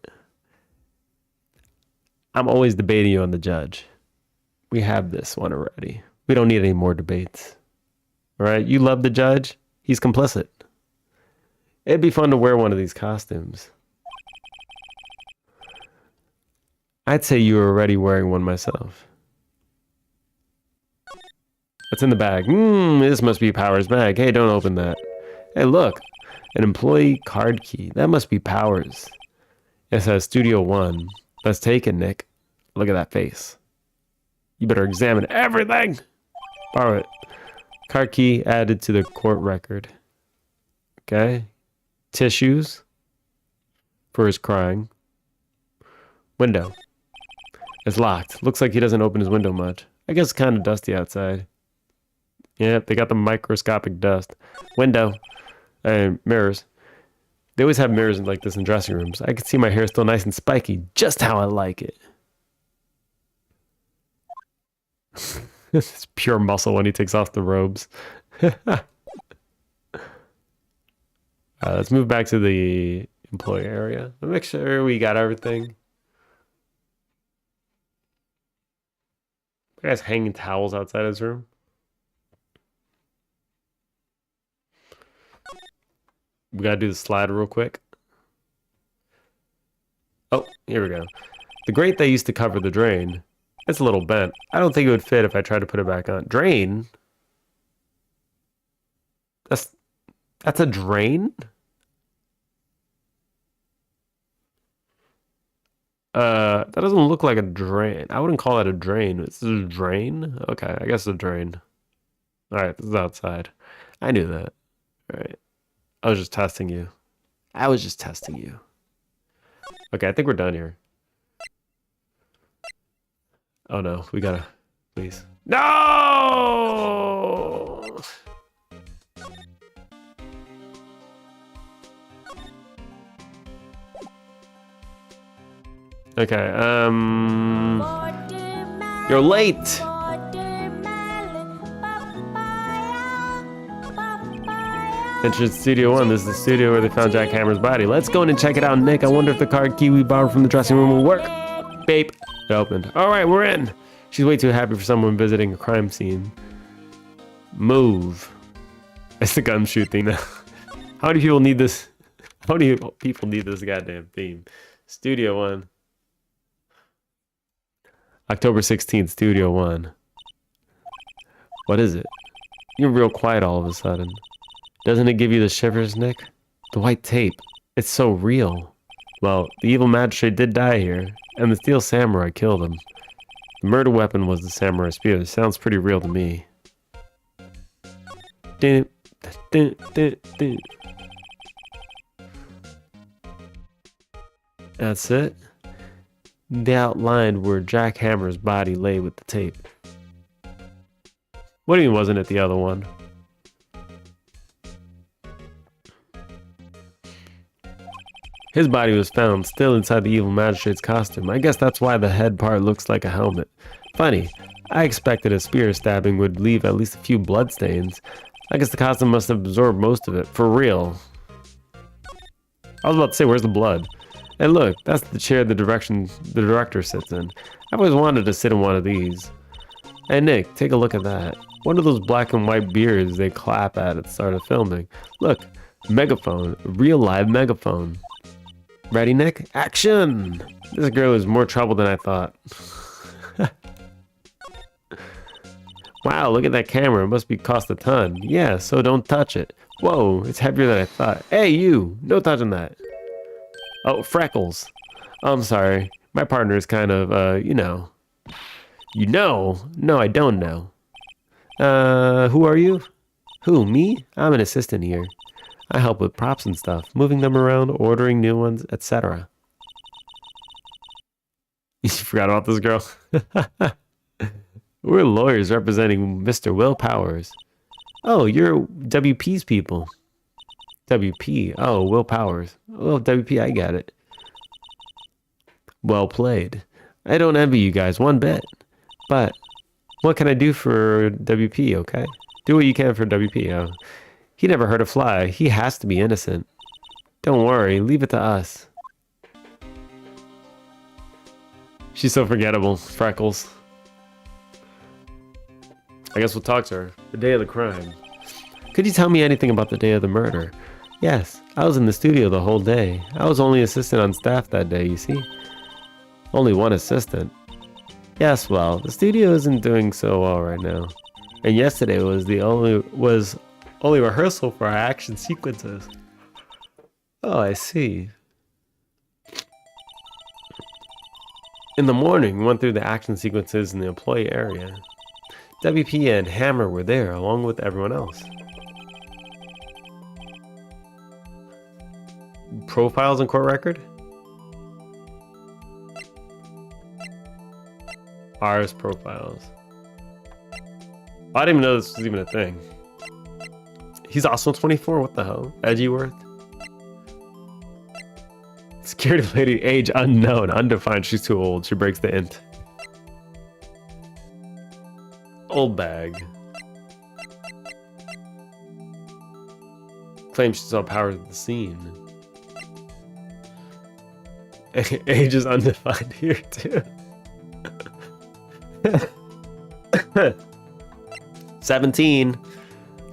Speaker 1: I'm always debating you on the judge. We have this one already. We don't need any more debates. All right. You love the judge. He's complicit. It'd be fun to wear one of these costumes. I'd say you were already wearing one myself. What's in the bag? This must be Power's bag. Hey, don't open that. Hey, look. An employee card key. That must be Power's. It says Studio One. Let's take it, Nick. Look at that face. You better examine everything. Borrow it. Card key added to the court record. Okay. Tissues for his crying. Window. It's locked. Looks like he doesn't open his window much. I guess it's kind of dusty outside. Yep, they got the microscopic dust. Window. And mirrors. They always have mirrors like this in dressing rooms. I can see my hair still nice and spiky, just how I like it. It's pure muscle when he takes off the robes. Let's move back to the employee area. Let's make sure we got everything. The guy's hanging towels outside his room. We gotta do the slide real quick. Oh, here we go. The grate they used to cover the drain. It's a little bent. I don't think it would fit if I tried to put it back on. Drain? That's a drain? That doesn't look like a drain. I wouldn't call it a drain. This is a drain? Okay, I guess it's a drain. Alright, this is outside. I knew that. Alright. I was just testing you. I was just testing you. Okay, I think we're done here. Oh no, we gotta... Please. No! Okay, you're late! Entrance Studio 1. This is the studio where they found Jack Hammer's body. Let's go in and check it out, Nick. I wonder if the card key we borrowed from the dressing room will work. Babe. It opened. Alright, we're in. She's way too happy for someone visiting a crime scene. Move. It's the gumshoe thing now. How many people need this? How many people need this goddamn theme? Studio 1. October 16th, Studio 1. What is it? You're real quiet all of a sudden. Doesn't it give you the shivers, Nick? The white tape. It's so real. Well, the evil magistrate did die here, and the steel samurai killed him. The murder weapon was the samurai spear. It sounds pretty real to me. Dun, dun, dun, dun. That's it. They outlined where Jack Hammer's body lay with the tape. What do you mean wasn't it the other one? His body was found still inside the evil magistrate's costume. I guess that's why the head part looks like a helmet. Funny, I expected a spear stabbing would leave at least a few blood stains. I guess the costume must have absorbed most of it. For real. I was about to say, where's the blood? Hey look, that's the chair the director sits in. I've always wanted to sit in one of these. Hey Nick, take a look at that. One of those black and white beards they clap at the start of filming. Look, megaphone, a real live megaphone. Ready, Nick? Action! This girl is more trouble than I thought. Wow, look at that camera. It must be cost a ton. Yeah, so don't touch it. Whoa, it's heavier than I thought. Hey, you! No touching that. Oh, Freckles. I'm sorry. My partner is kind of, you know. You know? No, I don't know. Who are you? Who, me? I'm an assistant here. I help with props and stuff, moving them around, ordering new ones, etc. You forgot about this girl? We're lawyers representing Mr. Will Powers. Oh, you're WP's people. WP. Oh, Will Powers. Oh, WP, I got it. Well played. I don't envy you guys one bit. But what can I do for WP, okay? Do what you can for WP. Oh, he never hurt a fly. He has to be innocent. Don't worry. Leave it to us. She's so forgettable. Freckles. I guess we'll talk to her. The day of the crime. Could you tell me anything about the day of the murder? Yes, I was in the studio the whole day. I was only assistant on staff that day, you see? Only one assistant. Yes, well, the studio isn't doing so well right now. And yesterday was only rehearsal for our action sequences. Oh, I see. In the morning, we went through the action sequences in the employee area. WP and Hammer were there along with everyone else. Profiles and court record? R's profiles. I didn't even know this was even a thing. He's also 24, what the hell? Edgeworth? Security lady, age unknown, undefined, she's too old, she breaks the int. Old bag. Claims she saw Powers at the scene. Age is undefined here too. 17.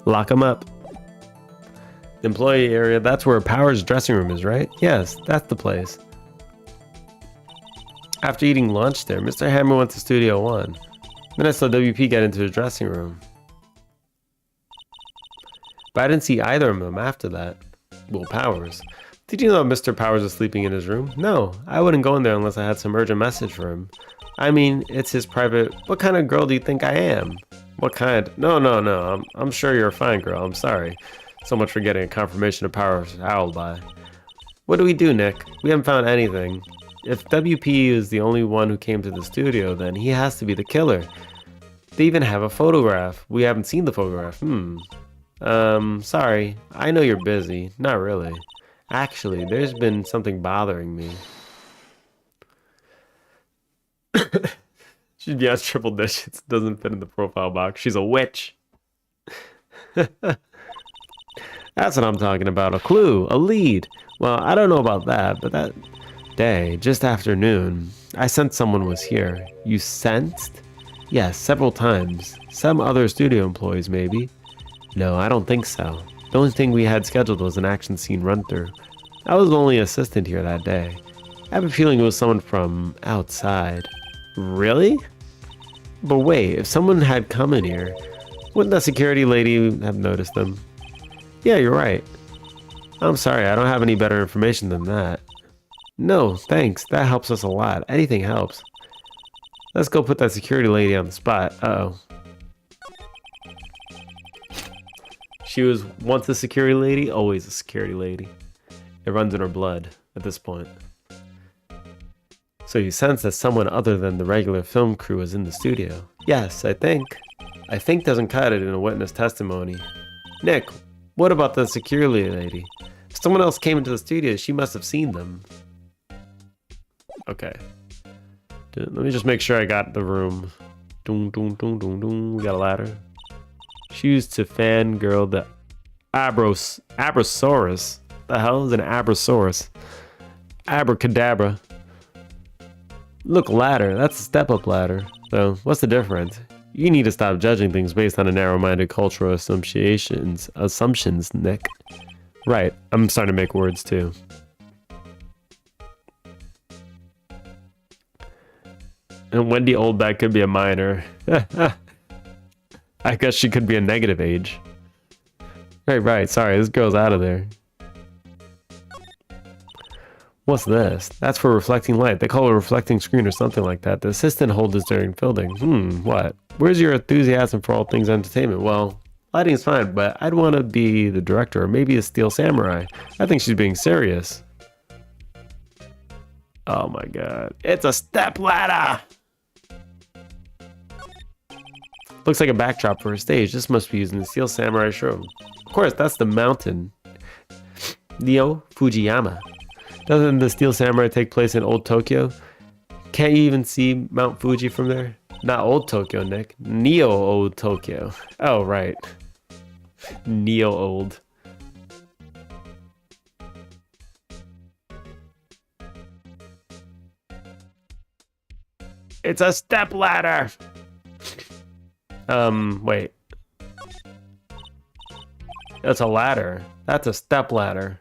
Speaker 1: Lock him up. The employee area, that's where Powers' dressing room is, right? Yes, that's the place. After eating lunch there, Mr. Hammer went to Studio 1. Then I saw WP get into his dressing room. But I didn't see either of them after that. Well, Powers. Did you know Mr. Powers is sleeping in his room? No, I wouldn't go in there unless I had some urgent message for him. I mean, it's his private... What kind of girl do you think I am? What kind? No. I'm sure you're a fine girl. I'm sorry. So much for getting a confirmation of Powers' alibi. What do we do, Nick? We haven't found anything. If WP is the only one who came to the studio, then he has to be the killer. They even have a photograph. We haven't seen the photograph. Sorry. I know you're busy. Not really. Actually, there's been something bothering me. She'd be on triple digits. Doesn't fit in the profile box. She's a witch. That's what I'm talking about. A clue. A lead. Well, I don't know about that, but that day, just after noon, I sensed someone was here. You sensed? Yes, several times. Some other studio employees, maybe. No, I don't think so. The only thing we had scheduled was an action scene run-through. I was the only assistant here that day. I have a feeling it was someone from outside. Really? But wait, if someone had come in here, wouldn't the security lady have noticed them? Yeah, you're right. I'm sorry, I don't have any better information than that. No, thanks. That helps us a lot. Anything helps. Let's go put that security lady on the spot. Uh-oh. She was once a security lady, always a security lady. It runs in her blood at this point. So you sense that someone other than the regular film crew is in the studio? Yes, I think. I think doesn't cut it in a witness testimony. Nick, what about the security lady? If someone else came into the studio, she must have seen them. Okay. Let me just make sure I got the room. Dun, dun, dun, dun, dun. We got a ladder. Choose to fangirl the Abrosaurus. The hell is an Abrosaurus? Abracadabra. Look, ladder. That's a step-up ladder. So, what's the difference? You need to stop judging things based on a narrow-minded cultural assumptions, Nick. Right. I'm starting to make words, too. And Wendy Oldback could be a minor. I guess she could be a negative age. Right. Sorry, this girl's out of there. What's this? That's for reflecting light. They call it a reflecting screen or something like that. The assistant holds this during filming. What? Where's your enthusiasm for all things entertainment? Well, lighting's fine, but I'd want to be the director or maybe a steel samurai. I think she's being serious. Oh my god. It's a step ladder! Looks like a backdrop for a stage. This must be used in the Steel Samurai show. Of course, that's the mountain. Neo Fujiyama. Doesn't the Steel Samurai take place in Old Tokyo? Can't you even see Mount Fuji from there? Not Old Tokyo, Nick. Neo Old Tokyo. Oh, right. Neo Old. It's a step ladder! Wait. That's a ladder. That's a step ladder.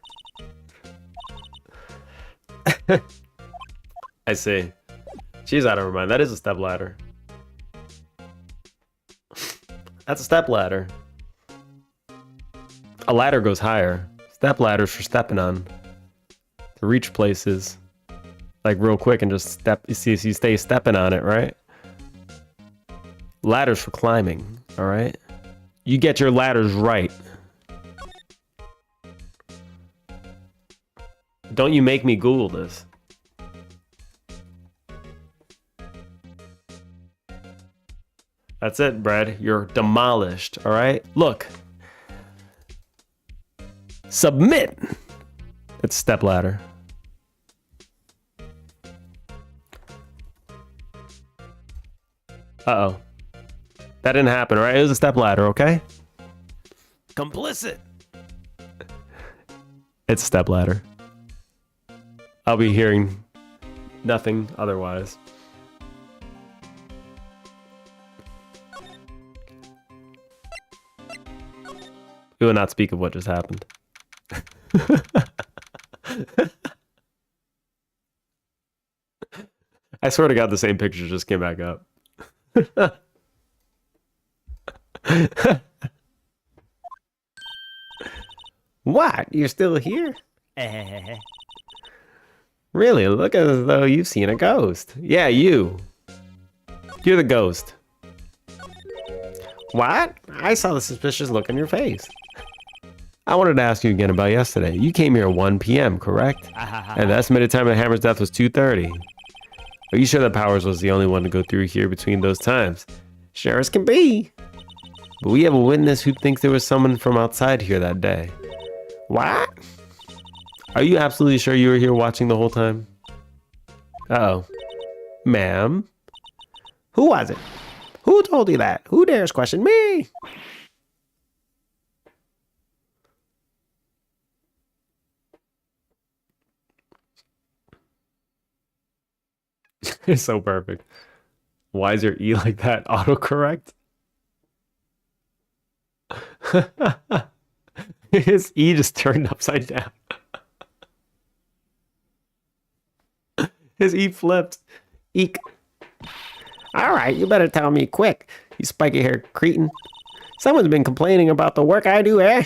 Speaker 1: I see. She's out of her mind. That is a step ladder. That's a step ladder. A ladder goes higher. Step ladders for stepping on. To reach places. Like real quick and just step. You see, you stay stepping on it, right? Ladders for climbing, alright? You get your ladders right. Don't you make me Google this. That's it, Brad. You're demolished, alright? Look. Submit! It's a step ladder. Uh-oh. That didn't happen, right? It was a step ladder, okay?
Speaker 3: Complicit.
Speaker 1: It's a step ladder. I'll be hearing nothing otherwise. We will not speak of what just happened. I swear to God, the same picture just came back up. What? You're still here? Really? Look as though you've seen a ghost. Yeah, you. You're the ghost. What? I saw the suspicious look on your face. I wanted to ask you again about yesterday. You came here at 1 p.m., correct? And the estimated time of Hammer's death was 2:30. Are you sure that Powers was the only one to go through here between those times? Sure as can be. But we have a witness who thinks there was someone from outside here that day. What? Are you absolutely sure you were here watching the whole time? Uh-oh. Ma'am? Who was it? Who told you that? Who dares question me? It's so perfect. Why is your E like that? Autocorrect? His E just turned upside down. His E flipped. Eek. Alright, you better tell me quick, you spiky haired cretin. Someone's been complaining about the work I do, eh?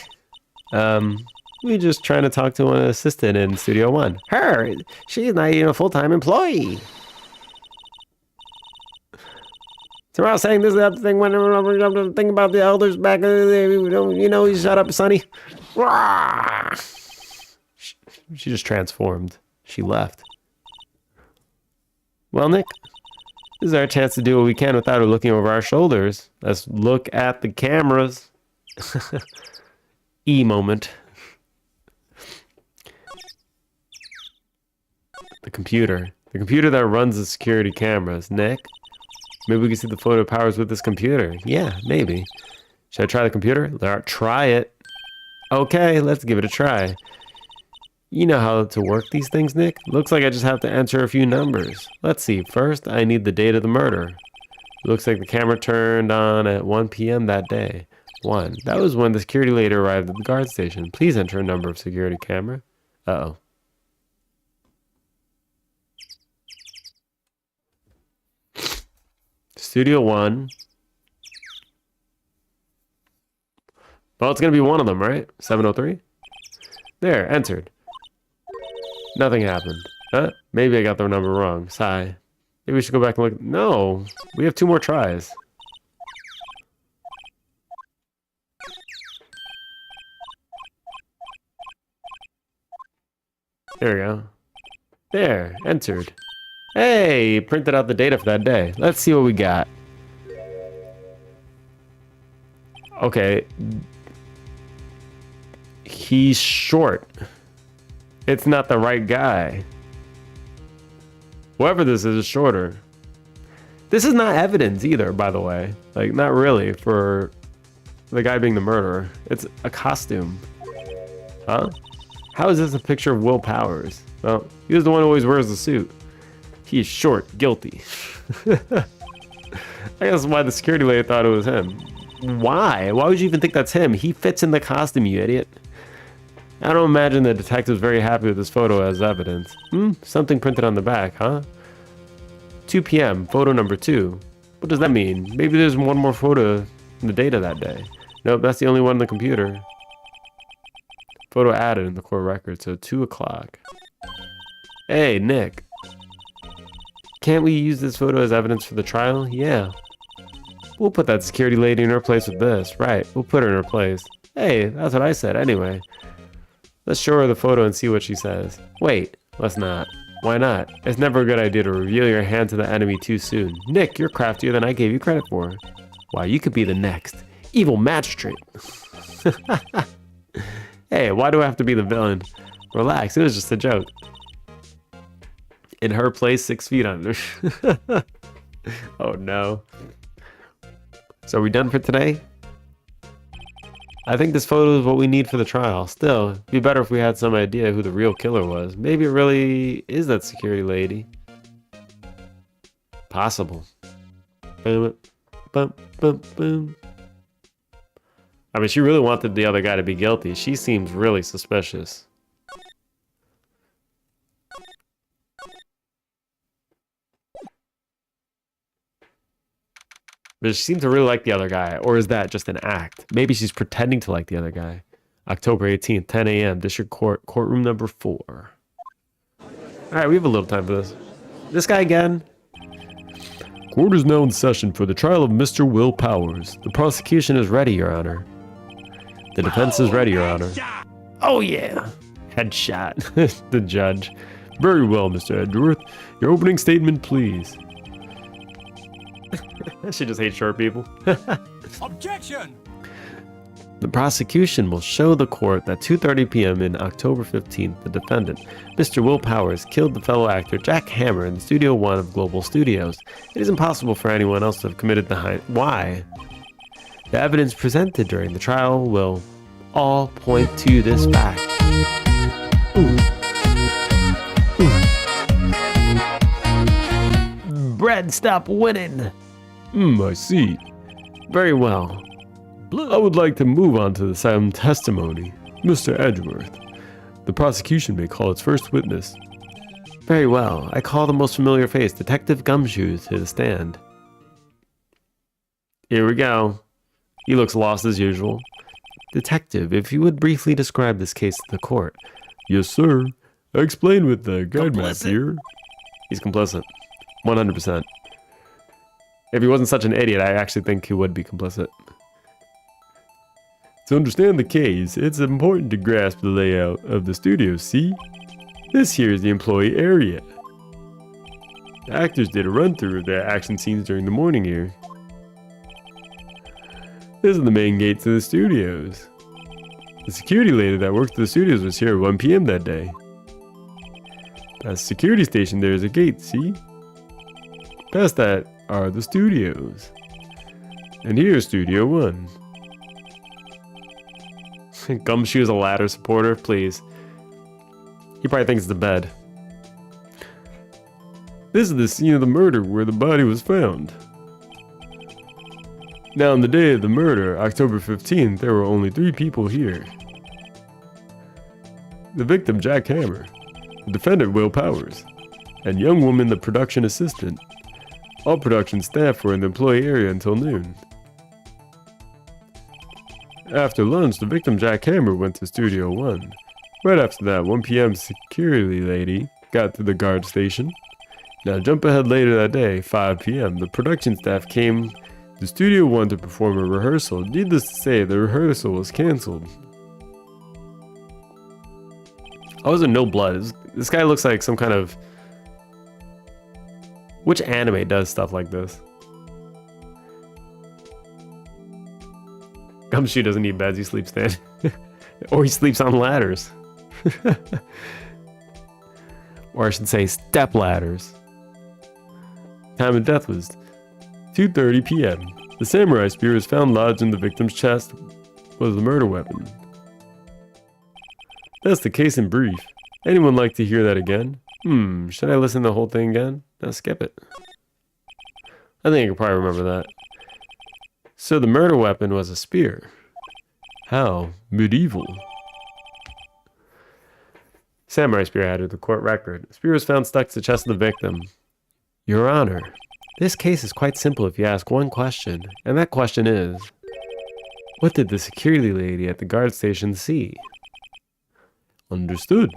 Speaker 1: We just trying to talk to an assistant in Studio One. Her! She's not even a full-time employee. So I was saying this is the other thing when I'm thinking about the elders back in the day. You know, you shut up, Sonny. She just transformed. She left. Well, Nick, this is our chance to do what we can without her looking over our shoulders. Let's look at the cameras. E moment. The computer. The computer that runs the security cameras. Nick? Maybe we can see the photo of Powers with this computer. Yeah, maybe. Should I try the computer? Try it. Okay, let's give it a try. You know how to work these things, Nick? Looks like I just have to enter a few numbers. Let's see. First, I need the date of the murder. Looks like the camera turned on at 1 p.m. that day. 1. That was when the security lady arrived at the guard station. Please enter a number of security camera. Uh-oh. Studio One. Well, it's gonna be one of them, right? 703? There, entered. Nothing happened. Huh? Maybe I got the number wrong. Sigh. Maybe we should go back and look. No, we have 2 more tries. There we go. There, entered. Hey, printed out the data for that day. Let's see what we got. Okay. He's short. It's not the right guy. Whoever this is shorter. This is not evidence either, by the way. Like, not really, for the guy being the murderer. It's a costume. Huh? How is this a picture of Will Powers? Well, he was the one who always wears the suit. He's short, guilty. I guess why the security lady thought it was him. Why? Why would you even think that's him? He fits in the costume, you idiot. I don't imagine the detective's very happy with this photo as evidence. Something printed on the back, huh? 2 p.m., photo number 2. What does that mean? Maybe there's one more photo in the data that day. Nope, that's the only one in the computer. Photo added in the core record, so 2 o'clock. Hey, Nick. Can't we use this photo as evidence for the trial? Yeah. We'll put that security lady in her place with this. Right, we'll put her in her place. Hey, that's what I said anyway. Let's show her the photo and see what she says. Wait, let's not. Why not? It's never a good idea to reveal your hand to the enemy too soon. Nick, you're craftier than I gave you credit for. Why, you could be the next evil magistrate. Hey, why do I have to be the villain? Relax, it was just a joke. In her place, 6 feet under. Oh no. So are we done for today? I think this photo is what we need for the trial. Still, it'd be better if we had some idea who the real killer was. Maybe it really is that security lady. Possible. Boom, boom, boom, boom. I mean, she really wanted the other guy to be guilty. She seems really suspicious. But she seems to really like the other guy. Or is that just an act? Maybe she's pretending to like the other guy. October 18th, 10 a.m. District Court, courtroom number 4. Alright, we have a little time for this. This guy again. Court is now in session for the trial of Mr. Will Powers. The prosecution is ready, Your Honor. The defense is ready, Your Honor. Oh yeah! Headshot. The judge. Very well, Mr. Edgeworth. Your opening statement, please. She just hates short people.
Speaker 2: Objection!
Speaker 1: The prosecution will show the court that 2:30 p.m. in October 15th, the defendant, Mr. Will Powers, killed the fellow actor Jack Hammer in Studio 1 of Global Studios. It is impossible for anyone else to have committed the Why? The evidence presented during the trial will all point to this fact. Bread, stop winning! I see. Very well. I would like to move on to some testimony. Mr. Edgeworth, the prosecution may call its first witness. Very well. I call the most familiar face, Detective Gumshoe, to the stand. Here we go. He looks lost as usual. Detective, if you would briefly describe this case to the court. Yes, sir. I explained with the guide map here. He's complicit. 100%. If he wasn't such an idiot, I actually think he would be complicit. To understand the case, it's important to grasp the layout of the studio, see? This here is the employee area. The actors did a run-through of their action scenes during the morning here. This is the main gate to the studios. The security lady that worked at the studios was here at 1 p.m. that day. Past the security station there is a gate, see? Past that are the studios. And here's Studio 1. Gumshoe is a ladder supporter, please. He probably thinks it's the bed. This is the scene of the murder where the body was found. Now on the day of the murder, October 15th, there were only 3 people here. The victim, Jack Hammer. The defendant, Will Powers. And young woman, the production assistant. All production staff were in the employee area until noon. After lunch, the victim jackhammer went to Studio 1. Right after that, 1 p.m. security lady got to the guard station. Now jump ahead later that day, 5 p.m. The production staff came to Studio 1 to perform a rehearsal. Needless to say, the rehearsal was cancelled. I was in No Blood. This guy looks like some kind of... Which anime does stuff like this? Gumshoe doesn't need beds, he sleeps standing. Or he sleeps on ladders. Or I should say step ladders. Time of death was 2:30 p.m. The samurai spear was found lodged in the victim's chest. Was the murder weapon. That's the case in brief. Anyone like to hear that again? Should I listen to the whole thing again? No, skip it. I think I can probably remember that. So the murder weapon was a spear. How medieval. Samurai spear added to the court record. The spear was found stuck to the chest of the victim. Your Honor, this case is quite simple if you ask one question, and that question is, what did the security lady at the guard station see? Understood.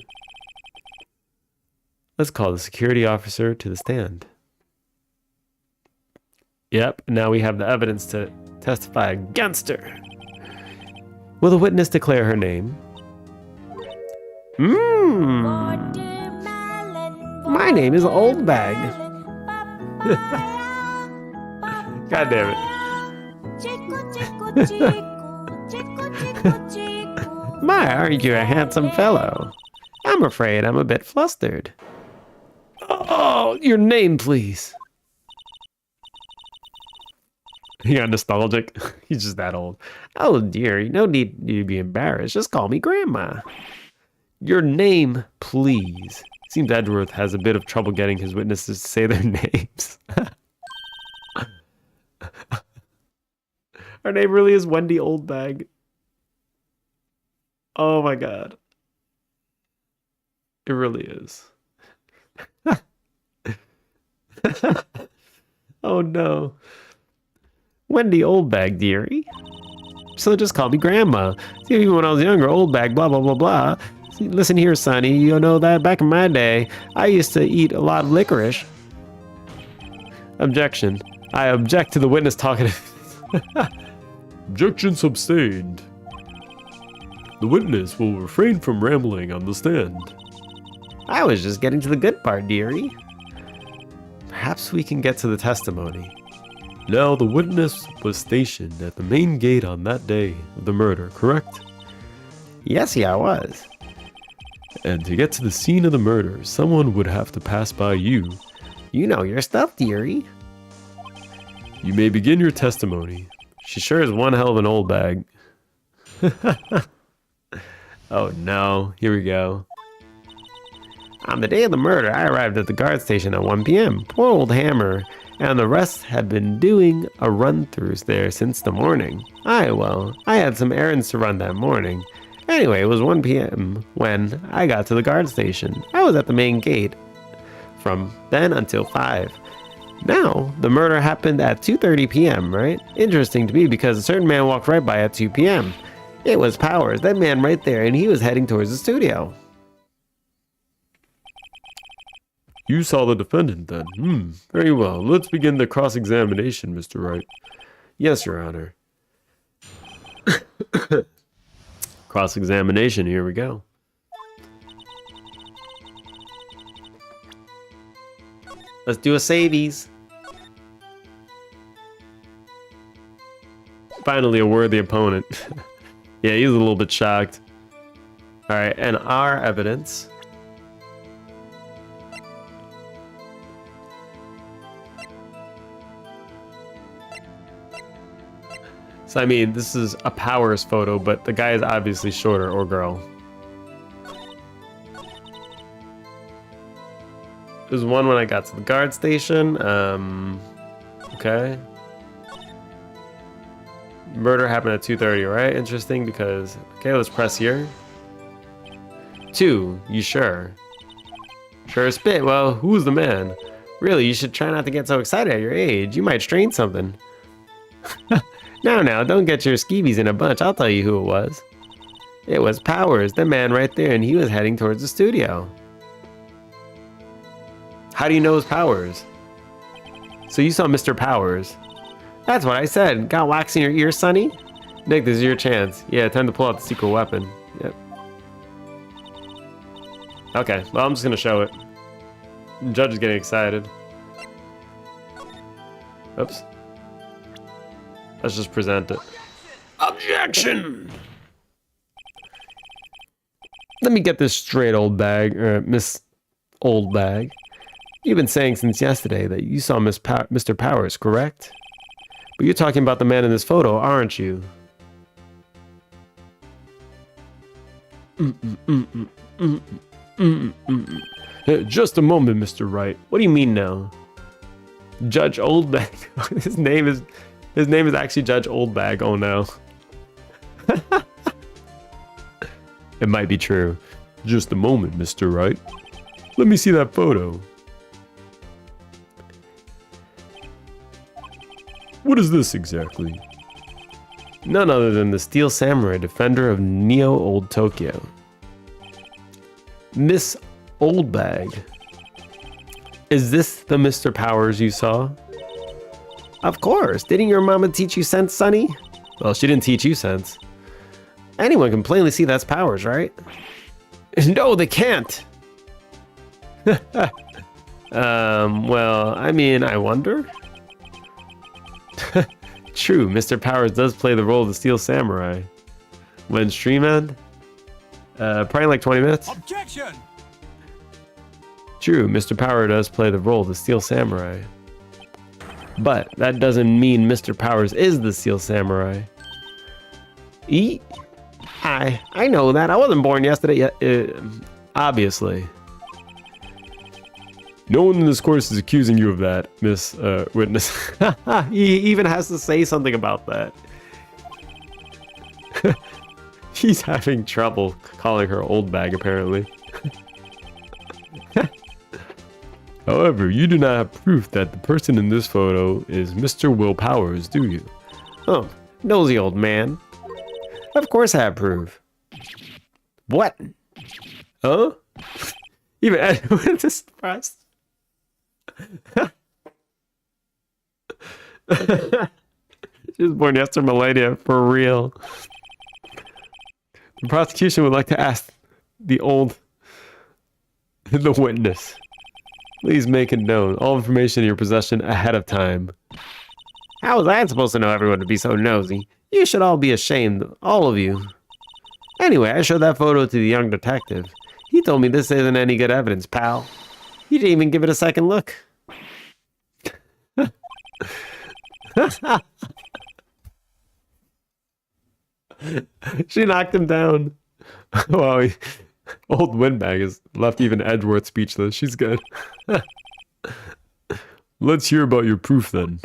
Speaker 1: Let's call the security officer to the stand. Yep, now we have the evidence to testify against her. Will the witness declare her name? My name is Old Bag. God damn it. My, aren't you a handsome fellow? I'm afraid I'm a bit flustered. Oh, your name, please. He got nostalgic. He's just that old. Oh, dear, no need to be embarrassed. Just call me Grandma. Your name, please. Seems Edgeworth has a bit of trouble getting his witnesses to say their names. Her name really is Wendy Oldbag. Oh my god. It really is. Oh no. Wendy Oldbag, dearie. So just call me Grandma. See, even when I was younger, Oldbag, blah, blah, blah, blah. See, listen here, Sonny, you know that back in my day, I used to eat a lot of licorice. Objection. I object to the witness talking. Objection sustained. The witness will refrain from rambling on the stand. I was just getting to the good part, dearie. Perhaps we can get to the testimony. Now, the witness was stationed at the main gate on that day of the murder, correct? Yes, I was. And to get to the scene of the murder, someone would have to pass by you. You know your stuff, dearie. You may begin your testimony. She sure is one hell of an old bag. Oh no, here we go. On the day of the murder, I arrived at the guard station at 1 p.m. Poor old Hammer and the rest had been doing a run-throughs there since the morning. I had some errands to run that morning. Anyway, it was 1 p.m. when I got to the guard station. I was at the main gate from then until 5. Now, the murder happened at 2:30 p.m., right? Interesting to me because a certain man walked right by at 2 p.m. It was Powers, that man right there, and he was heading towards the studio. You saw the defendant then? Very well. Let's begin the cross-examination, Mr. Wright. Yes, Your Honor. Cross-examination, here we go. Let's do a savies. Finally, a worthy opponent. Yeah, he's a little bit shocked. Alright, and our evidence. So, I mean, this is a Powers photo, but the guy is obviously shorter, or girl. There's one when I got to the guard station. Okay. Murder happened at 2:30, right? Interesting, because... Okay, let's press here. 2, you sure? Sure as spit. Well, who's the man? Really, you should try not to get so excited at your age. You might strain something. Now, don't get your skeebies in a bunch. I'll tell you who it was. It was Powers, the man right there, and he was heading towards the studio. How do you know it was Powers? So you saw Mr. Powers. That's what I said. Got wax in your ear, Sonny? Nick, this is your chance. Yeah, time to pull out the secret weapon. Yep. Okay, well, I'm just gonna show it. The judge is getting excited. Oops. Let's just present it. Objection! Let me get this straight, old bag, Miss Old Bag. You've been saying since yesterday that you saw Mr. Powers, correct? But you're talking about the man in this photo, aren't you? Just a moment, Mr. Wright. What do you mean now? Judge Oldbag. His name is actually Judge Oldbag. Oh no. It might be true. Just a moment, Mr. Wright. Let me see that photo. What is this exactly? None other than the Steel Samurai, defender of Neo Old Tokyo. Miss Oldbag. Is this the Mr. Powers you saw? Of course. Didn't your mama teach you sense, Sonny? Well, she didn't teach you sense. Anyone can plainly see that's Powers, right? No, they can't. Well, I mean, I wonder. True, Mr. Powers does play the role of the Steel Samurai. When stream end? Probably like 20 minutes.
Speaker 2: Objection!
Speaker 1: True, Mr. Power does play the role of the Steel Samurai. But that doesn't mean Mr. Powers is the Steel Samurai. I know that. I wasn't born yesterday yet. Obviously. No one in this course is accusing you of that, Miss Witness. He even has to say something about that. He's having trouble calling her old bag, apparently. However, you do not have proof that the person in this photo is Mr. Will Powers, do you? Oh, nosy old man. Of course I have proof. What? Huh? Even Edwin is surprised. She was born yesterday, Melania, for real. The prosecution would like to ask the witness. Please make it known. All information in your possession ahead of time. How was I supposed to know everyone to be so nosy? You should all be ashamed, all of you. Anyway, I showed that photo to the young detective. He told me this isn't any good evidence, pal. He didn't even give it a second look. She knocked him down. Wow, old windbag is left even Edgeworth speechless. She's good. Let's hear about your proof then.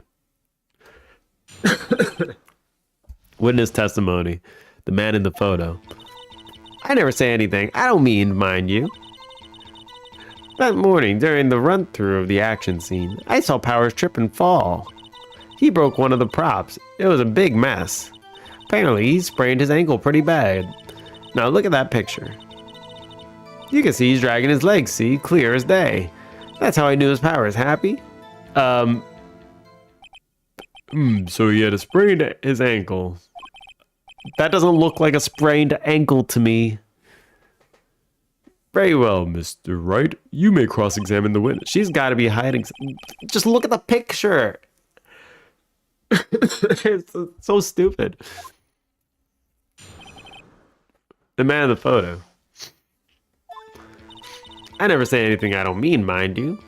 Speaker 1: Witness testimony. The man in the photo. I never say anything. I don't mean, mind you. That morning, during the run-through of the action scene, I saw Powers trip and fall. He broke one of the props. It was a big mess. Apparently, he sprained his ankle pretty bad. Now look at that picture. You can see he's dragging his legs, see? Clear as day. That's how I knew his Powers. Happy? So he had a sprained his ankle. That doesn't look like a sprained ankle to me. Very well, Mr. Wright. You may cross-examine the witness. She's got to be hiding. Just look at the picture. It's so stupid. The man in the photo. I never say anything I don't mean, mind you.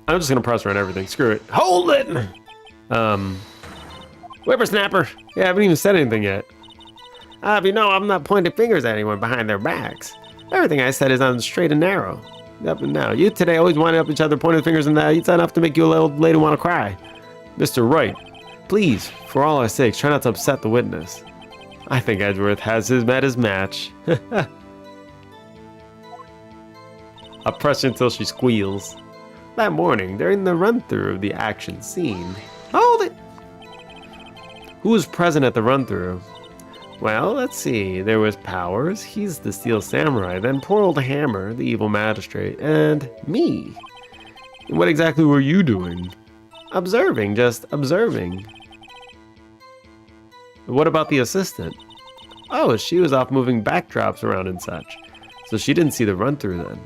Speaker 1: I'm just gonna press around everything. Screw it. Hold it! Whippersnapper. Yeah, I haven't even said anything yet. If you know, I'm not pointing fingers at anyone behind their backs. Everything I said is on straight and narrow. Up and now. You today always winding up each other, pointing fingers, and it's enough to make you a little lady want to cry. Mr. Wright, please, for all our sakes, try not to upset the witness. I think Edgeworth has met his match. I'll press her until she squeals. That morning, during the run-through of the action scene. Hold it! Who was present at the run-through? Well, let's see. There was Powers, he's the Steel Samurai, then poor old Hammer, the evil magistrate, and me. And what exactly were you doing? Observing, just observing. What about the assistant? Oh, she was off moving backdrops around and such. So she didn't see the run-through then.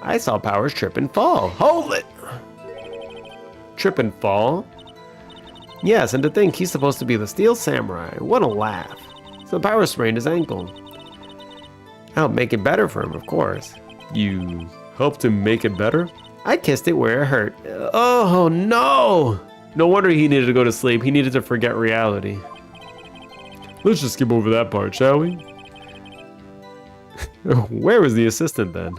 Speaker 1: I saw Powers trip and fall. Hold it! Trip and fall? Yes, and to think he's supposed to be the Steel Samurai. What a laugh. So Powers sprained his ankle. I helped make it better for him, of course. You helped him make it better? I kissed it where it hurt. Oh, no! No wonder he needed to go to sleep. He needed to forget reality. Let's just skip over that part, shall we? Where was the assistant then?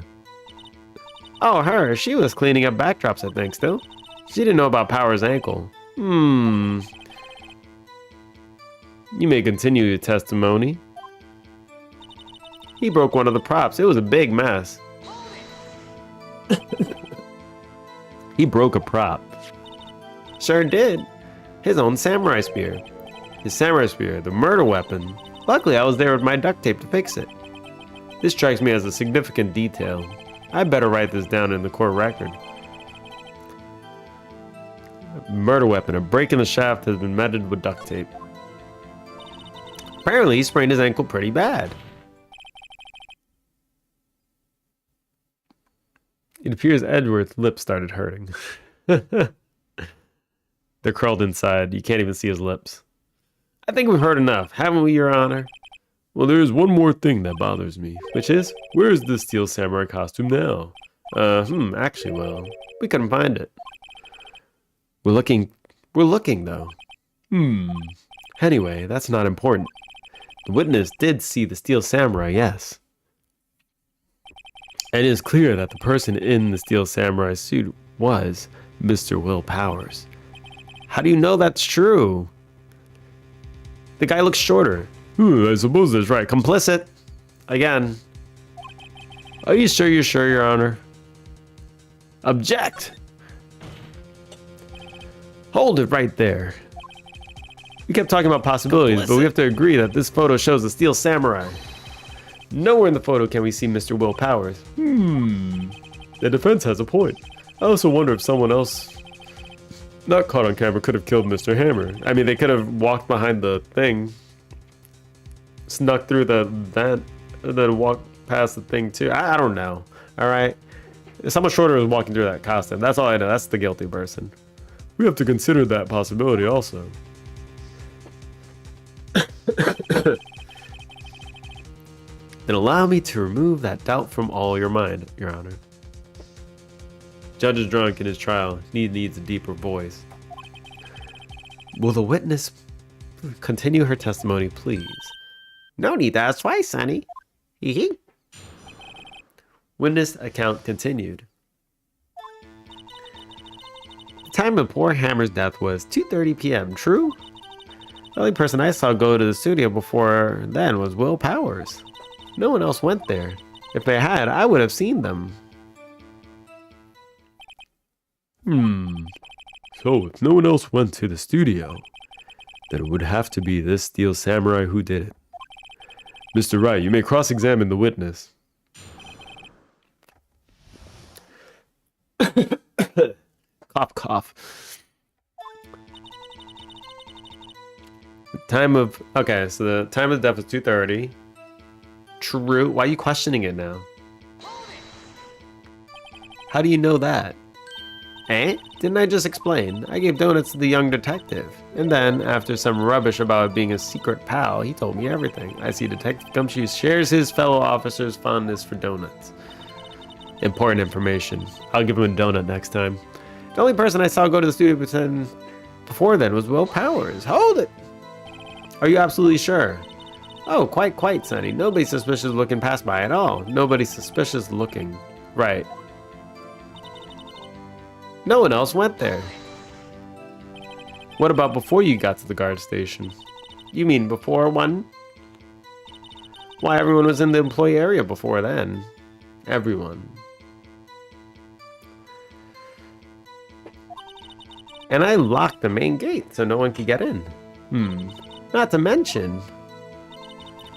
Speaker 1: Oh, her. She was cleaning up backdrops, I think, still. She didn't know about Power's ankle. You may continue your testimony. He broke one of the props. It was a big mess. He broke a prop. Sure did. His own samurai spear. His samurai spear, the murder weapon. Luckily, I was there with my duct tape to fix it. This strikes me as a significant detail. I better write this down in the court record. Murder weapon. A break in the shaft has been mended with duct tape. Apparently, he sprained his ankle pretty bad. It appears Edward's lips started hurting. They're curled inside. You can't even see his lips. I think we've heard enough, haven't we, Your Honor? Well, there is one more thing that bothers me, which is, where is the Steel Samurai costume now? Actually, well, we couldn't find it. We're looking though. Anyway, that's not important. The witness did see the Steel Samurai, yes. And it is clear that the person in the Steel Samurai suit was Mr. Will Powers. How do you know that's true? The guy looks shorter. I suppose that's right. Complicit. Again. Are you sure you're sure, Your Honor? Object! Hold it right there. We kept talking about possibilities, but we have to agree that this photo shows the Steel Samurai. Nowhere in the photo can we see Mr. Will Powers. The defense has a point. I also wonder if someone else not caught on camera could have killed Mr. Hammer. I mean, they could have walked behind the thing, snuck through the vent, and then walked past the thing too. I don't know. All right. Someone shorter was walking through that costume. That's all I know. That's the guilty person. We have to consider that possibility also. Then allow me to remove that doubt from all your mind, Your Honor. Judge is drunk in his trial. He needs a deeper voice. Will the witness continue her testimony, please? No need to ask twice, Sonny. Hee hee. Witness account continued. The time of poor Hammer's death was 2:30 p.m., true? The only person I saw go to the studio before then was Will Powers. No one else went there. If they had, I would have seen them. So if no one else went to the studio, then it would have to be this Steel Samurai who did it. Mr. Wright, you may cross-examine the witness. Cough, cough. The time of... Okay, so the time of death was 2:30. True. Why are you questioning it now? How do you know that? Eh? Didn't I just explain? I gave donuts to the young detective. And then, after some rubbish about it being a secret pal, he told me everything. I see Detective Gumshoe shares his fellow officers' fondness for donuts. Important information. I'll give him a donut next time. The only person I saw go to the studio before then was Will Powers. Hold it! Are you absolutely sure? Oh, quite, Sonny. Nobody suspicious looking passed by at all. Nobody suspicious looking. Right. No one else went there. What about before you got to the guard station? You mean before one? Why, everyone was in the employee area before then. Everyone. And I locked the main gate so no one could get in. Not to mention,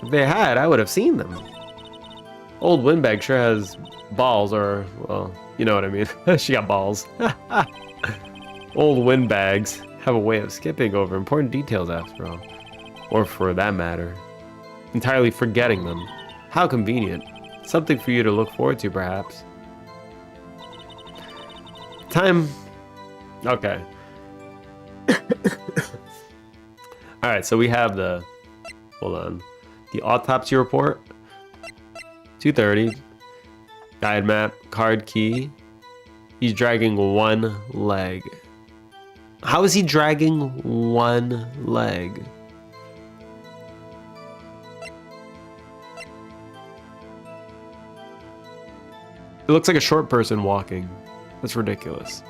Speaker 1: if they had, I would have seen them. Old Windbag sure has balls, or, well, you know what I mean. She got balls. Old Windbags have a way of skipping over important details after all. Or for that matter, entirely forgetting them. How convenient. Something for you to look forward to, perhaps. Time. Okay. Alright, so we have the... Hold on. The autopsy report. 2:30. Guide map. Card key. He's dragging one leg. How is he dragging one leg? It looks like a short person walking. That's ridiculous.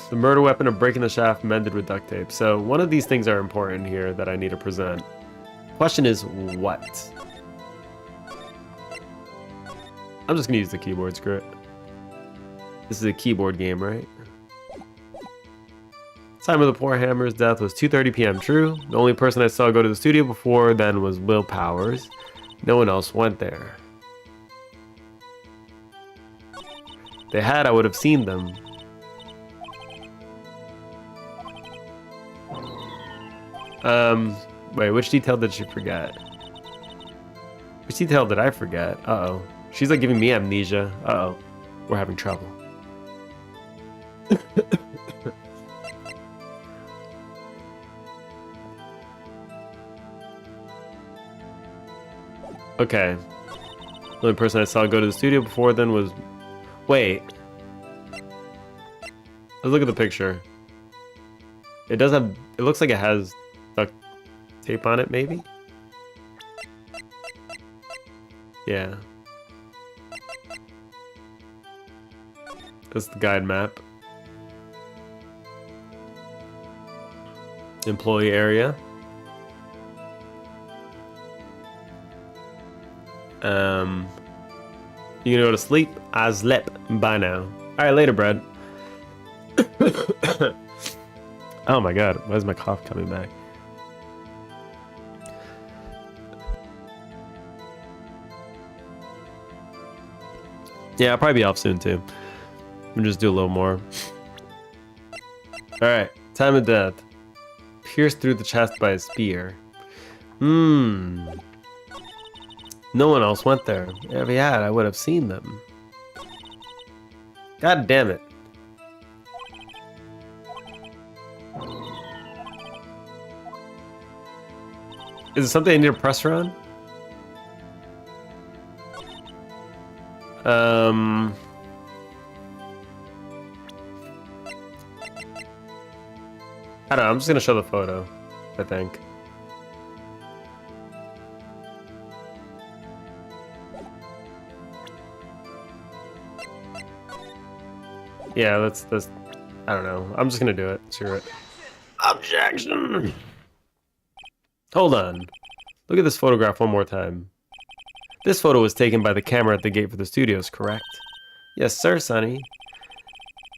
Speaker 1: The murder weapon of breaking the shaft mended with duct tape. So one of these things are important here that I need to present. Question is what? I'm just gonna use the keyboard, screw it. This is a keyboard game, right? Time of the poor hammer's death was 2:30 p.m. True. The only person I saw go to the studio before then was Will Powers. No one else went there. If they had, I would have seen them. Wait, which detail did she forget? Which detail did I forget? Uh-oh. She's like giving me amnesia. Uh-oh. We're having trouble. Okay. The only person I saw go to the studio before then was... Wait. Let's look at the picture. It does have... It looks like it has duct tape on it, maybe? Yeah. That's the guide map. Employee area. You gonna go to sleep? I slept. Bye now. Alright, later, Brad. Oh my god, why is my cough coming back? Yeah, I'll probably be off soon too. We'll just do a little more. Alright, time of death. Pierced through the chest by a spear. No one else went there. If he had, I would have seen them. God damn it. Is it something I need to press around? I don't know, I'm just gonna show the photo, I think. Yeah, that's I don't know. I'm just gonna do it. Screw it. Objection! Hold on. Look at this photograph one more time. This photo was taken by the camera at the gate for the studios, correct? Yes, sir, Sonny.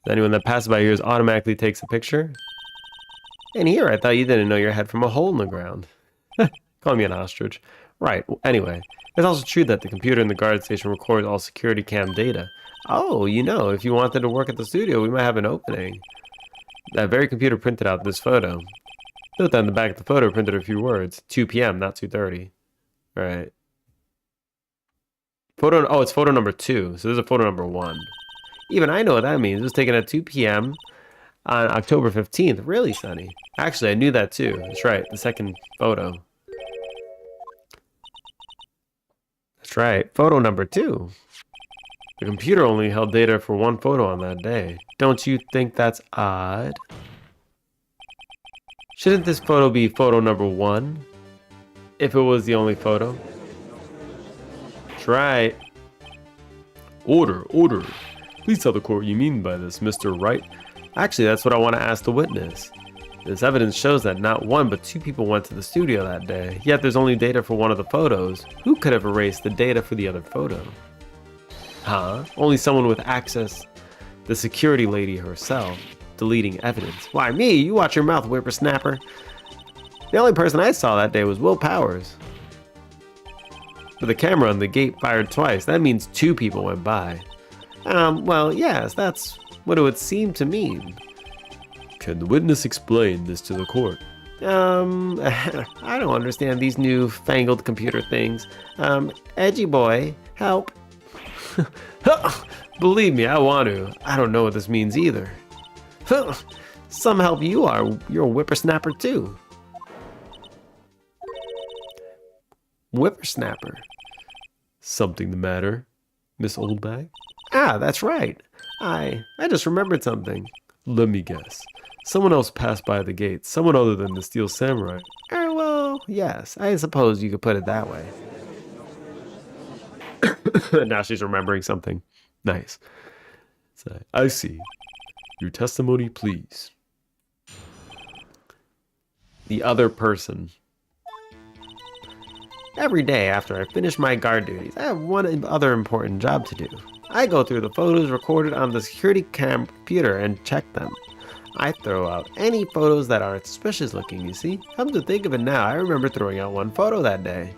Speaker 1: Anyone that passes by here automatically takes a picture? And here, I thought you didn't know your head from a hole in the ground. Call me an ostrich. Right, anyway. It's also true that the computer in the guard station records all security cam data. Oh, you know, if you wanted to work at the studio, we might have an opening. That very computer printed out this photo. Note that on the back of the photo printed a few words. 2 p.m., not 2:30. Alright. Photo, oh, it's photo number 2. So there's a photo number 1. Even I know what that means. It was taken at 2 p.m. on October 15th. Really, Sonny? Actually, I knew that too. That's right, the second photo. That's right, photo number 2. The computer only held data for 1 photo on that day. Don't you think that's odd? Shouldn't this photo be photo number 1? If it was the only photo? That's right. Order, order. Please tell the court what you mean by this, Mr. Wright. Actually, that's what I want to ask the witness. This evidence shows that not 1 but 2 people went to the studio that day, yet there's only data for one of the photos. Who could have erased the data for the other photo? Huh? Only someone with access. The security lady herself. Deleting evidence. Why me? You watch your mouth, whippersnapper. The only person I saw that day was Will Powers. But the camera on the gate fired twice. That means 2 people went by. Well, yes, that's what it would seem to mean. Can the witness explain this to the court? I don't understand these new-fangled computer things. Edgy boy, help. Believe me, I want to. I don't know what this means either. Some help you are. You're a whippersnapper too. Whippersnapper. Something the matter, Miss Oldbag? Ah, that's right. I just remembered something. Let me guess. Someone else passed by the gate. Someone other than the Steel Samurai. Well, yes. I suppose you could put it that way. Now she's remembering something. Nice. So, I see. Your testimony, please. The other person. Every day after I finish my guard duties, I have one other important job to do. I go through the photos recorded on the security computer and check them. I throw out any photos that aren't suspicious looking, you see? Come to think of it now, I remember throwing out one photo that day.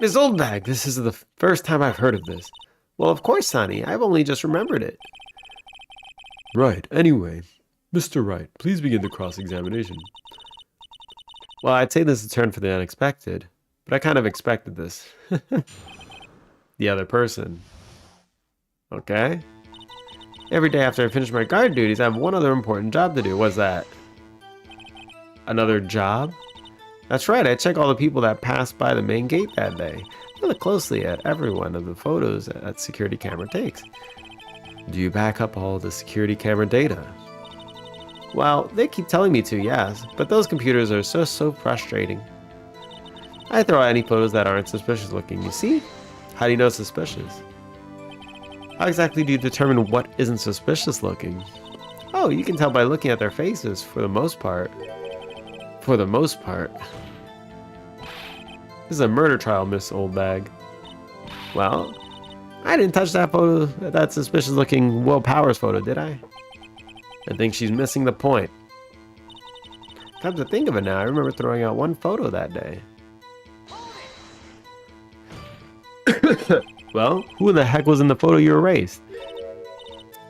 Speaker 1: Miss Oldbag, this is the first time I've heard of this. Well, of course, Sonny. I've only just remembered it. Right. Anyway, Mr. Wright, please begin the cross-examination. Well, I'd say this is a turn for the unexpected, but I kind of expected this. The other person. Okay. Every day after I finish my guard duties, I have one other important job to do. What's that? Another job? That's right, I check all the people that passed by the main gate that day. I look closely at every one of the photos that security camera takes. Do you back up all the security camera data? Well, they keep telling me to, yes, but those computers are so frustrating. I throw out any photos that aren't suspicious looking, you see? How do you know it's suspicious? How exactly do you determine what isn't suspicious looking? Oh, you can tell by looking at their faces, for the most part. For the most part. This is a murder trial, Miss Oldbag. Well, I didn't touch that photo, that suspicious looking Will Powers photo, did I? I think she's missing the point. Come to think of it now, I remember throwing out one photo that day. Well, who the heck was in the photo you erased?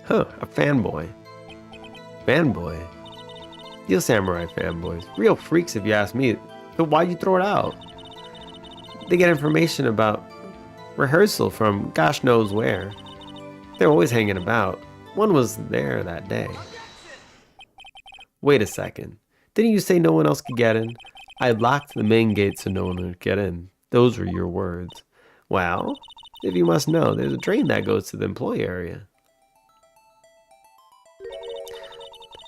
Speaker 1: Huh, a fanboy. Fanboy? Steel Samurai fanboys. Real freaks if you ask me. So why'd you throw it out? They get information about rehearsal from gosh knows where. They're always hanging about. One was there that day. Wait a second. Didn't you say no one else could get in? I locked the main gate so no one would get in. Those were your words. Well, if you must know, there's a drain that goes to the employee area.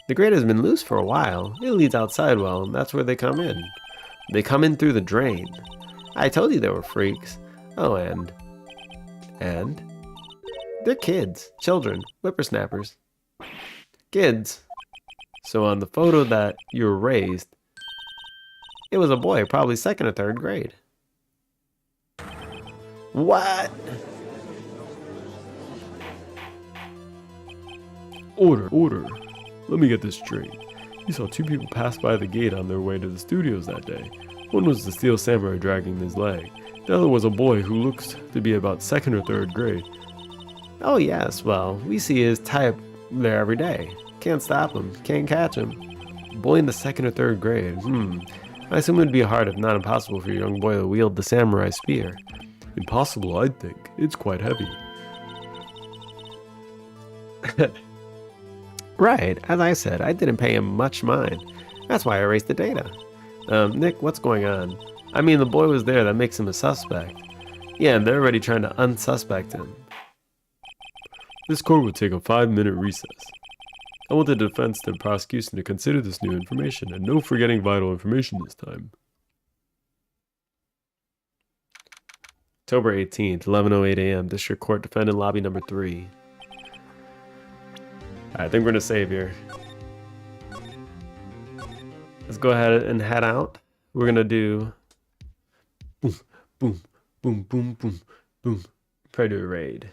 Speaker 1: The grate has been loose for a while. It leads outside well, and that's where they come in. They come in through the drain. I told you they were freaks. Oh, and? They're kids, children, whippersnappers. Kids. So on the photo that you erased, it was a boy, probably 2nd or 3rd grade. What? Order. Let me get this straight. You saw 2 people pass by the gate on their way to the studios that day. One was the Steel Samurai dragging his leg. The other was a boy who looks to be about 2nd or 3rd grade. Oh yes, well, we see his type there every day. Can't stop him, can't catch him. Boy in the 2nd or 3rd grade, I assume it would be hard if not impossible for a young boy to wield the samurai spear. Impossible, I'd think. It's quite heavy. Right, as I said, I didn't pay him much mind. That's why I erased the data. Nick, what's going on? I mean, the boy was there, that makes him a suspect. Yeah, and they're already trying to unsuspect him. This court will take a 5-minute recess. I want the defense and prosecution to consider this new information, and no forgetting vital information this time. October 18th, 11:08 a.m. District Court Defendant Lobby number 3. I think we're gonna save here. Let's go ahead and head out. We're gonna do boom, boom, boom, boom, boom, boom, Probably do a raid.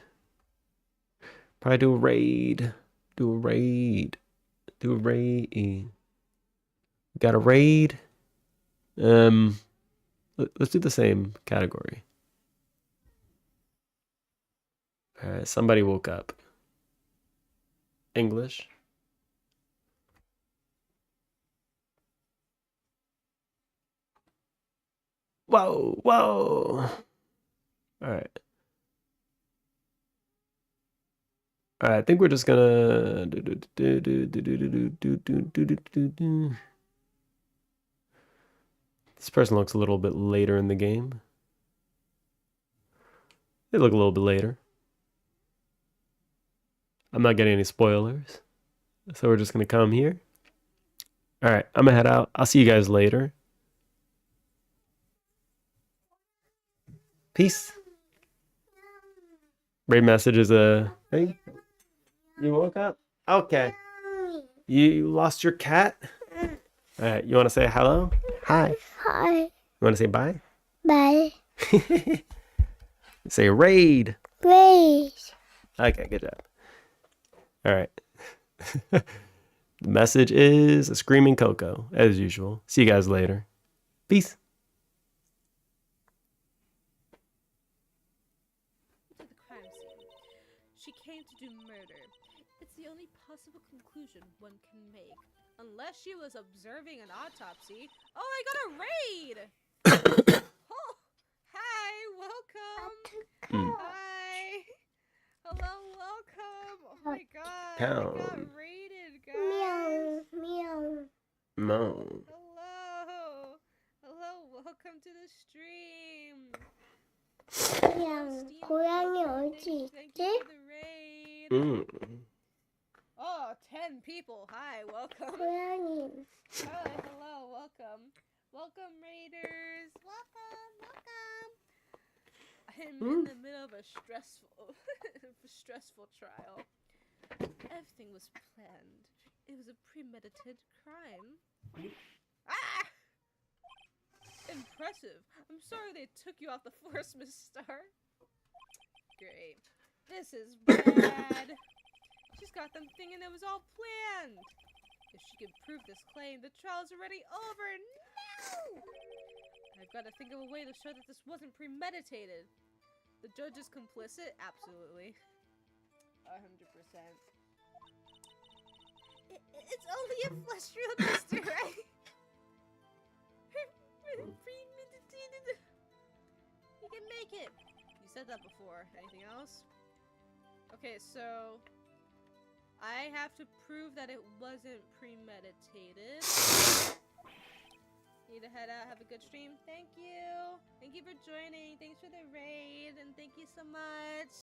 Speaker 1: Probably do a raid. Do a raid. Do a raid. Got a raid. Let's do the same category. All right, somebody woke up. English. Whoa, whoa. All right. All right, I think we're just gonna This person looks a little bit later in the game. They look a little bit later. I'm not getting any spoilers. So we're just gonna come here. All right, I'm gonna head out. I'll see you guys later. Peace. Raid message is a thing. You woke up? Okay. You lost your cat? All right, you want to say hello? Hi.
Speaker 7: Hi.
Speaker 1: You want to say bye?
Speaker 7: Bye.
Speaker 1: Say raid.
Speaker 7: Please.
Speaker 1: Okay, good job. All right. The message is a screaming Coco, as usual. See you guys later. Peace.
Speaker 8: To the crime scene. She came to do murder. It's the only possible conclusion one can make. Unless she was observing an autopsy. Oh, I got a raid! Oh, hi, welcome. Hi. Hello, welcome. Oh my god. I got
Speaker 1: Pound.
Speaker 8: raided, guys.
Speaker 7: Meow.
Speaker 1: Mo.
Speaker 8: Hello. Hello, welcome to the stream.
Speaker 7: Meow. 고양이 어디
Speaker 8: Thank
Speaker 7: 있지?
Speaker 8: you for the raid. Oh, 10 people. Hi, welcome.
Speaker 7: 고양이.
Speaker 8: Hi, hello, welcome. Welcome, raiders. Welcome. I'm in the middle of a stressful trial. Everything was planned. It was a premeditated crime. Ah! Impressive. I'm sorry they took you off the force, Miss Star. Great. This is bad. She's got them thinking it was all planned. If she can prove this claim, the trial's already over. No! I've got to think of a way to show that this wasn't premeditated. The judge is complicit? Absolutely. 100%. It's only a fleshfield, mister, right? Premeditated. You can make it. You said that before. Anything else? Okay, so I have to prove that it wasn't premeditated. Need to head out. Have a good stream. Thank you. Thank you for joining. Thanks for the raid. And thank you so much.